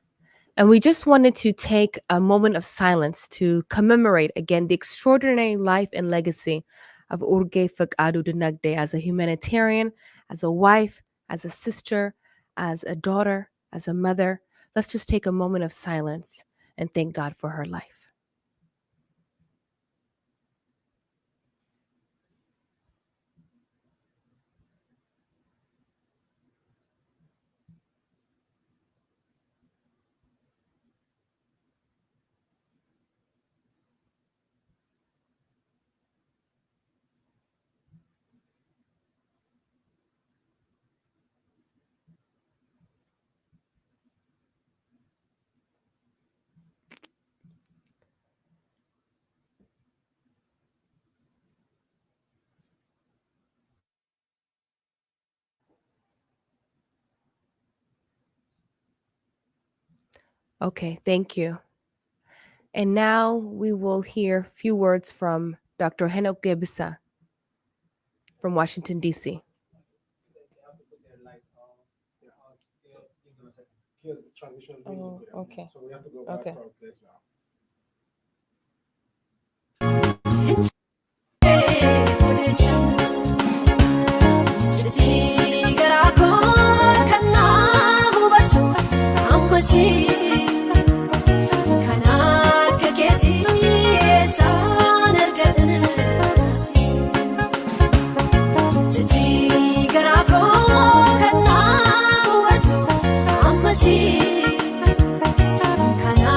And we just wanted to take a moment of silence to commemorate again the extraordinary life and legacy of Urgee Fekadu Dinagde as a humanitarian, as a wife, as a sister, as a daughter, as a mother. Let's just take a moment of silence and thank God for her life. Okay, thank you. And now we will hear a few words from Dr. Henok Gebisa from Washington, D.C. Oh, okay. So we have to go Okay. back to our place now. Kana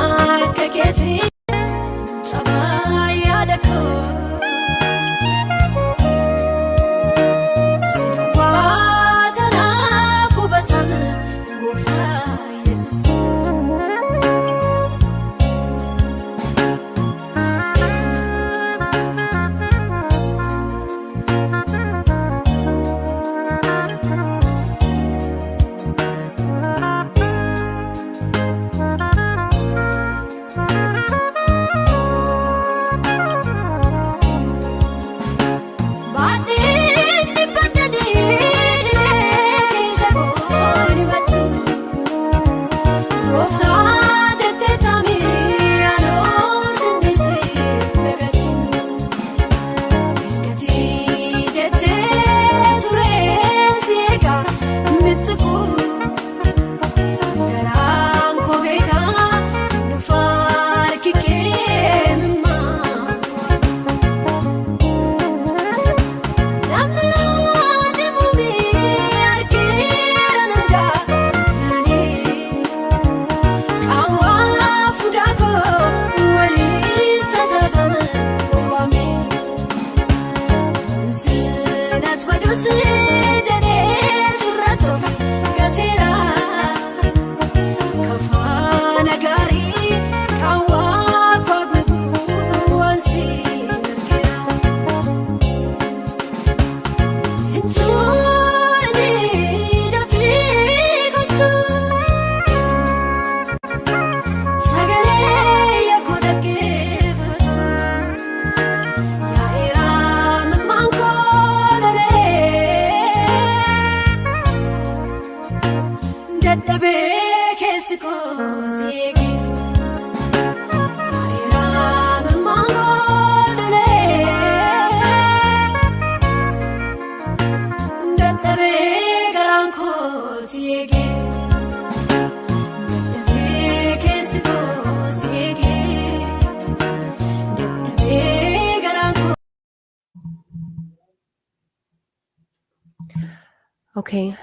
Okay,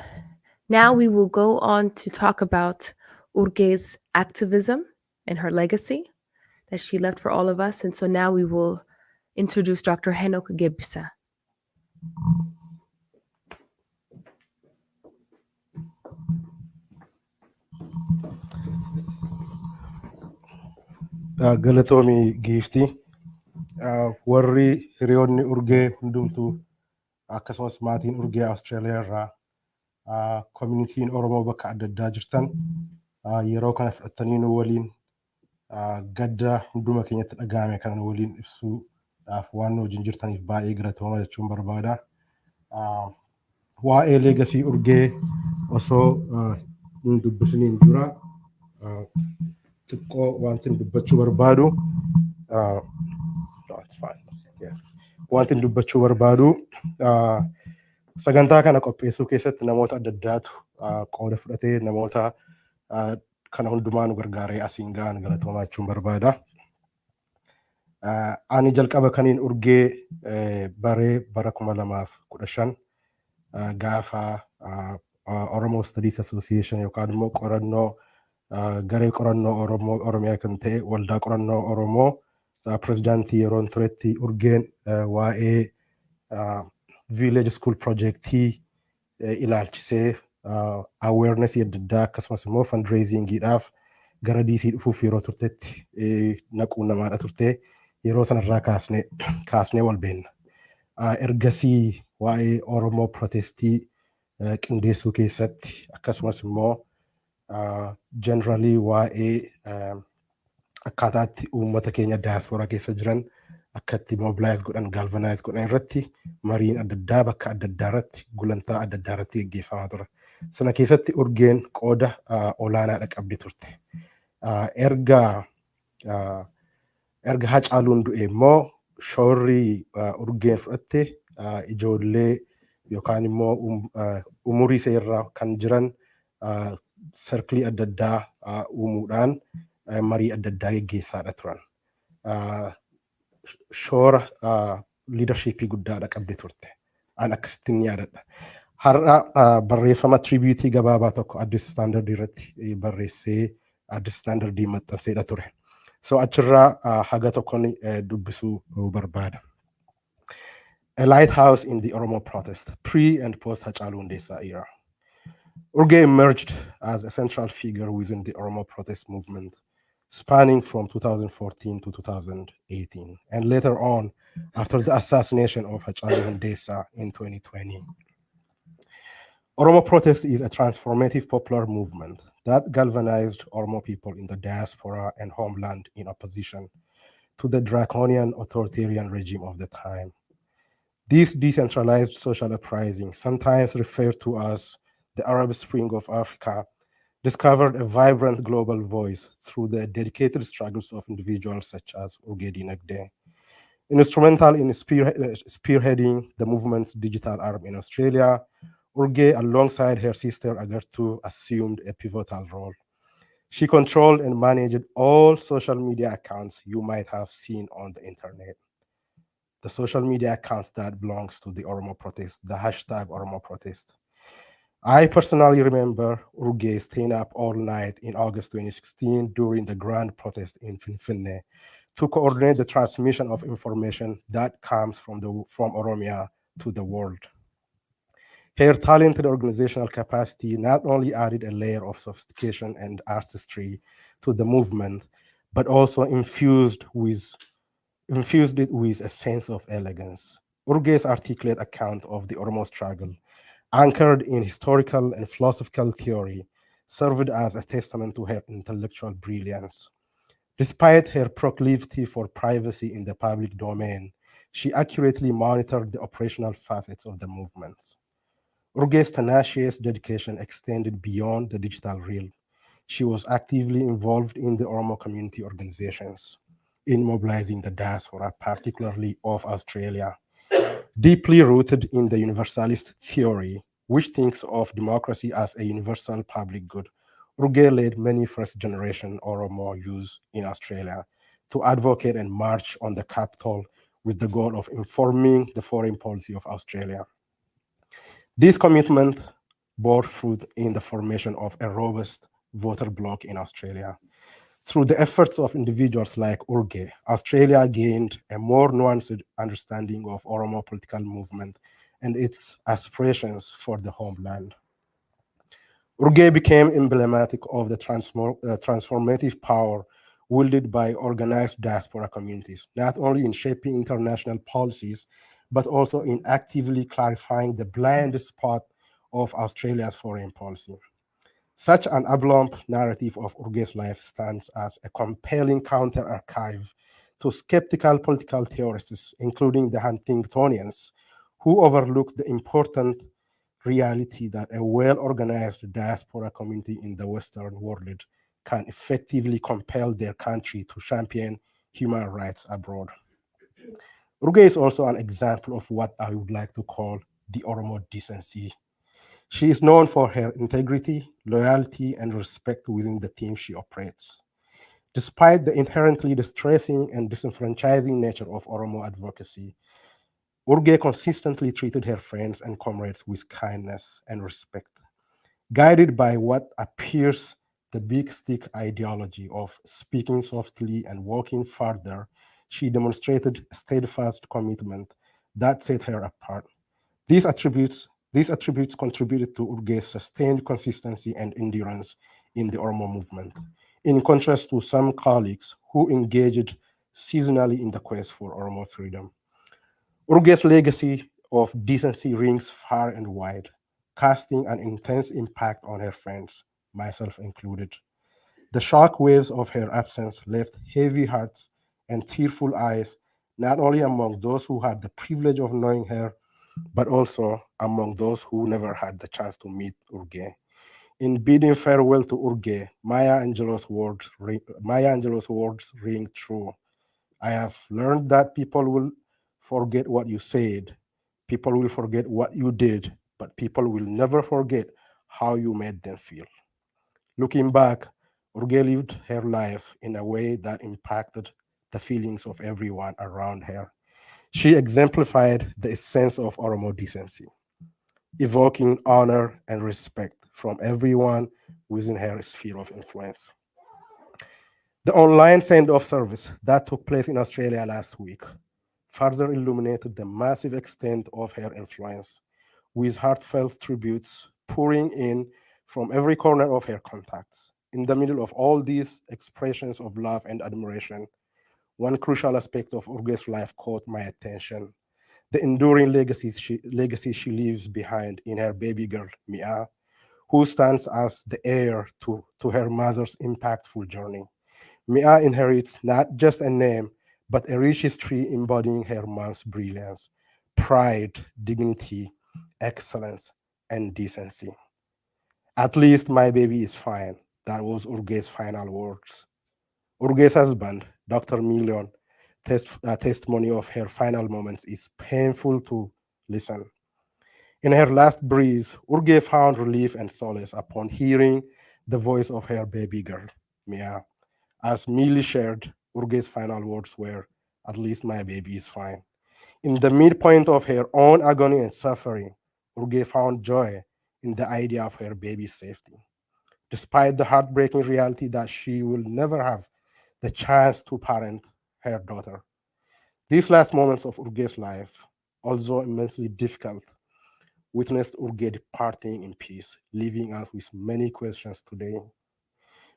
now we will go on to talk about Urgee's activism and her legacy that she left for all of us. And so now we will introduce Dr. Henok Gebsa. Galatoomii giiftii warri hiriyoonni urgee hundumtuu akkasumas maatiin urgee Austraaliyaa irraa communitiin Oromoo bakka adda addaa jirtan yeroo kana fudhattanii nu waliin gadda hunduma keenyatti dhagahame kana waliin ibsuudhaaf waan nu wajjin jirtaniif baay'ee galatooma jechuun barbaada. Waa'ee leegasii urgee osoo nu dubbisaniin dura xiqqoo wanti dubbachuu barbaadu wanti dubbachuu barbaadu sagantaa kana qopheessuu keessatti namoota adda addaatu qooda fudhatee namoota kana hundumaa nu gargaaree asiin ga'an galatoomaa jechuun barbaada. Ani jalqaba kaniin urgee bara 2015 gaafa Oromoo Studies Association yookaan immoo qorannoo garee qorannoo Oromiyaa kan ta'e waldaa qorannoo Oromoo pirezidaantii yeroon turetti urgeen waa'ee village school projectii ilaalchisee awareness adda addaa akkasumas immoo fundraisingidhaaf gara DC dhufuuf yeroo turtetti naquu namaadha turte yeroo sanarraa kaasnee wal beenna. Ergasii waa'ee Oromoo protestii qindeessuu keessatti akkasumas immoo generally waa'ee akkaataatti uummata keenya diaspora keessa jiran akkatti mobilize godhan galvanize godhan irratti mariin adda addaa bakka adda addaa irratti gulantaa adda addaa irratti gaggeeffamaa ture. Sana keessatti urgeen qooda olaanaadha qabdi turte. Erga Hacaaluun du'e immoo shoorri urgeen fudhatte ijoollee yookaan immoo umurii seerraa kan jiran sarkilii adda addaa uumuudhaan marii adda addaa gaggeessaadha turan. Shoora leadershipii guddaadha qabdi turte. An akkasittiin yaadadha. Har'a barreeffama tribuutii gabaabaa tokko Addis Standard irratti barreessee Addis Standardii maxxanseedha ture. So achirraa haga tokkoon dubbisuu barbaada. A lighthouse in the Oromo protest, pre and post Hachalu Hundessa era. Urgee emerged as a central figure within the Oromo protest movement, spanning from 2014 to 2018, and later on, after the assassination of Hachalu Hundessa in 2020. Oromo protest is a transformative popular movement that galvanized Oromo people in the diaspora and homeland in opposition to the draconian authoritarian regime of the time. This decentralized social uprising, sometimes referred to as the Arab Spring of Africa, discovered a vibrant global voice through the dedicated struggles of individuals such as Urgee Dinagde. Instrumental in spearheading the movement's digital arm in Australia, Urgee, alongside her sister Agartu, assumed a pivotal role. She controlled and managed all social media accounts you might have seen on the internet. The social media accounts that belongs to the Oromo protest, the hashtag Oromo protest. I personally remember Urgee staying up all night in August 2016 during the grand protest in Finfinne to coordinate the transmission of information that comes from Oromia to the world. Her talented organizational capacity not only added a layer of sophistication and artistry to the movement, but also infused it with a sense of elegance. Urgee's articulate account of the Oromo struggle, anchored in historical and philosophical theory, served as a testament to her intellectual brilliance. Despite her proclivity for privacy in the public domain, she accurately monitored the operational facets of the movement. Urgee's tenacious dedication extended beyond the digital realm. She was actively involved in the Oromo community organizations, in mobilizing the diaspora, particularly of Australia. Deeply rooted in the universalist theory, which thinks of democracy as a universal public good, Urgee led many first-generation Oromo youths in Australia to advocate and march on the capital with the goal of informing the foreign policy of Australia. This commitment bore fruit in the formation of a robust voter bloc in Australia. Through the efforts of individuals like Urgee, Australia gained a more nuanced understanding of Oromo political movement and its aspirations for the homeland. Urgee became emblematic of the transformative power wielded by organized diaspora communities, not only in shaping international policies, but also in actively clarifying the blind spot of Australia's foreign policy. Such an oblong narrative of Urgee's life stands as a compelling counter-archive to skeptical political theorists, including the Huntingtonians, who overlook the important reality that a well-organized diaspora community in the Western world can effectively compel their country to champion human rights abroad. Urgee is also an example of what I would like to call the Oromo decency. She is known for her integrity, loyalty, and respect within the team she operates. Despite the inherently distressing and disenfranchising nature of Oromo advocacy, Urgee consistently treated her friends and comrades with kindness and respect. Guided by what appears the big stick ideology of speaking softly and walking farther, she demonstrated a steadfast commitment that set her apart. These attributes contributed to Urgee's sustained consistency and endurance in the Oromo movement, in contrast to some colleagues who engaged seasonally in the quest for Oromo freedom. Urgee's legacy of decency rings far and wide, casting an intense impact on her friends, myself included. The shock waves of her absence left heavy hearts and tearful eyes, not only among those who had the privilege of knowing her, but also among those who never had the chance to meet Urgee. In bidding farewell to Urgee, Maya Angelou's words ring true. I have learned that people will forget what you said, people will forget what you did, but people will never forget how you made them feel. Looking back, Urgee lived her life in a way that impacted the feelings of everyone around her. She exemplified the essence of Oromo decency, evoking honor and respect from everyone within her sphere of influence. The online send-off service that took place in Australia last week further illuminated the massive extent of her influence, with heartfelt tributes pouring in from every corner of her contacts. In the middle of all these expressions of love and admiration, one crucial aspect of Urge's life caught my attention: the enduring legacy she leaves behind in her baby girl, Mia, who stands as the heir to her mother's impactful journey. Mia inherits not just a name, but a rich history embodying her mom's brilliance, pride, dignity, excellence, and decency. At least my baby is fine. That was Urge's final words. Urge's husband, Dr. Million, testimony of her final moments is painful to listen. In her last breath, Urge found relief and solace upon hearing the voice of her baby girl, Mia. As Millie shared, Urge's final words were, "At least my baby is fine." In the midpoint of her own agony and suffering, Urge found joy in the idea of her baby's safety. Despite the heartbreaking reality that she will never have the chance to parent her daughter. These last moments of Urge's life, although immensely difficult, witnessed Urge departing in peace, leaving us with many questions today.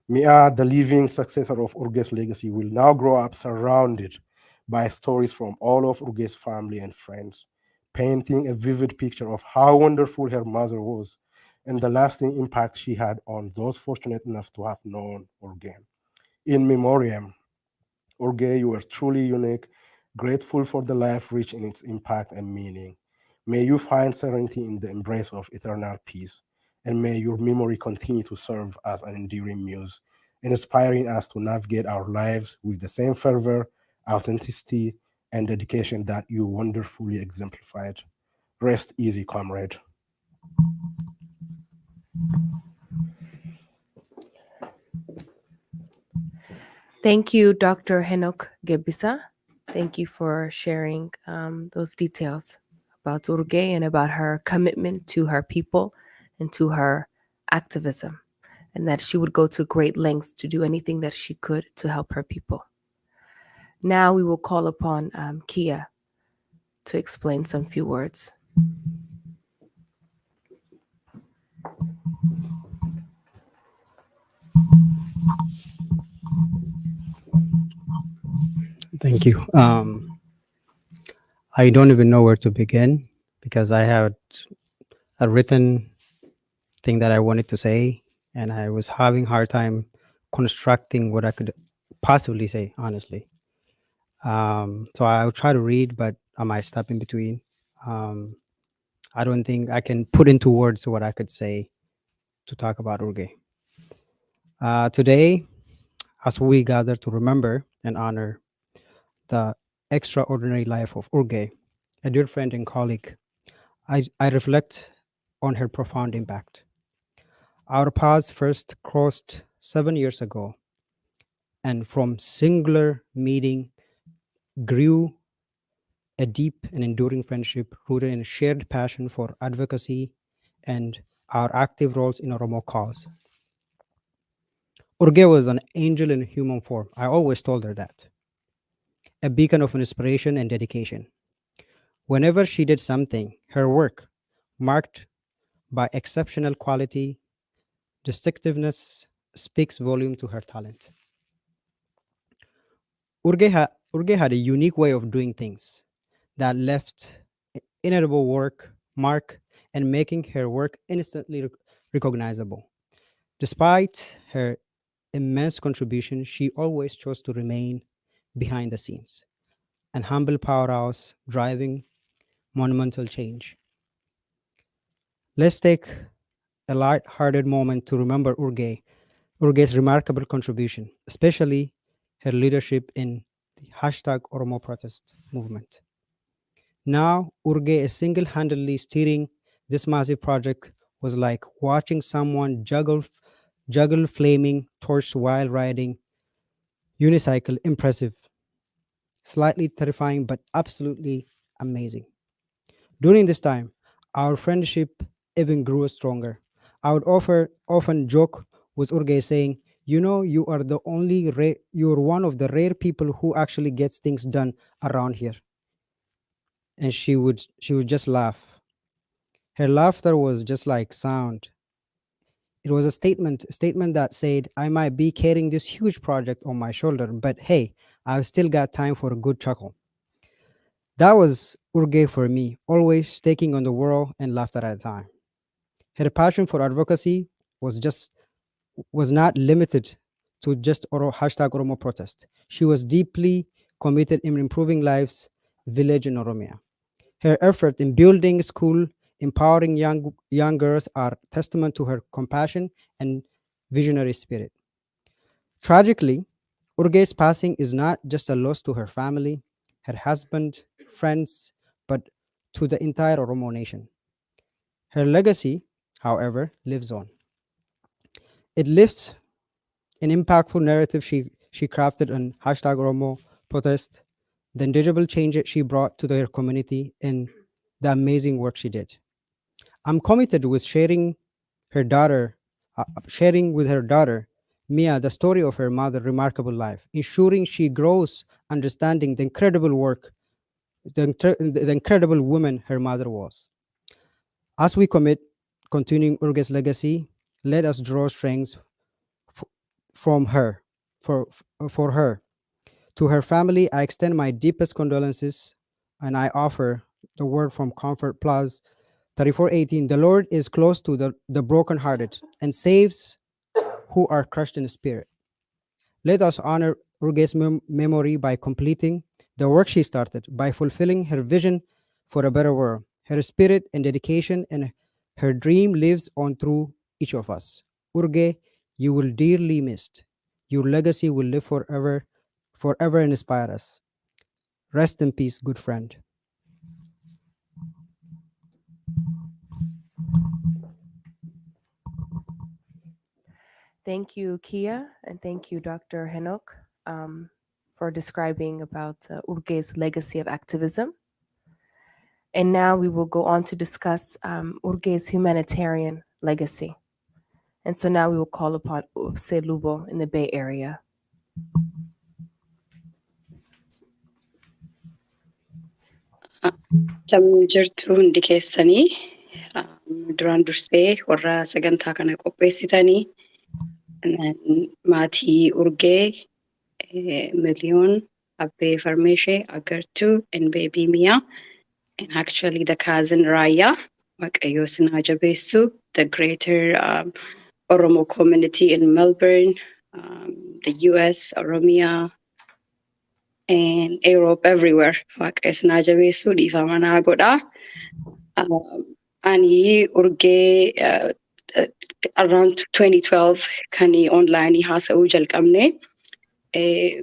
Mia, the living successor of Urge's legacy, will now grow up surrounded by stories from all of Urge's family and friends, painting a vivid picture of how wonderful her mother was and the lasting impact she had on those fortunate enough to have known Urge. In memoriam, Urge, you are truly unique, grateful for the life rich in its impact and meaning. May you find serenity in the embrace of eternal peace, and may your memory continue to serve as an enduring muse, inspiring us to navigate our lives with the same fervor, authenticity, and dedication that you wonderfully exemplified. Rest easy, comrade. Thank you, Dr. Henok Gebisa. Thank you for sharing those details about Urge and about her commitment to her people and to her activism, and that she would go to great lengths to do anything that she could to help her people. Now we will call upon Kia to explain some few words. Thank you. I don't even know where to begin because I had a written thing that I wanted to say, and I was having a hard time constructing what I could possibly say, honestly. So I'll try to read, but I might stop in between. I don't think I can put into words what I could say to talk about Urge. Today, as we gather to remember and honor the extraordinary life of Urge, a dear friend and colleague, I reflect on her profound impact. Our paths first crossed 7 years ago, and from singular meeting grew a deep and enduring friendship rooted in a shared passion for advocacy and our active roles in Oromo cause. Urge was an angel in human form. I always told her that. A beacon of inspiration and dedication. Whenever she did something, her work, marked by exceptional quality, distinctiveness, speaks volume to her talent. Urge had a unique way of doing things that left indelible mark and making her work instantly recognizable. Despite her immense contribution, she always chose to remain behind the scenes, an humble powerhouse driving monumental change. Let's take a light-hearted moment to remember Urge's remarkable contribution, especially her leadership in the #Oromo protest movement. Now, Urge is single-handedly steering this massive project was like watching someone juggle flaming torch while riding unicycle. Impressive, slightly terrifying, but absolutely amazing. During this time, our friendship even grew stronger. I would often joke with Urge saying, You know, you are the only you're one of the rare people who actually gets things done around here. And she would just laugh. Her laughter was just like sound. It was a statement that said, I might be carrying this huge project on my shoulder, but hey, I've still got time for a good chuckle. That was Urgee for me, always taking on the world and laughter at a time. Her passion for advocacy was not limited to just Oromo protest. She was deeply committed in improving lives, village in Oromia. Her effort in building school, empowering young girls are testament to her compassion and visionary spirit. Tragically, Urge's passing is not just a loss to her family, her husband, friends, but to the entire Oromo nation. Her legacy, however, lives on. It lives an impactful narrative she crafted on #Oromo protest, the intangible change that she brought to their community, and the amazing work she did. I'm committed with sharing with her daughter, Mia, the story of her mother's remarkable life, ensuring she grows understanding the incredible work, the incredible woman her mother was. As we commit continuing Urge's legacy, let us draw strengths f- from her, for her. To her family, I extend my deepest condolences and I offer the word from Comfort Plus 34:18. The Lord is close to the brokenhearted and saves who are crushed in spirit. Let us honor Urge's memory by completing the work she started, by fulfilling her vision for a better world. Her spirit and dedication and her dream lives on through each of us. Urge, you will dearly missed. Your legacy will live forever and inspire us. Rest in peace, good friend. Thank you, Kia, and thank you, Dr. Henok, for describing about Urge's legacy of activism. And now we will go on to discuss Urge's humanitarian legacy. And so now we will call upon Upse Lubo in the Bay Area. Akkam jirtu hundi keessanii duraan dursee warra sagantaa kana qopheessitanii maatii Urgee, Miliyoon, Abbee Farmeeshee, Agartuu, and baby Mia, and actually the cousin Raya, Waaqayyo isin haa jabeessu, the greater Oromo community in Melbourne, the US, Oromia, and Europe, everywhere. Waaqayyo isin haa jabeessu, dhiifama naa godhaa. Ani Urgee around 2012 kan online haasa'uu jalqabne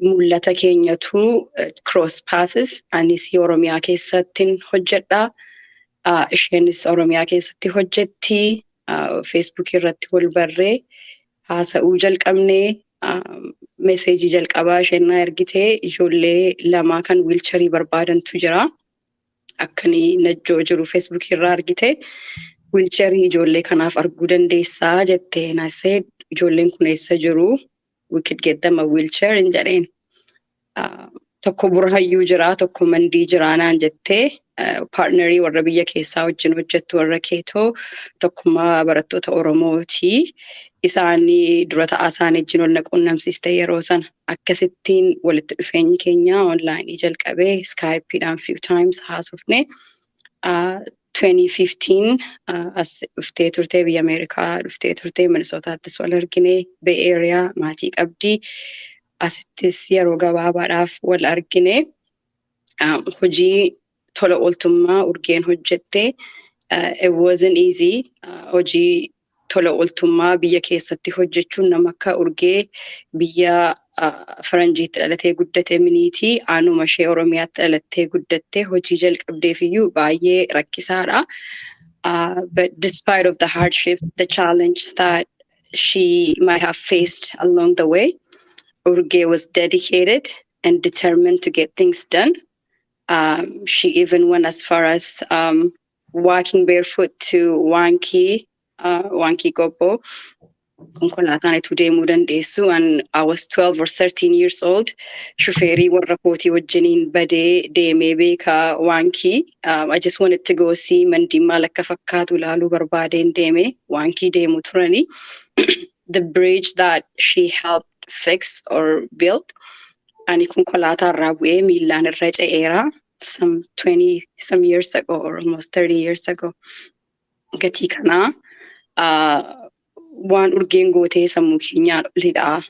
mul'ata keenyatu cross passes. Anis Oromiyaa keessattin hojjedha. Isheenis Oromiyaa keessatti hojjetti. Facebook irratti wal barree haasa'uu jalqabne. Meseejii jalqabaa isheen na ergite ijoollee lama kan wiilcharii barbaadantu jira. Akkani najjoo jiru Facebook irraa argite wiilcharii ijoollee kanaaf arguu dandeessaa jettee na said ijoolleen kun eessa jiru, we could get them a wheelchair in jedheen. Tokko Burahayyuu jira, tokko Mandii jira naan jettee partnerii warra biyya keessaa wajjin hojjettu warra keetoo tokkummaa barattoota Oromooti. Isaanii dura ta'aa isaanii wajjin wal quunnamsiiste yeroo sana akkasittiin walitti dhufeenyi keenya online jalqabee Skype'dhaan few times haasofne. 2015 as dhuftee turtee biyya Ameerikaa dhuftee turtee Minnesotaattis wal argine, Bay Area maatii qabdi. Asittis yeroo gabaabaadhaaf wal argine. Hojii tola ooltummaa Urgeen hojjette. It wasn't easy. Hojii tola ooltummaa biyya keessatti hojjechuun nama akka Urgee biyya Faranjiitti dhalatee guddate miniitii aanuma ishee Oromiyaatti dhalattee guddatte hojii jalqabdeefiyyuu baay'ee rakkisaadha. But despite of the hardship, the challenge that she might have faced along the way, Urgee was dedicated and determined to get things done. She even went as far as walking barefoot to Wanki Gopo konkolaataan itti deemuu dandeessu. And I was 12 or 13 years old. Shufeerii warra kootii wajjiniin badee deemee beekaa waankii. I just wanted to go see mandiin maal akka fakkaatu ilaaluu barbaadeen deeme waankii deemu turani. The bridge that she helped fix or build. Ani konkolaataa irraa bu'ee miilaan irra ce'eera. Some years ago or almost 30 years ago. Gatii kanaa waan urgeen gootee sammuu keenyaa lidhaa.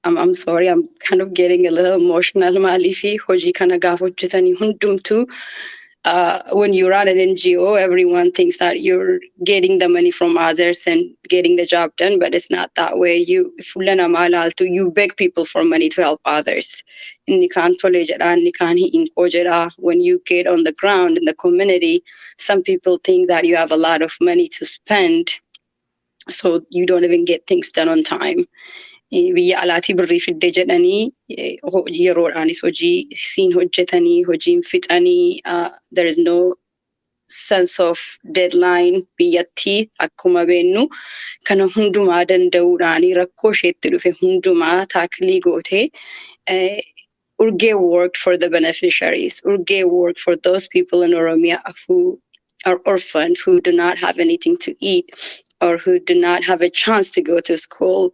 I'm sorry, I'm kind of getting a little emotional. Maaliifi hojii kana gaafa hojjetanii hundumtuu when you run an NGO, everyone thinks that you're getting the money from others and getting the job done, but it's not that way. You beg people for money to help others. When you get on the ground in the community, some people think that you have a lot of money to spend, so you don't even get things done on time. Biyya alaatii birrii fidde jedhanii yeroodhaanis hojii siin hojjetanii hojiin fixanii there is no sense of deadline biyyattii akkuma beennu kana hundumaa danda'uudhaanii rakkoo isheetti dhufe hundumaa taaklii gootee Urgee worked for the beneficiaries. Urgee worked for those people in Oromia who are orphaned, who do not have anything to eat or who do not have a chance to go to school.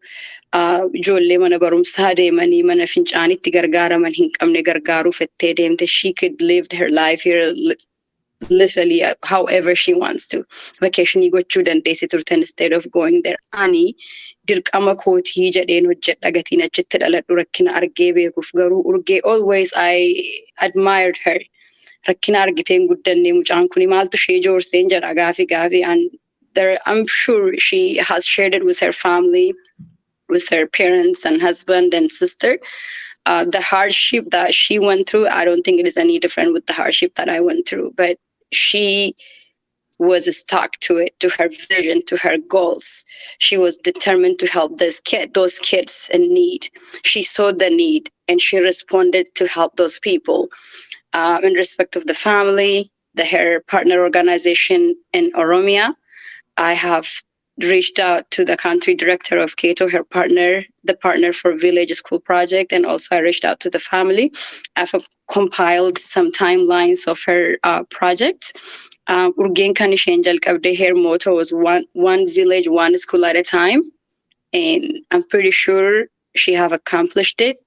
Ijoollee mana barumsaa deemanii mana fincaanitti gargaaraman hin qabne gargaaruu fettee deemte. She could live her life here literally however she wants to. Vacationii gochuu dandeessi turte instead of going there. Ani dirqama kootii jedheen hojjedha gatiin achitti dhaladhu rakkina argee beekuuf garuu Urgee always I admired her. Rakkina argiteen guddannee mucaan kuni maaltu ishee joorseen jedha gaafi and I'm sure she has shared it with her family, with her parents and husband and sister. The hardship that she went through, I don't think it is any different with the hardship that I went through, but she was stuck to it, to her vision, to her goals. She was determined to help those kids in need. She saw the need and she responded to help those people. In respect of the family, her partner organization in Oromia, I have reached out to the country director of Cato, her partner, the partner for Village School Project, and also I reached out to the family. I've compiled some timelines of her project. Urgeen kan isheen jalqabde, her motto was one village, one school at a time. And I'm pretty sure she have accomplished it.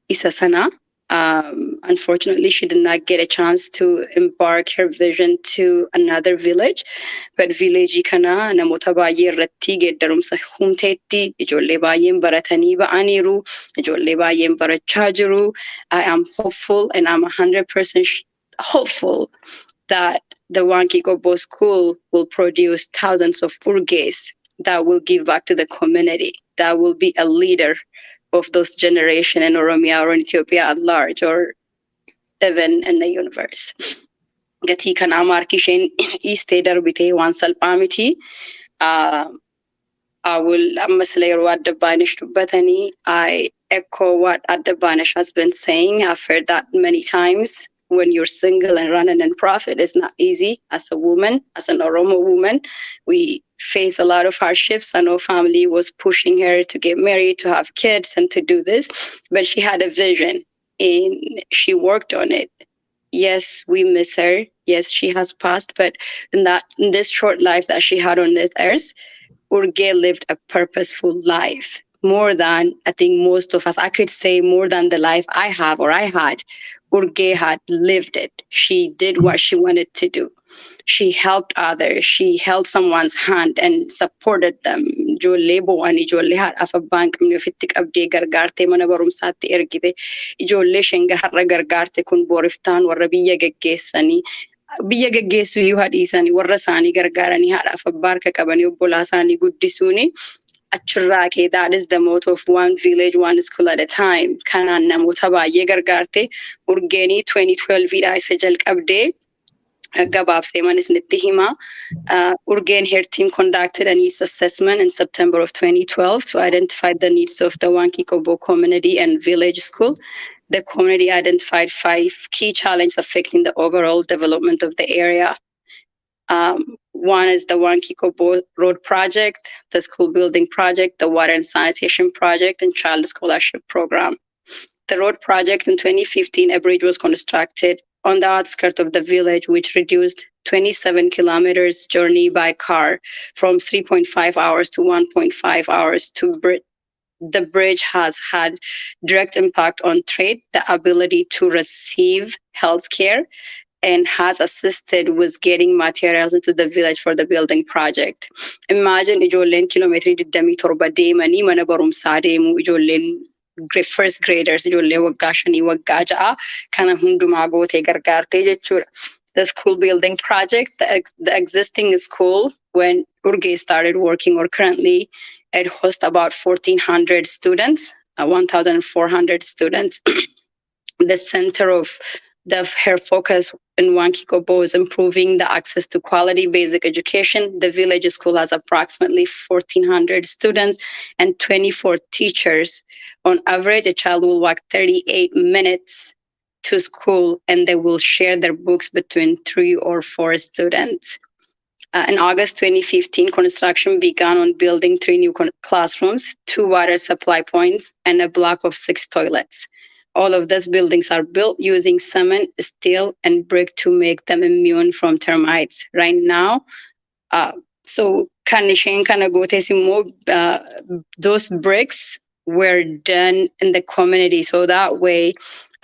Isa sana. Unfortunately, she did not get a chance to embark her vision to another village, but village kana namoota baay'ee irratti geeddarumsa humteetti ijoollee baay'een baratanii ba'aniiru, ijoollee baay'een barachaa jiru. I am hopeful and I'm 100% hopeful that the Wanki Gobo School will produce thousands of Urgees that will give back to the community, that will be a leader of those generation in Oromia or in Ethiopia at large, or even in the universe. Gatii kanaa maarkii isheen dhiistee darbitee waan salphaa miti. I will ammaslee yeroo Adda Baanish dubbatanii, I echo what Adda Baanish has been saying. I've heard that many times. When you're single and running and profit, it's not easy. As a woman, as an Oromo woman, we face a lot of hardships. I know family was pushing her to get married, to have kids, and to do this, but she had a vision and she worked on it. Yes, we miss her. Yes, she has passed, but in this short life that she had on this earth, Urgee lived a purposeful life. More than, I think most of us, I could say more than the life I have or I had. Urgee had lived it. She did what she wanted to do. She helped others. She held someone's hand and supported them. Ijoollee bo'anii, ijoollee haadhaaf abbaan qabne ofitti qabdee gargaarte mana barumsaatti ergite. Ijoollee isheen har'a gargaarte kun booriftaan warra biyya geggeessanii. Biyya geggeessuu iyyuu hadhiisanii warra isaanii gargaaranii haadhaaf abbaa harka qabanii obbolaa isaanii guddisuuni. Achirraa kee, that is the motto of one village, one school at a time. Kanaan namoota baay'ee gargaarte. Urgeenii 2012dha isa jalqabdee gabaabsee isinitti hima. Urgeen, her team conducted a needs assessment in September of 2012 to identify the needs of the Wanki Kobo community and village school. The community identified 5 key challenges affecting the overall development of the area. One is the Wankiko Road Project, the School Building Project, the Water and Sanitation Project, and Child Scholarship Program. The road project in 2015, a bridge was constructed on the outskirts of the village, which reduced 27 kilometers journey by car from 3.5 hours to 1.5 hours. The bridge has had direct impact on trade, the ability to receive healthcare, and has assisted with getting materials into the village for the building project. Imagine ijoolleen kiiloomeetirii 27 deemanii mana barumsaa deemu, ijoolleen first graders, ijoollee waggaa 5 waggaa 6 kana hundumaa gootee gargaartee jechuudha. The school building project, the existing school when Urgee started working, or currently it hosts about 1,400 students, 1,400 students. The center of her focus in Wankiko is improving the access to quality basic education. The village school has approximately 1,400 students and 24 teachers. On average, a child will walk 38 minutes to school, and they will share their books between 3 or 4 students. In August 2015, construction began on building 3 new classrooms, 2 water supply points, and a block of 6 toilets. All of these buildings are built using cement, steel, and brick to make them immune from termites. Right now, so those bricks were done in the community, so that way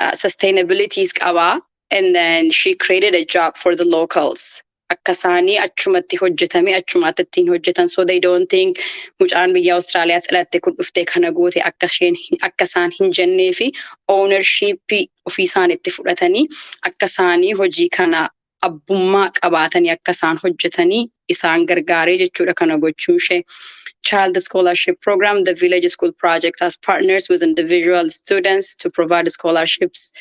sustainability is qaba, and then she created a job for the locals. Akkasanii achumatti hojjetame achumatti ittiin hojjetan, so they don't think mucaan biyya Austraaliyaatti dhalatte kun dhuftee kana goote akka isaan hin jennee fi ownership ofii isaaniitti fudhatanii akka isaanii hojii kana abbummaa qabaatanii akka isaan hojjetanii isaan gargaaree jechuudha kana gochuun ishee. Child Scholarship Program, the Village School Project has partners with individual students to provide scholarships.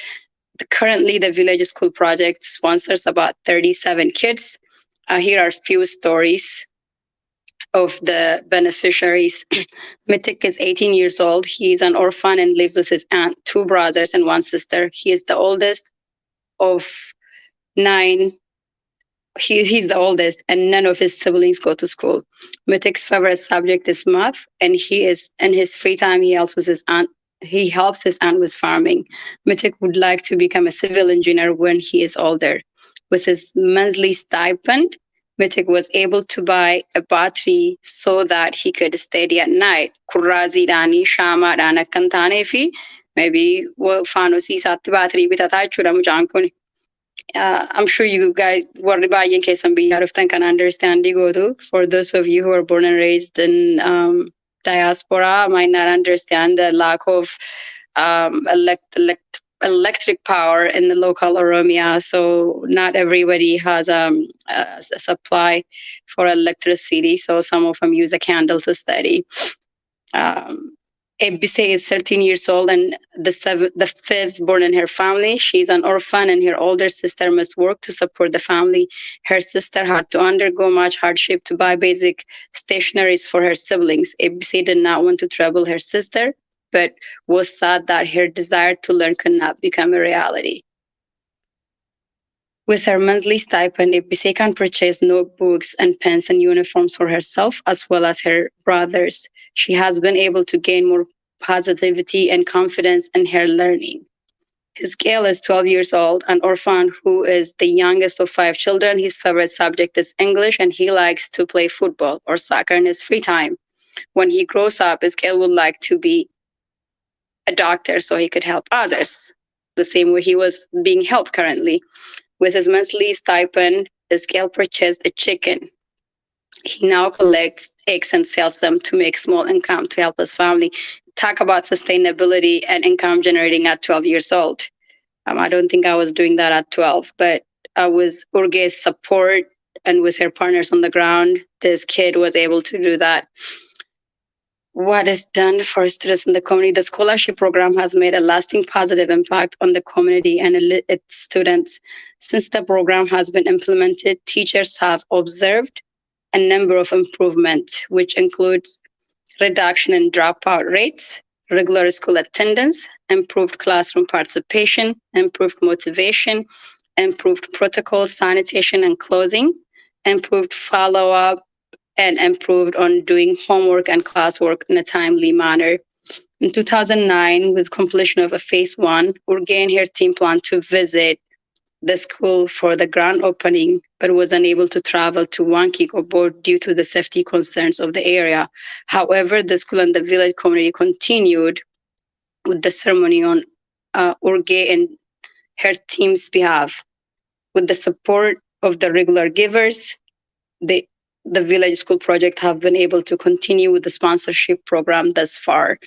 Currently, the Village School Project sponsors about 37 kids. Here are a few stories of the beneficiaries. Mitik is 18 years old. He is an orphan and lives with his aunt, 2 brothers and 1 sister. He is the oldest of 9. He's the oldest, and none of his siblings go to school. Mitik's favorite subject is math, and he is in his free time he helps his aunt with farming. Mitik would like to become a civil engineer when he is older. With his monthly stipend, Mitik was able to buy a battery so that he could study at night. Kurraziidhaanii shaamaadhaan akka hin taanee fi maybe faanosii isaatti baatirii bitataa jechuudha mucaan kun. I'm sure you guys, warri baay'een keessan biyyaa dhuftan kan understand gootu. For those of you who are born and raised in diaspora might not understand the lack of electric power in the local Oromia. So not everybody has a supply for electricity. So some of them use a candle to study. Ebise is 13 years old and the 5th born in her family. She's an orphan and her older sister must work to support the family. Her sister had to undergo much hardship to buy basic stationeries for her siblings. Ebise did not want to trouble her sister, but was sad that her desire to learn could not become a reality. With her monthly stipend, Ebise can purchase notebooks and pens and uniforms for herself as well as her brothers. She has been able to gain more positivity and confidence in her learning. Hizkel is 12 years old, an orphan who is the youngest of 5 children. His favorite subject is English and he likes to play football or soccer in his free time. When he grows up, Hizkel would like to be a doctor so he could help others, the same way he was being helped currently. With his monthly stipend, Hizkel purchased a chicken. He now collects eggs and sells them to make small income to help his family. Talk about sustainability and income generating at 12 years old. I don't think I was doing that at 12, but I was Urgee's support and with her partners on the ground, this kid was able to do that. What is done for students in the community? The scholarship program has made a lasting positive impact on the community and its students. Since the program has been implemented, teachers have observed a number of improvements, which includes reduction in dropout rates, regular school attendance, improved classroom participation, improved motivation, improved protocol, sanitation, and clothing, improved follow-up, and improved on doing homework and classwork in a timely manner. In 2009, with completion of a phase 1, Urgee and her team planned to visit the school for the grand opening, but was unable to travel to Wankikobo due to the safety concerns of the area. However, the school and the village community continued with the ceremony on Urgee and her team's behalf. With the support of the regular givers, the village school project have been able to continue with the sponsorship program thus far.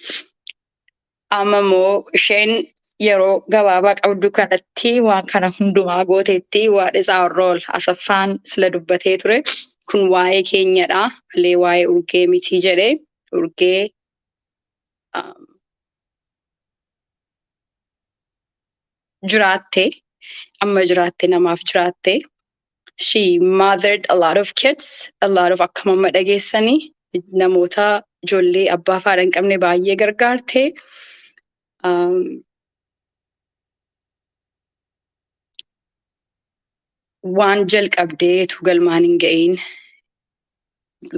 Amamo isheen yeroo gabaabaa qabdu kanatti waan kana hundumaa gooteetti what is our role Asaffaan sila dubbatee ture kun waa'ee keenyadha malee waa'ee Urgee miti jedhee Urgee jiraatte amma jiraatte namaaf jiraatte. She mothered a lot of kids, a lot of akkuma amma dhageessanii namoota ijoollee abbaa fi haadha hin qabne baay'ee gargaarte. Waan jalqabdeetu galmaan hin ga'iin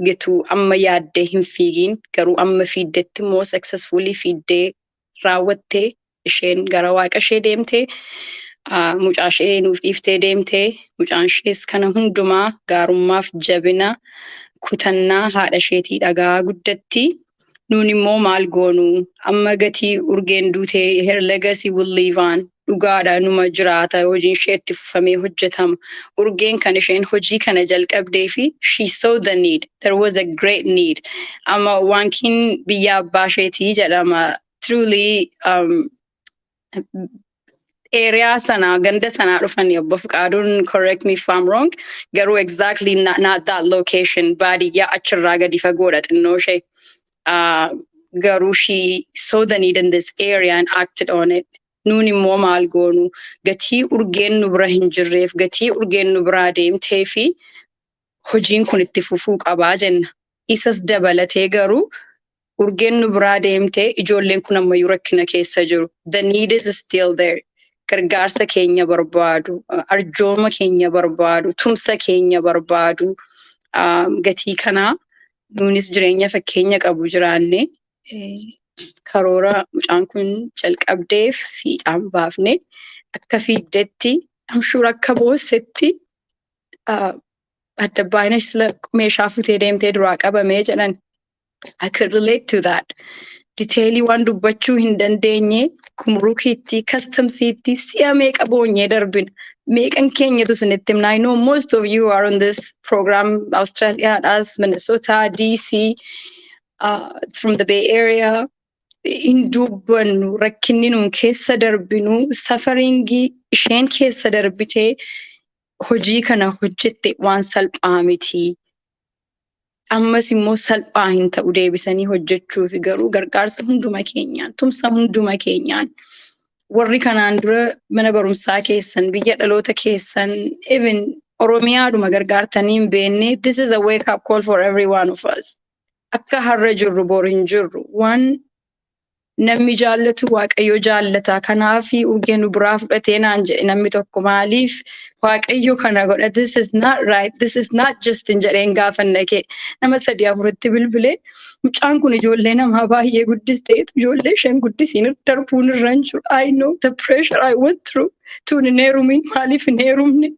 getu amma yaaddee hin fiigiin garuu amma fiiddetti immoo successfully fiiddee raawwattee isheen gara waaqa ishee deemtee mucaa ishee nuuf dhiiftee deemtee mucaan ishees kana hundumaa gaarummaaf jabina kutannaa haadha isheetii dhagaa guddatti. Nuun immoo maal goonu amma gatii Urgeen duutee her legacy will live on. Dhugaadha numa jiraata hojiin ishee itti fufamee hojjetama. Urgeen kan isheen hojii kana jalqabdee fi she saw the need. There was a great need. Amma waankin biyya abbaa isheetii jedhama. Truly area sana ganda sana dhufanii obbo Fekaaduun correct me if I'm wrong. Garuu exactly not that location. Baadiyyaa achirraa gadi fagoodha xinnoo ishee. Garuu she saw the need in this area and acted on it. Nuun immoo maal goonu gatii Urgeen nu bira hin jirreef gatii Urgeen nu biraa deemtee fi hojiin kun itti fufuu qabaa jenna. Isas dabalatee garuu Urgeen nu biraa deemtee ijoolleen kun ammayyuu rakkina keessa jiru. The need is still there. Gargaarsa keenya barbaadu, arjooma keenya barbaadu, tumsa keenya barbaadu. Gatii kanaa nuunis jireenya fakkeenya qabu jiraanne karoora mucaan kun jalqabdeef fiixaan baafne akka fiiddetti amshuura akka boossetti adda baay'ina sila meeshaa futee deemtee duraa qabamee jedhan. I could relate to that. Detailii waan dubbachuu hin dandeenye kumrukiitti customsiitti si'a meeqa boonyee darbina. Meeqan keenyatu isinitti himna. I know most of you are on this program, Australia, as Minnesota, DC, from the Bay Area. In dubbannu rakkinni nuun keessa darbinu safaringii isheen keessa darbitee hojii kana hojjette waan salphaa miti. Ammas immoo salphaa hin ta'u deebisanii hojjechuuf garuu gargaarsa hunduma keenyaan tumsa hunduma keenyaan warri kanaan dura mana barumsaa keessan biyya dhaloota keessan even Oromiyaadhuma gargaartanii hin beekne this is a wake up call for every one of us. Akka har'a jirru bor hin jirru waan namni jaallatu waaqayyo jaallata kanaaf Urgeen nu biraa fudhatee naan jedhe namni tokko maaliif waaqayyo kana godha this is not right this is not just in jedheen gaafanna kee nama sadii afuritti bilbilee mucaan kun ijoollee namaa baay'ee guddisteetu ijoollee isheen guddisiin darbuun irra hin jiru. I know the pressure I went through tuun hin heerumin maaliif hin heerumne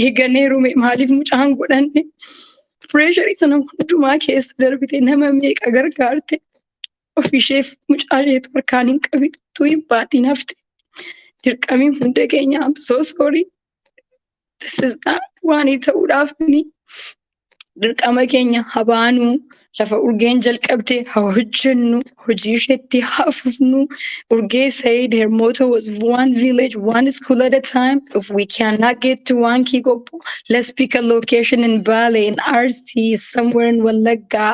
eegan heerume maaliif mucaan godhanne pressure sana hundumaa keessa darbite nama meeqa gargaarte. Ofisheef mucaa isheetu harkaan hin qabittuu hin baatiin hafte. Dirqamii hunda keenya I'm so sorry. This is not waan ta'uudhaaf ni dirqama keenya habaanuu lafa Urgeen jalqabde haa hojjennu hojii isheetti haa fufnu. Urgee said her motto was one village, one school at a time. If we cannot get to Wankikobo, let's pick a location in Bale, in RC, somewhere in Wallagga,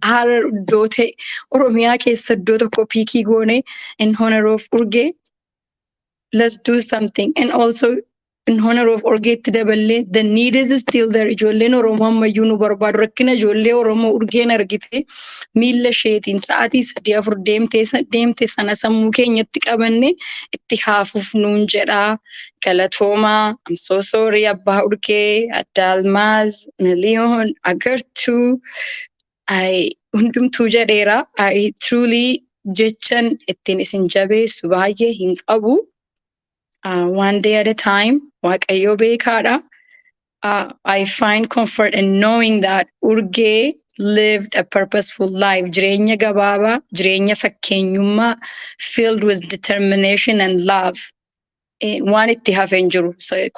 Harar, Dote, Oromiyaa keessa iddoo tokko piikii goone in honor of Urgee. Let's do something. And also in honor of Urgeetti daballee the need is still there. Ijoolleen Oromoo ammayyuu nu barbaadu. Rakkina ijoollee Oromoo Urgeen argite miilla isheetiin sa'aatii 3-4 deemte sana sammuu keenyatti qabanne itti haafuuf nuun jedhaa. Galatoomaa. I'm so sorry abbaa Urgee, adda Almaaz, Miliyoon, Agartuu. Hundumtuu jedheera. I truly jechan ittiin isin jabeessu baay'ee hin qabu. One day at a time, Waaqayyo beekaadha. I find comfort in knowing that Urgee lived a purposeful life. Jireenya gabaabaa, jireenya fakkeenyummaa, filled with determination and love. Waan itti hafe hin jiru.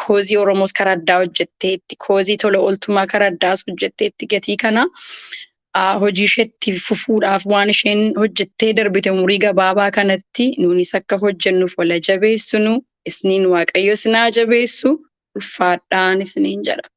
Koozii Oromoos karaa addaa hojjetteetti, koozii tola ooltummaa karaa addaas hojjetteetti gatii kana. Hojii isheetti fufuudhaaf waan isheen hojjettee darbite umurii gabaabaa kanatti nuunis akka hojjennuuf wala jabeessinu. Isniin Waaqayyo sinaa jabeessu ulfaadhaan isniin jedha.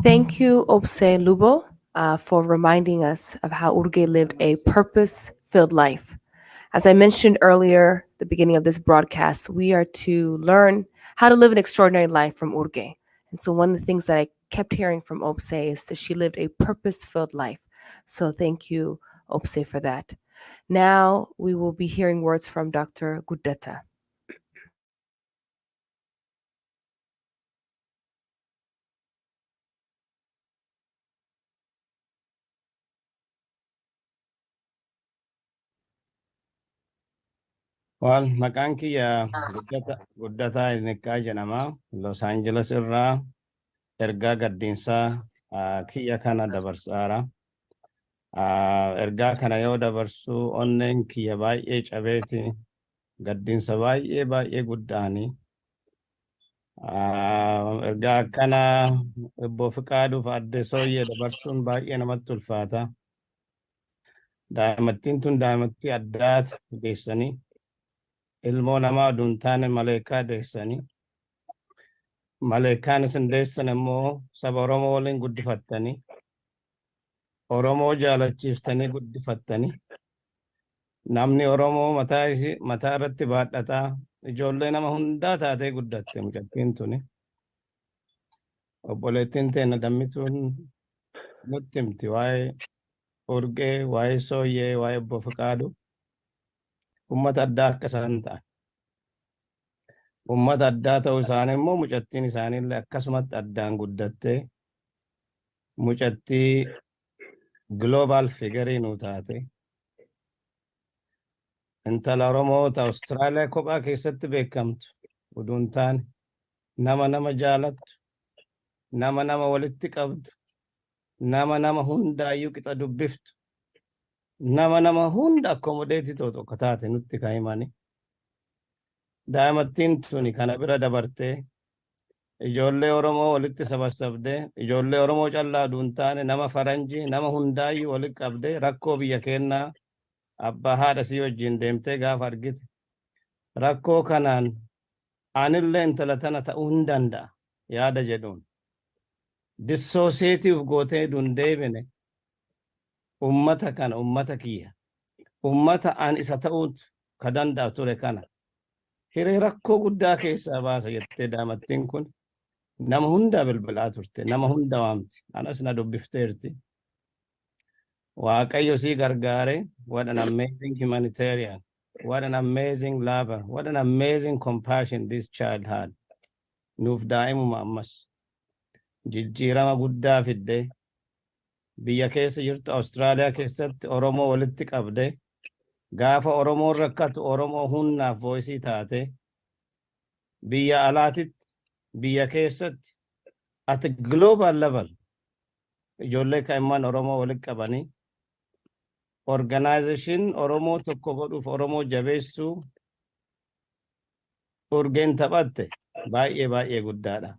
Thank you, Opse Lubo, for reminding us of how Urgee lived a purpose-filled life. As I mentioned earlier, the beginning of this broadcast, we are to learn how to live an extraordinary life from Urgee. And so one of the things that I kept hearing from Opse is that she lived a purpose-filled life. So thank you, Opse, for that. Now we will be hearing words from Dr. Guddata. Well, maqaan kiyya Guddataa Inniqqaa jedhama. Los Angeles irraa ergaa gaddiinsaa kiyya kana dabarsaara. Ergaa kana yoo dabarsu onneen kiyya baay'ee cabeeti. Gaddiinsa baay'ee guddaani. Ergaa kana Obbo Fikaaduuf Adde Sooyyee dabarsuun baay'ee namatti ulfaata. Daa'imattiin tun daa'imattii addaati deessanii. Ilmoo namaa oduu hin taane maleekaa deessanii. Maleekaan isin deessan immoo saba Oromoo waliin guddifattanii. Oromoo jaalachiiftanii guddifattanii. Namni Oromoo mataa irratti baadhataa ijoollee nama hundaa taatee guddatte mucattiin tuni. Obboleettiin teenya dammituun nutti himti waa'ee Urgee, waa'ee Sooyyee, waa'ee Obbo Fikaaduu. Ummata addaa akka isaan ta'an. Ummata addaa ta'uu isaanii immoo mucattiin isaaniillee akkasumatti addaan guddattee mucattii global figurii nu taate. intala Oromoota Awustiraaliyaa kophaa keessatti beekamtu uduun taane nama jaalattu nama walitti qabdu nama hundaayyuu qixa dubbiftu nama hunda akkomodeetii tokko taate nutti kan himani. Daa'imattiin tuni kana bira dabartee ijoollee Oromoo walitti sabasabdee ijoollee Oromoo callaa uduun taane nama faranjii nama hundaayyuu walitti qabdee rakkoo biyya keenyaa abbaa haadha sii wajjin deemtee gaafa argite rakkoo kanaan anillee intala tana ta'uu hin danda'a yaada jedhuun dissooseetiif gootee dundeebine ummata kana ummata kiyya ummata an isa ta'uut ka danda'a ture kana hiree rakkoo guddaa keessaa baasa jettee daa'imattiin kun nama hunda bilbilaa turte nama hunda waamti anas na dubbifteerti. Waaqayyo sii gargaare. What an amazing humanitarian. What an amazing lover. What an amazing compassion this child had. Nuuf daa'imuma ammas. Jijjiirama guddaa fidde. Biyya keessa jirtu Awustiraaliyaa keessatti Oromoo walitti qabde. Gaafa Oromoon rakkatu Oromoo hunnaaf voisii taate. Biyya alaatitti, biyya keessatti, at a global level. Ijoollee kaa'imman Oromoo walitti qabanii. Organization Oromoo tokko godhuuf Oromoo jabeessuu urgeen taphatte baay'ee guddaadha.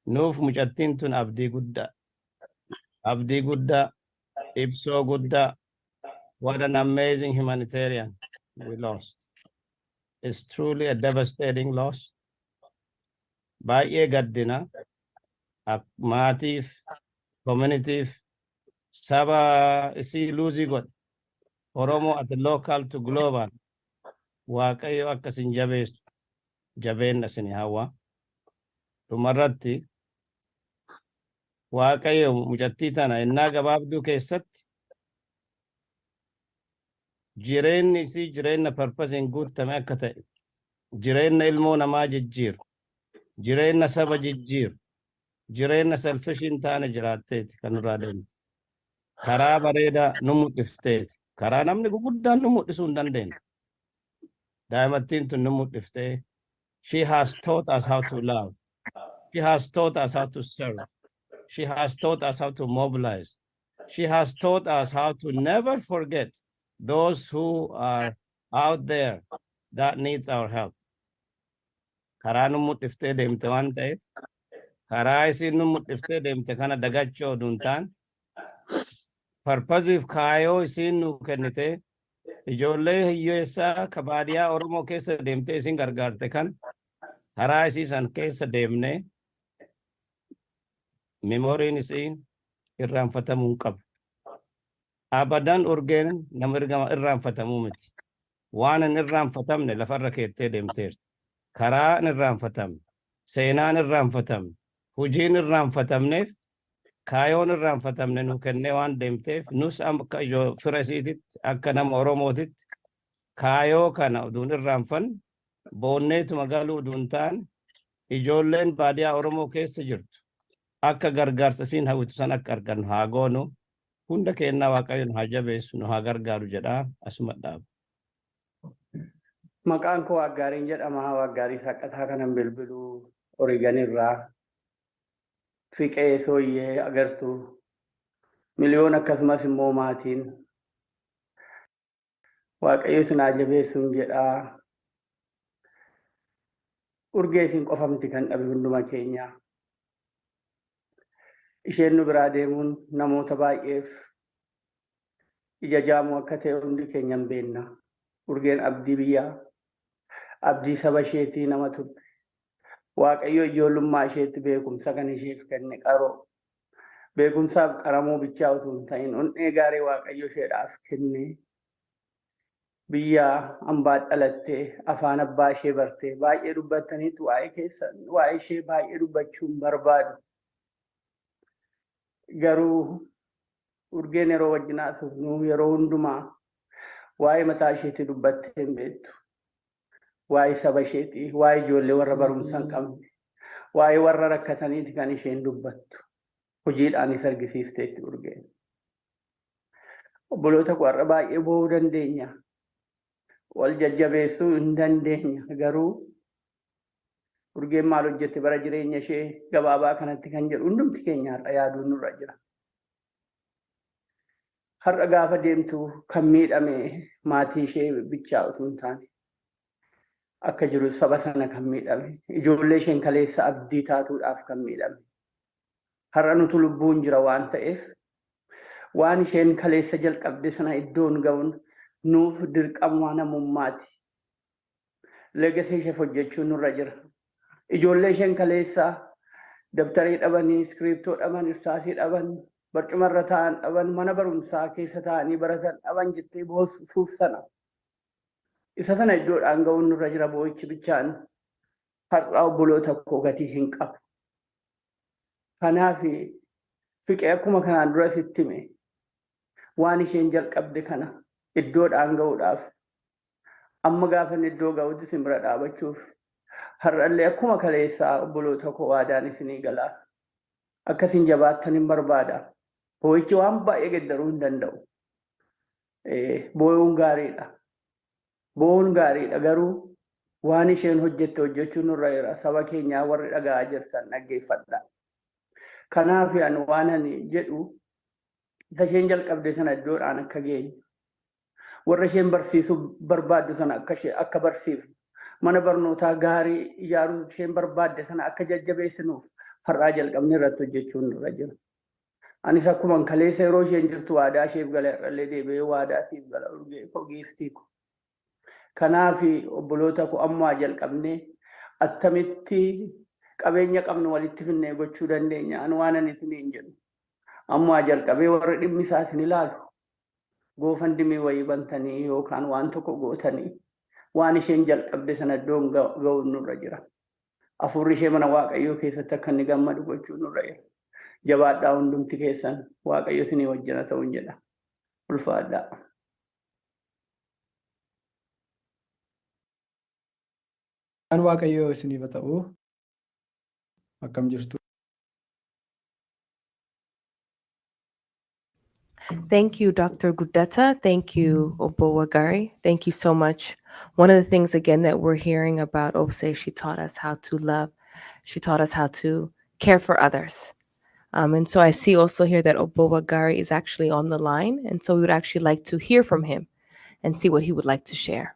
Nuuf mucattiin tun abdii guddaa, ibsoo guddaa. What an amazing humanitarian we lost. It's truly a devastating loss. Baay'ee gaddina maatiif, communityif, saba isii luuzii godhe Oromoo at local to global waaqayyo akkasin jabeessu jabeenna isin hawwa. Dhumarratti waaqayyo mucattii tana innaa gabaabduu keessatti jireenyi isii jireenya parpasiin guutame akka ta'e jireenya ilmoo namaa jijjiiru jireenya saba jijjiiru jireenya selfishiin taane jiraatteeti kan irraa deemte. Karaa bareedaa nu mul'ifteeti. Karaa namni guguddaan nu mul'isuu hin dandeenye. Daa'imattiin tun nu mul'iftee. She has taught us how to love. She has taught us how to serve. She has taught us how to mobilize. She has taught us how to never forget those who are out there that needs our help. Karaa nu mul'iftee deemte waan ta'eef karaa isiin nu mul'iftee deemte kana dagachoo duun taane Purposive kaayoo isiin nu kennite ijoollee hiyyeessaa ka baadiyyaa Oromoo keessa deemtee isin gargaarte kan karaa isiisan keessa deemne memoriin isiin irraanfatamuu hin qabu. Abadan urgeen nama irraanfatamuu miti. Waan hin irraanfatamne lafarra keettee deemteerti. Karaa hin irraanfatamne, seenaan irraanfatamne, hojiin irraanfatamneef kaayoon irraanfatamne nu kennee waan deemteef nus akka fira isiititti akka nama Oromootitti kaayoo kana uduun irraanfan boonneetuma galuu uduun taane ijoolleen baadiyyaa Oromoo keessa jirtu akka gargaarsa isiin hawwitu san akka argannu haa goonu hunda kennaa Waaqayyo nu haa jabeessu nu haa gargaaru jedhaa asuma dhaabu. Maqaan koo Waggaariin jedhama. Waggaarii Saqqataa kanan bilbiluu Oregon irraa. Fiqee sooyyee agartuu miliyoona akkasumas immoo maatiin Waaqayyo isin haa jabeessuun jedhaa. Urgee isin qofa miti kan dhabe hunduma keenya. Isheen nu biraa deemuun namoota baay'eef ija jaamuu akka ta'e hundi keenya hin beekna. Urgeen abdii biyyaa, abdii saba isheetii nama turte. Waaqayyo ijoollummaa isheetti beekumsa kan isheef kenne qaroo. Beekumsaaf qaramuu bichaa utuu hin ta'in onnee gaarii Waaqayyo isheedhaaf kenne. Biyya hambaa dhalattee afaan abbaa ishee bartee baay'ee dubbattaniitu waa'ee ishee baay'ee dubbachuun barbaadu. Garuu urgeen yeroo wajjin haasofnu yeroo hundumaa waa'ee mataa isheetii dubbattee hin beektu. Waa'ee saba isheetii, waa'ee ijoollee warra barumsa hin qabne, waa'ee warra rakkataniiti kan isheen dubbattu. Hojiidhaanis argisiifteetti urgeen. Obboloota koo har'a baay'ee boo'uu dandeenya. wal jajjabeessuu hin dandeenya. Garuu urgeen maal hojjette bara jireenya ishee gabaabaa kanatti kan jedhu hundumti keenya har'a yaaduun nurra jira. Har'a gaafa deemtu kan miidhame maatii ishee bichaa utuu hin taane akka jiru saba sana kan miidhame, ijoollee isheen kaleessa abdii taatuudhaaf kan miidhame. Har'a nutu lubbuun jira waan ta'eef waan isheen kaleessa jalqabde sana iddoon ga'uun nuuf dirqama namummaati. Leegasii ishee hojjechuun nurra jira. Ijoollee isheen kaleessa dabtarii dhabanii, iskiriiptoo dhaban, irsaasii dhaban, barcumarra ta'an dhaban, mana barumsaa keessa ta'anii baratan dhaban jettee boonsuuf sana. Isa sana iddoodhaan ga'uun nurra jira. Boo'ichi bichaan har'a obboloota koo gatii hin qabu. Kanaaf fiqee akkuma kanaan dura sitti hime waan isheen jalqabde kana iddoodhaan ga'uudhaaf amma gaafa inni iddoo ga'utti isin bira dhaabachuuf har'allee akkuma kaleessaa obboloota koo waadaan isinii galaa. Akkasiin jabaattan hin barbaada. Boo'ichi waan baay'ee geddaruu hin danda'u. Boo'uun gaariidha. Boo'uun gaariidha garuu waan isheen hojjette hojjechuun nurra jira. Saba keenyaa warri dhaga'aa jirtan dhaggeeffadha. Kanaaf waan ani jedhu isa isheen jalqabde sana iddoodhaan akka geenyu. Warra isheen barsiisuu barbaaddu sana akka barsiifnu. Mana barnootaa gaarii ijaaruu isheen barbaadde sana akka jajjabeessinuuf har'aa jalqabne irratti hojjechuun nurra jira. Anis akkuma kaleessa yeroo isheen jirtu waadaa isheef gala irrallee deebi'ee waadaa siif gala urgee koo giiftii ko. Kanaaf obboloota koo ammaa jalqabnee attamitti qabeenya qabnu walitti finnee gochuu dandeenya. Ani waan ani isiniin jedhu ammaa jalqabee warri dhimmi isaa isin ilaalu goofandimii wayii bantanii yookaan waan tokko gootanii waan isheen jalqabde sana iddoon ga'uun nurra jira. Hafuurri ishee mana Waaqayyoo keessatti akka inni gammadu gochuun nurra jira. Jabaadhaa hundumti keessan Waaqayyo isinii wajjin haa ta'u jedha. Ulfaadhaa. Kan Waaqayyoo isiniif haa ta'u akkam jirtu. Thank you, Dr. Gudeta. Thank you, Obo Wagari. Thank you so much. One of the things, again, that we're hearing about Obse, she taught us how to love. She taught us how to care for others. And so I see also here that Obo Wagari is actually on the line. And so we would actually like to hear from him and see what he would like to share.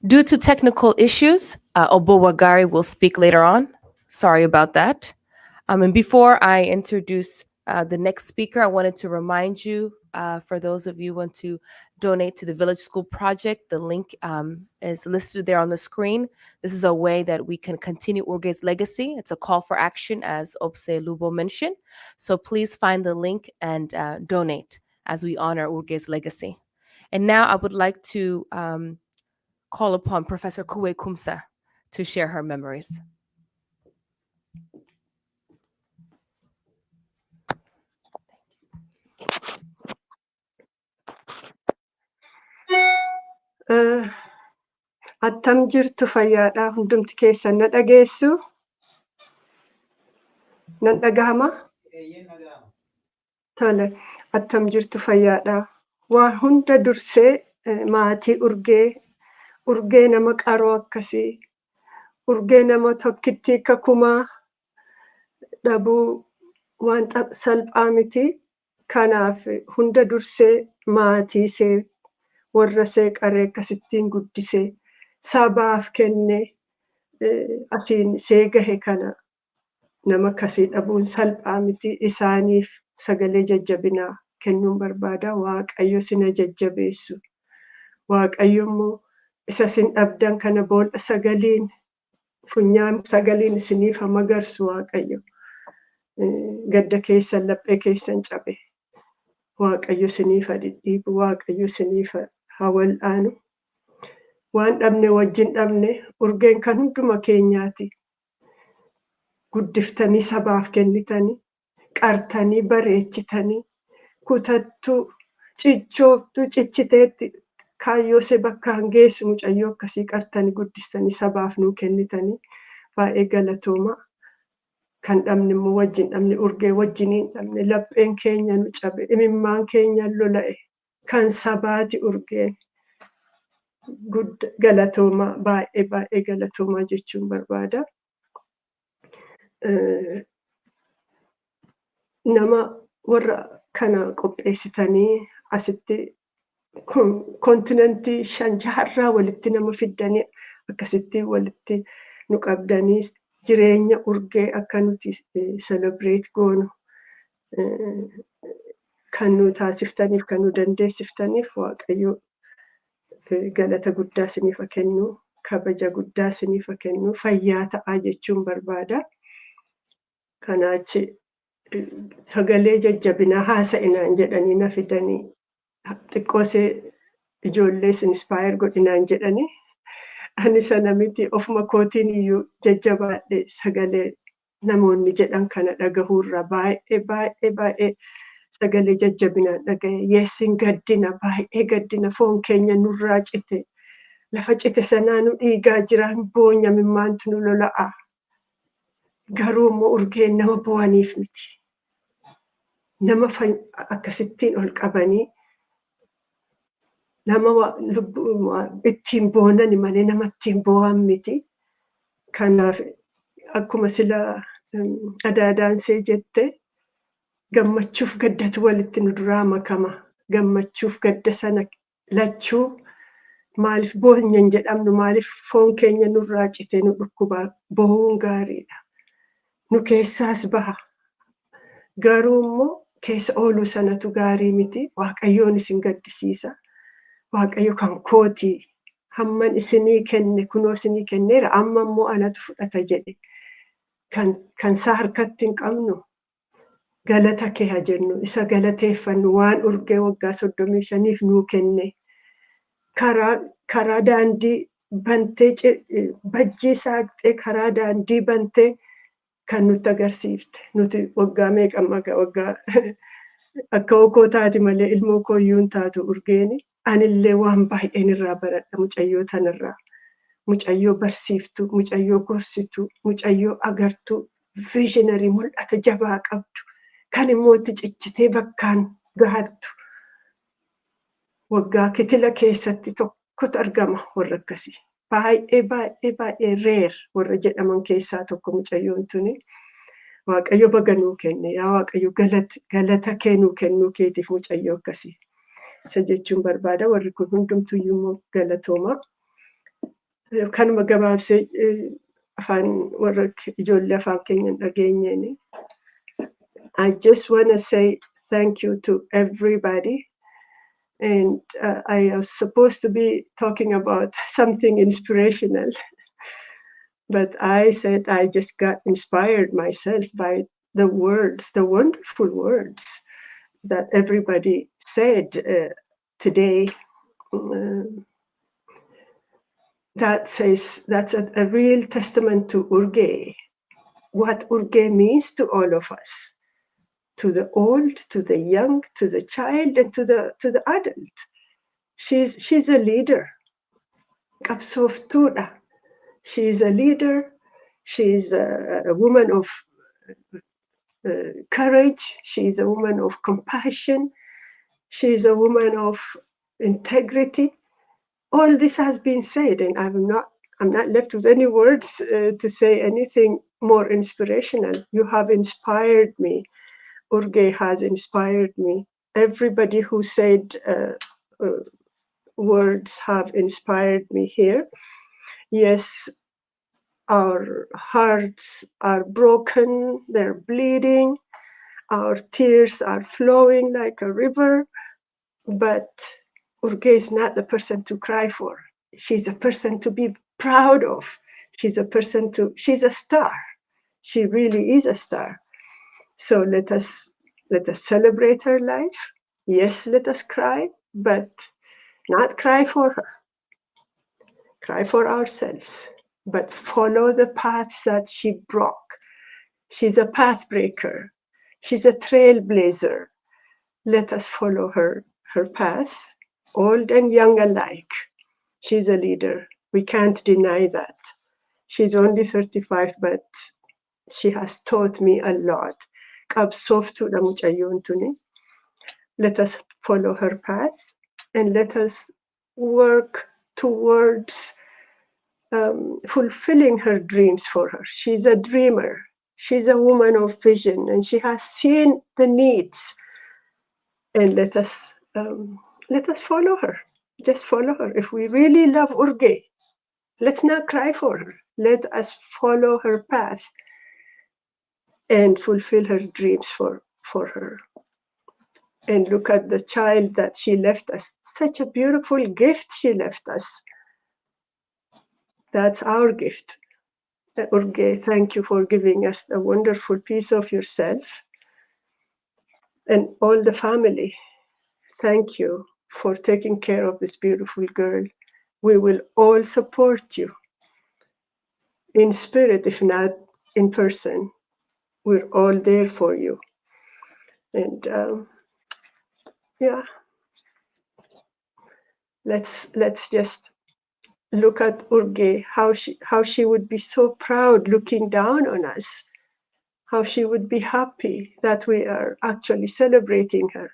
Due to technical issues, Obo Wagari will speak later on. Sorry about that. And before I introduce the next speaker, I wanted to remind you for those of you who want to donate to the Village School Project. The link is listed there on the screen. This is a way that we can continue Urgee's legacy. It's a call for action, as Obse Lubo mentioned. So please find the link and donate as we honor Urgee's legacy. And now I would like to call upon Professor Kuwe Kumsa to share her memories. Attam jirtu fayyaadhaa hundumti keessan na dhageessu? Nan dhagahama? Tole, attam jirtu fayyaadhaa. Waan hunda dursee maatii urgee nama qaroo akkasii, urgee nama tokkittii akka kumaa dhabuu waan salphaa miti. Kanaaf hunda dursee maatii see warra see qaree akkasittiin guddisee sabaaf kennee asiin see gahe kana nama akkasii dhabuun salphaa miti. Isaaniif sagalee jajjabinaa kennuun barbaada. Waaqayyo sina jajjabeessu. Waaqayyo immoo isa sin dhabdan kana boolla sagaliin funyaan sagaliin isiniif haa magarsu Waaqayyo. Gadda keessan laphee keessan cabe. Waaqayyo isiniif haa dhidhiibu. Waaqayyo isiniif haa wal'aanu. Waan dhabne wajjin dhabne urgeen kan hunduma keenyaati. Guddiftanii sabaaf kennitanii, qartanii bareechitanii, kutattuu, cichooftuu, cichiteetti kaayyoo see bakkaan geessu mucayyoo akkasii qartanii guddistanii sabaaf nuu kennitanii baay'ee galatooma. Kan dhabne immoo wajjin dhabne urgee wajjiniin dhabne lapheen keenya nu cabe, imimmaan keenya lola'e kan sabaati urgeen. Galatooma baay'ee galatoomaa jechuun barbaada. Nama warra kana qopheessitanii asitti kontinentii 5-6 walitti nama fiddanii akkasitti walitti nu qabdanii jireenya urgee akka nuti celebrate goonu kan nu taasiftaniif kan nu dandeessiftaniif Waaqayyo galata guddaa isiniif haa kennu, kabaja guddaa isiniif haa kennu, fayyaa ta'aa jechuun barbaada. Kanaachi sagalee jajjabinaa haasa'inaan jedhanii na fidanii xiqqoosee ijoollees inspire godhinaan jedhanii ani sana miti ofuma kootiin iyyuu jajjabaadhe sagalee namoonni jedhan kana dhagahuurra baay'ee sagalee jajjabinaan dhagaye. Yeessin gaddina baay'ee gaddina foon keenya nurraa cite lafa cite sanaa nu dhiigaa jiran boonya mimmaantu nu lola'a. Garuu immoo urgeen nama bo'aniif miti. Nama akkasittiin ol qabanii nama ittiin boonani malee nama ittiin bo'an miti. Kanaaf akkuma sila adaadaansee jette gammachuuf gaddatu walitti nu duraa makama. Gammachuuf gadda sana lachuu maaliif boonya hin jedhamnu, maaliif foon keenya nurraa cite nu dhukkubaa bo'uun gaariidha. Nu keessaas baha. Garuu immoo keessa ooluu sanatu gaarii miti. Waaqayyoon isin gaddisiisa. Waaqayyo kan kootii hamman isinii kenne kunoo isinii kenneera amma immoo anatu fudhata jedhe. Kan isaa harkatti hin qabnu galata kee haa jennu. Isa galateeffannu waan urgee waggaa 35 nuu kenne. Karaa daandii bantee bajjii saaqxee karaa daandii bantee kan nutti agarsiifte. Nuti waggaa meeqamma waggaa akka okoo taati malee ilmoo kooyyuu hin taatu urgeeni. Anillee waan baay'een irraa baradha mucayyoo tanarraa. Mucayyoo barsiiftu, mucayyoo gorsitu, mucayyoo agartuu, viizhinarii mul'ata jabaa qabdu. Kan immoo itti cichitee bakkaan gahattu. Waggaa kitila keessatti tokkotu argama warra akkasii. Baay'ee reer warra jedhaman keessaa tokko mucayyoon tuni. Waaqayyo baga nuu kenne. Yaa Waaqayyo galata kee nuu kennuu keetiif mucayyoo akkasii. Isa jechuun barbaada. Warri kun hundumtuyyuu immoo galatooma. Kanuma gabaabsee afaan warra ijoollee afaan keenya hin dhageenyeeni. I just want to say thank you to everybody. And I was supposed to be talking about something inspirational, but I said I just got inspired myself by the words, the wonderful words that everybody said today. That's a real testament to Urgee, what Urgee means to all of us, to the old, to the young, to the child, and to the adult. She's a leader. Qabsooftuudha. She's a leader. She's a woman of courage. She's a woman of compassion. She's a woman of integrity. All this has been said, and I'm not left with any words to say anything more inspirational. You have inspired me. Urgee has inspired me. Everybody who said words have inspired me here. Yes, our hearts are broken, they're bleeding, our tears are flowing like a river, but Urgee is not the person to cry for. She's a person to be proud of. She's a star. She really is a star. So let us celebrate her life. Yes, let us cry, but not cry for her. Cry for ourselves, but follow the paths that she broke. She's a path breaker. She's a trailblazer. Let us follow her path, old and young alike. She's a leader. We can't deny that. She's only 35, but she has taught me a lot. Qabsooftuudha mucayyoon tuni. Let us follow her path and let us work towards fulfilling her dreams for her. She's a dreamer. She's a woman of vision, and she has seen the needs. And let us follow her. Just follow her. If we really love Urgee, let's not cry for her. Let us follow her path and fulfill her dreams for her. And look at the child that she left us. Such a beautiful gift she left us. That's our gift. Urgee, thank you for giving us a wonderful piece of yourself. And all the family, thank you for taking care of this beautiful girl. We will all support you in spirit, if not in person. We're all there for you. And yeah, let's just look at Urgee, how she would be so proud looking down on us, how she would be happy that we are actually celebrating her.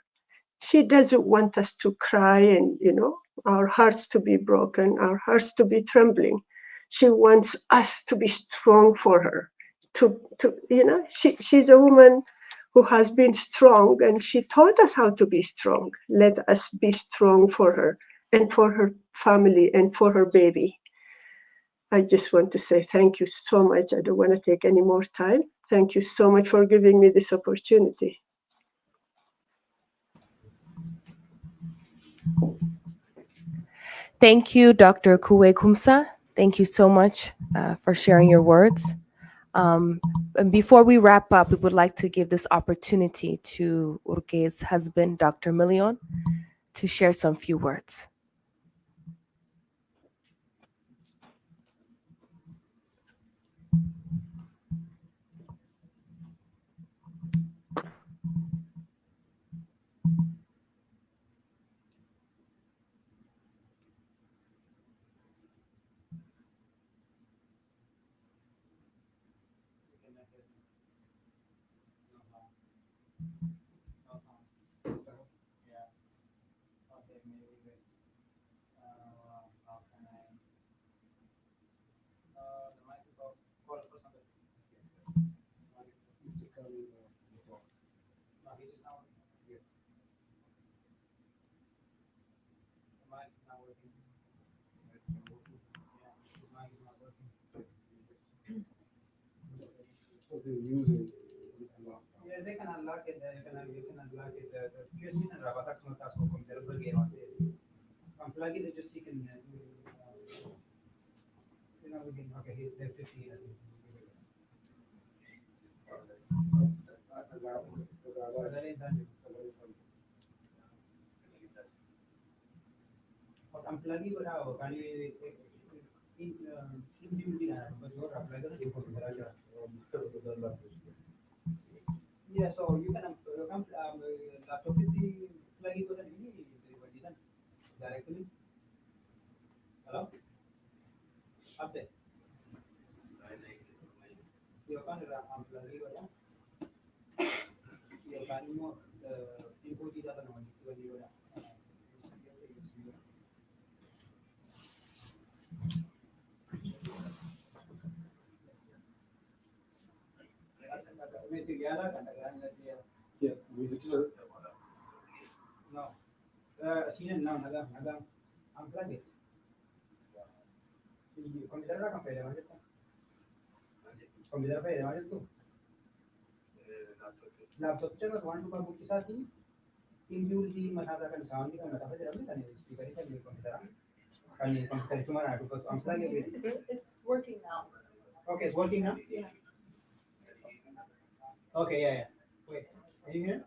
She doesn't want us to cry and, our hearts to be broken, our hearts to be trembling. She wants us to be strong for her. She's a woman who has been strong, and she taught us how to be strong. Let us be strong for her and for her family and for her baby. I just want to say thank you so much. I don't want to take any more time. Thank you so much for giving me this opportunity. Thank you, Dr. Kuwe Kumsa. Thank you so much for sharing your words. And before we wrap up, we would like to give this opportunity to Urgee's husband, Dr. Milion, to share some few words. they can unlock it, you can unlock it. The USBs and Rabatak Notas for computer game on there. Unplug it, just you can, we can, okay, let's see. Unplug it, can you yeah, so you can laptop is the plug it directly. Hello? Up there. You can unplug it. You can input it other one. Yeah, Vigil. No. No, unplug it. Computer laptop चा one two का book के साथ ही इंड्यूल की मसाला का sound का मसाला जरा भी सानी स्पीकर ही करने कंप्यूटर का नहीं कंप्यूटर तुम्हारा तो unplug it. It's working now. Okay, it's working now. Yeah. Okay, yeah. Wait, are you here?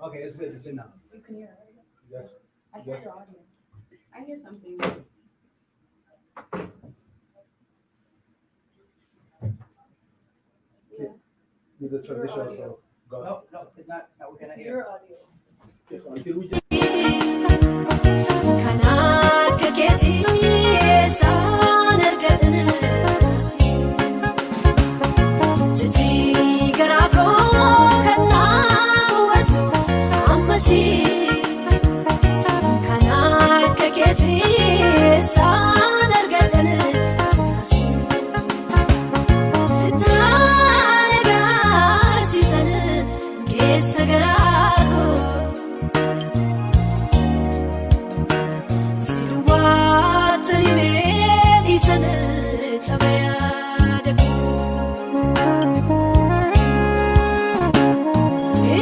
Okay, it's good. It's good now. You can hear it. Yes. I hear Yes. your audio. I hear something. With the transition also. No, it's not. No, we cannot It's hear. your audio. Yes, until we just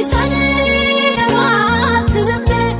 Isane na wat namde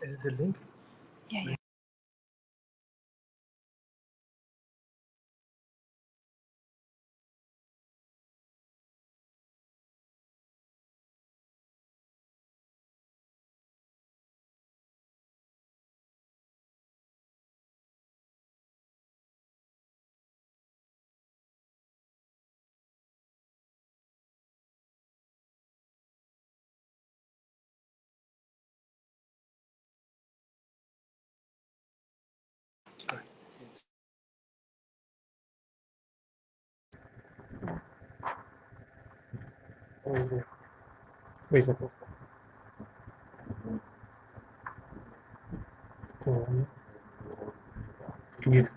Is the link? Wait a second. Yes.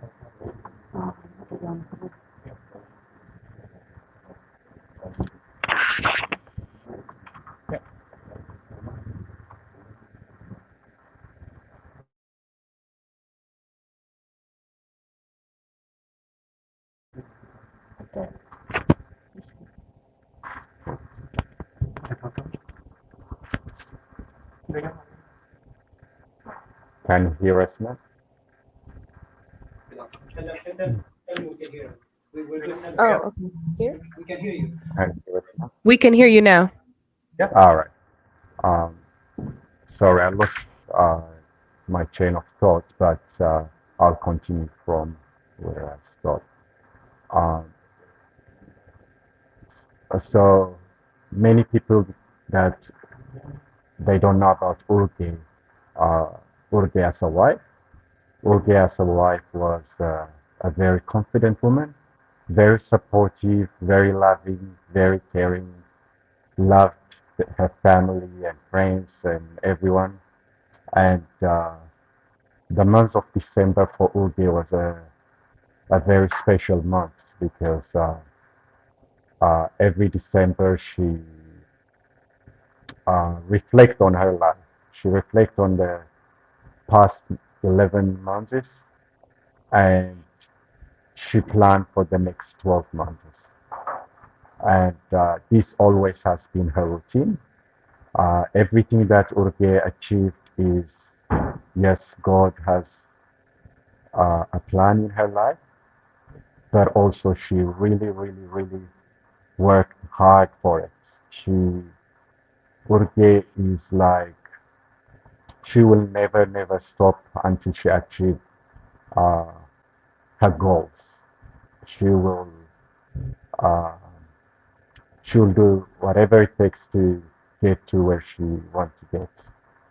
Can you hear us now? Oh, okay. Here? Can you hear us now? We can hear you now. All right. Um, sorry, I lost my chain of thought, but I'll continue from where I stopped. Um, so many people that they don't know about Urgee, Urgee as a wife. Urgee as a wife was a very confident woman, very supportive, very loving, very caring, loved her family and friends and everyone. And the month of December for Urgee was a very special month because every December she reflect on her life. She reflect on the past 11 months and she planned for the next 12 months. And this always has been her routine. Everything that Urgee achieved is, yes, God has a plan in her life, but also she really, really, really worked hard for it. Urgee is like, she will never, never stop until she achieves uh, her goals. She will, uh, she will do whatever it takes to get to where she wants to get.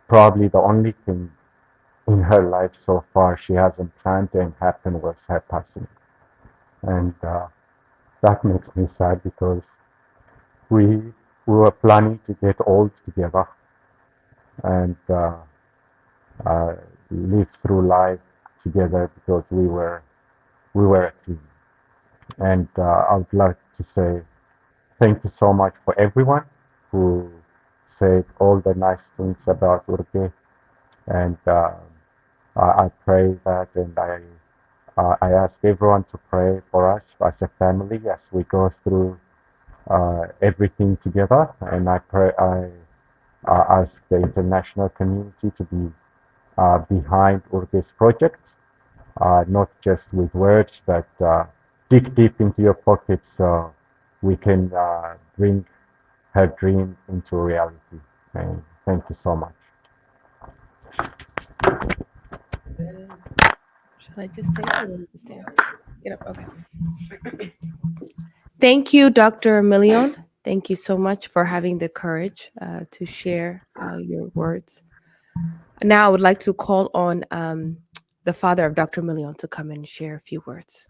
Probably the only thing in her life so far she hasn't planned and happened was her passing. And that makes me sad because we we were planning to get old together and uh, live through life together because we were a team. And I would like to say thank you so much for everyone who said all the nice things about Urgee. And I pray that, and I ask everyone to pray for us as a family as we go through everything together. And I pray ask the international community to be behind Urge's project, not just with words, but dig deep into your pockets so we can bring her dream into reality. And thank you so much. Should I just say it or will you stand? Get up. Okay. Thank you, Dr. Million. Thank you so much for having the courage to share your words. Now I would like to call on the father of Dr. Million to come and share a few words.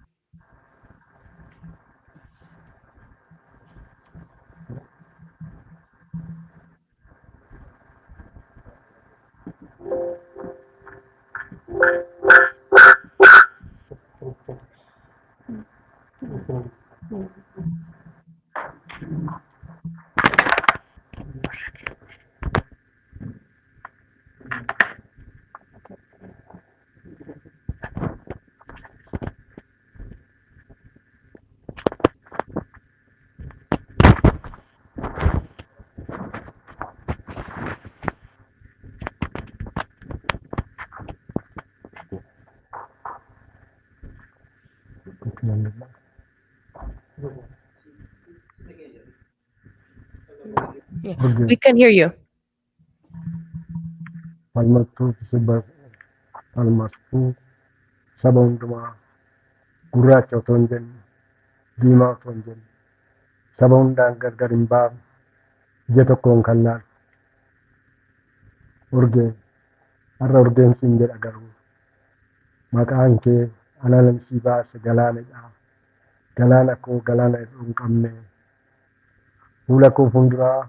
Yeah, we can hear you. Falmattuu falmastuu saba hundumaa gurraacha otoo hin jenne diimaa otoo hin jenne saba hundaan gargar hin baafne ija tokkoon kan laalu urgee har'a urgeen siin jedha garuu maqaan kee alalan sii baase galaanadha. Galaana koo galaana hir'uu hin qabne fuula koo fuulduraa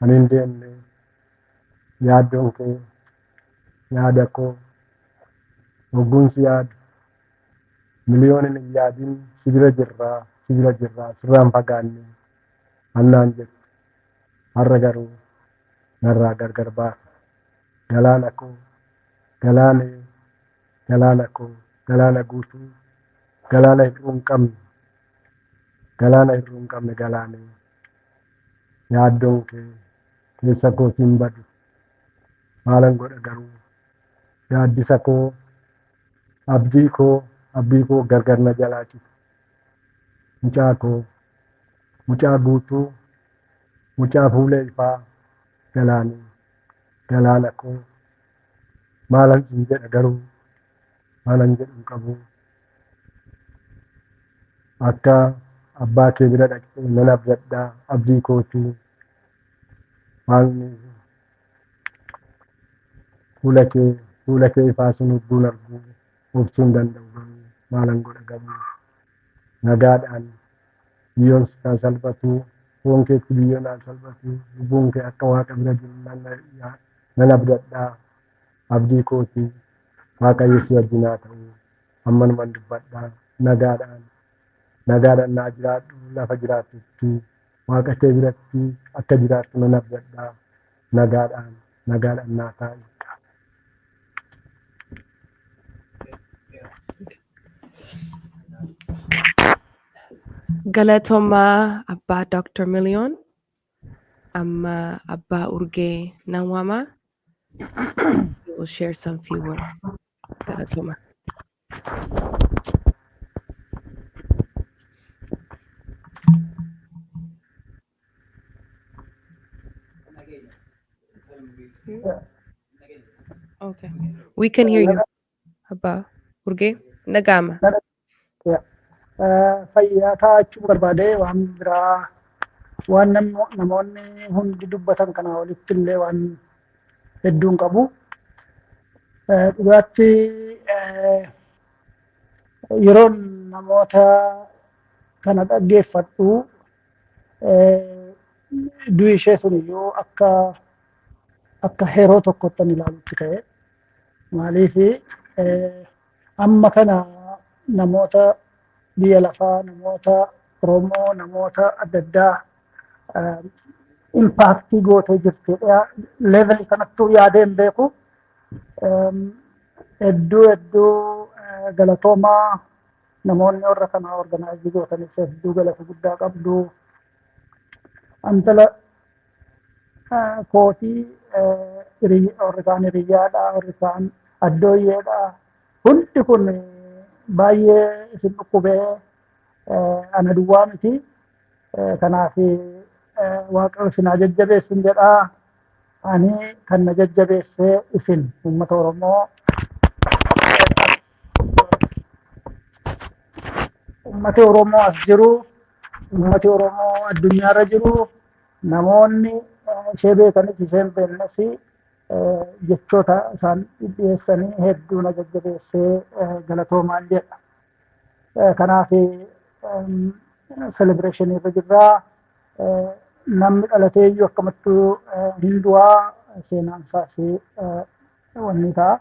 ani hin deemne yaaddoon kee yaada koo hogguunsi yaadu miliyoonin hin yaadin sibira jirraa sirraan fagaanne annaan jettu har'a garuu narraa gargar baata. Galaana koo galaanee galaana koo galaana guutuu galaana hir'uu hin qabne galaana hir'uu hin qabne galaanee yaaddoon kee keessa kootiin badu maalan godha garuu yaaddisa koo abdii koo gargar na jalaa citu mucaa guutuu mucaa fuula ifaa galaanee galaana koo maalan siin jedha garuu maalan jedhu hin qabu akka abbaa kee bira dhaqxee nan abdadhaa abdii kootii maalni fuula kee ifaa sun hubbuun arguu obsuu hin danda'u garuu maalan godha garuu nagaadhaan biyyoon sitaan salphatu foon keetti biyyoon aan salphatu lubbuun kee akka waaqa bira jiru nan abdadhaa abdii kootii waaqayyo si wajjin haa ta'u ammanuman dubbadhaa nagaadhaan naa jiraadhu lafa jiraatutti waaqa kee biratti akka jiraattu nan abdadhaa nagaadhaan naa taa'u. Galatoma Abba Dr. Million, Amma Abba Urgee Nawama. We will share some few words. Galatoma. Okay. We can hear you. Abba Urgee Nagama. Fayyaa taa'achuu barbaade waan biraa waan namoonni hundi dubbatan kana walitti illee waan hedduun qabu. Dhugaatti yeroon namoota kana dhaggeeffadhu du'i ishee sun iyyuu akka heroo tokkottan ilaalutti ka'e. Maaliif amma kana namoota biyya lafaa namoota Oromoo namoota adda addaa impaaktii gootee jirtudha. Leeveli kanattuu yaadee hin beeku. Hedduu galatoomaa namoonni warra kanaa organaayizii gootanis hedduu galata guddaa qabdu. Antala kootii warri kaan hiriyyaadha, warri kaan addooyyeedha. Hundi kun baay'ee isin dhukkubee ana duwwaa miti. Kanaaf Waaqayyo isin haa jajjabeessin jedhaa. Ani kan na jajjabeessee isin uummata Oromoo uummati Oromoo as jiru, uummati Oromoo addunyaarra jiru, namoonni ishee beekanis ishee hin beeknes jechoota isaan dhiyeessanii hedduu na jajjabeessee galatoomaan jedha. Kanaaf celebration irra jirraa. Namni dhalatee iyyuu akkamittuu hin du'aa, seenaan isaas wanni ta'a.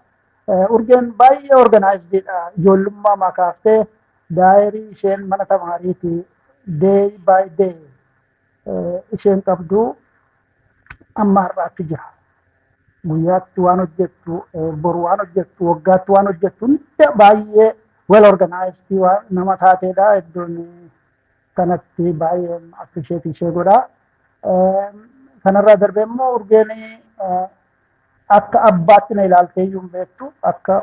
Urgeen baay'ee organizedidha. Ijoollummaa makaaftee daayirii isheen mana tamaariiti day by day isheen qabdu amma har'aatti jira. Guyyaatti waan hojjettu, boru waan hojjettu, waggaatti waan hojjettu hunda baay'ee well organized waan nama taateedha. Iddoon kanatti baay'ee appreciate ishee godha. Kanarraa darbee immoo Urgeen akka abbaatti na ilaaltee iyyuu hin beektu, akka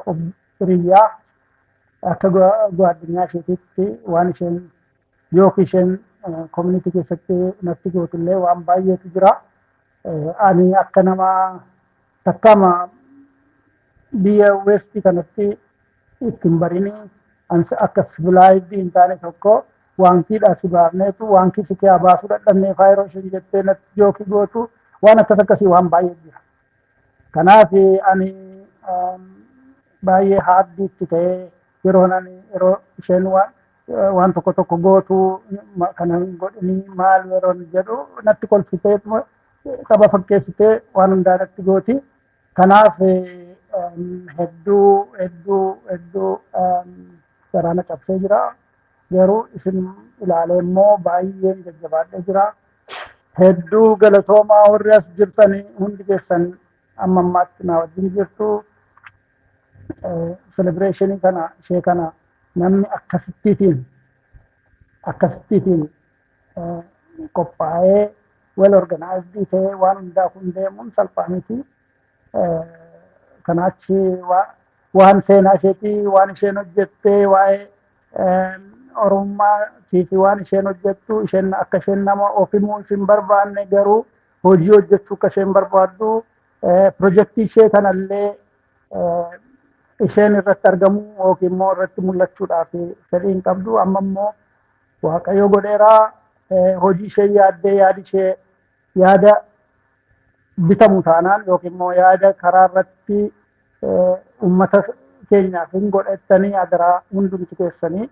hiriyyaa, akka addunyaa isheetitti waan isheen yookiin isheen community keessatti natti gootullee waan baay'eetu jira. Ani akka nama takkaama biyya westii kanatti ittiin barinii akka civilized hin taane tokko waankiidha si baafneetu waankii si kee baasuu dadhabnee faayiroo isheen jettee natti jookii gootu waan akkasii waan baay'ee jira. Kanaaf ani baay'ee haaddiitti ta'ee yeroo isheen waan tokko gootu kana hin godhinii maal yeroo jedhu natti kolfitee tapha fakkeessitee waan hundaa natti gooti. Kanaaf hedduu garaana cabsee jira. Garuu isin ilaalee immoo baay'een jajjabaadhee jira. Hedduu galatoomaa warri as jirtanii hundi keessan amma ammaatti na wajjin jirtu. Celebration kana ishee kana namni akkasittiin qophaa'ee well organized ta'ee waan hundaa kun deemuun salphaa miti. Kanaachi waan seenaa isheetii waan isheen hojjettee waa'ee Oromummaatii fi waan isheen hojjettu isheen akka isheen nama ofimuu hin barbaanne garuu hojii hojjechuu akka isheen barbaaddu pirojektii ishee kanallee isheen irratti argamuu yookiin immoo irratti mul'achuudhaaf fedhii hin qabdu. Amma immoo Waaqayyo godheeraa hojii ishee yaaddee yaada bitamu taanaan yookiin immoo yaada karaa irratti uummata keenyaaf hin godhettanii adaraa hundumti keessanii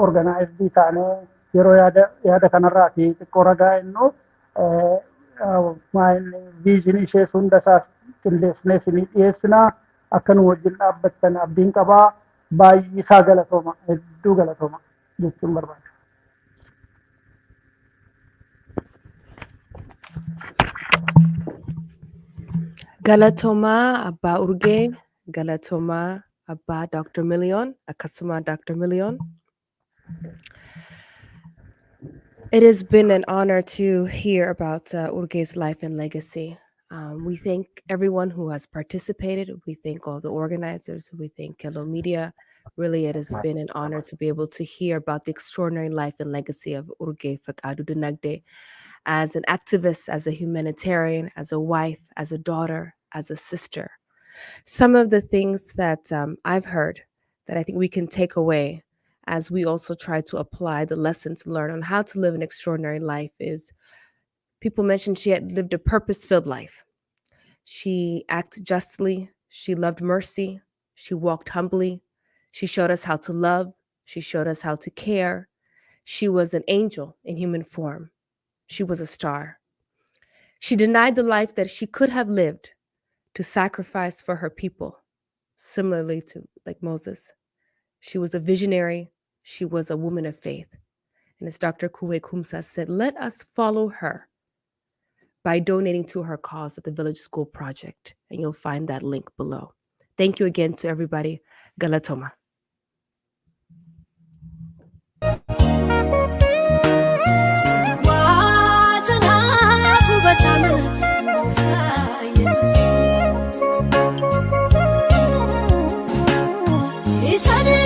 organized taanee yeroo yaada kanarraa fi xiqqoo ragaa innu viijinii ishee hunda isaas qindeessinee isinii dhiyeessinaa. Akka nu wajjin dhaabbattan abdiin qabaa. Baay'isaa galatooma, hedduu galatooma jechuun barbaada. Galatoma Abba Urgee, Galatoma Abba Dr. Million, Akasuma Dr. Million. It has been an honor to hear about Urgee's life and legacy. We thank everyone who has participated. We thank all the organizers. We thank Hello Media. Really, it has been an honor to be able to hear about the extraordinary life and legacy of Urgee Fekadu Dinagde as an activist, as a humanitarian, as a wife, as a daughter, as a sister. Some of the things that I've heard that I think we can take away as we also try to apply the lessons learned on how to live an extraordinary life is people mentioned she had lived a purpose-filled life. She acted justly. She loved mercy. She walked humbly. She showed us how to love. She showed us how to care. She was an angel in human form. She was a star. She denied the life that she could have lived to sacrifice for her people, similarly to like Moses. She was a visionary. She was a woman of faith. And as Dr. Kuwe Kumsa said, let us follow her by donating to her cause at the Village School Project. And you'll find that link below. Thank you again to everybody. Galatoma. What an Isaan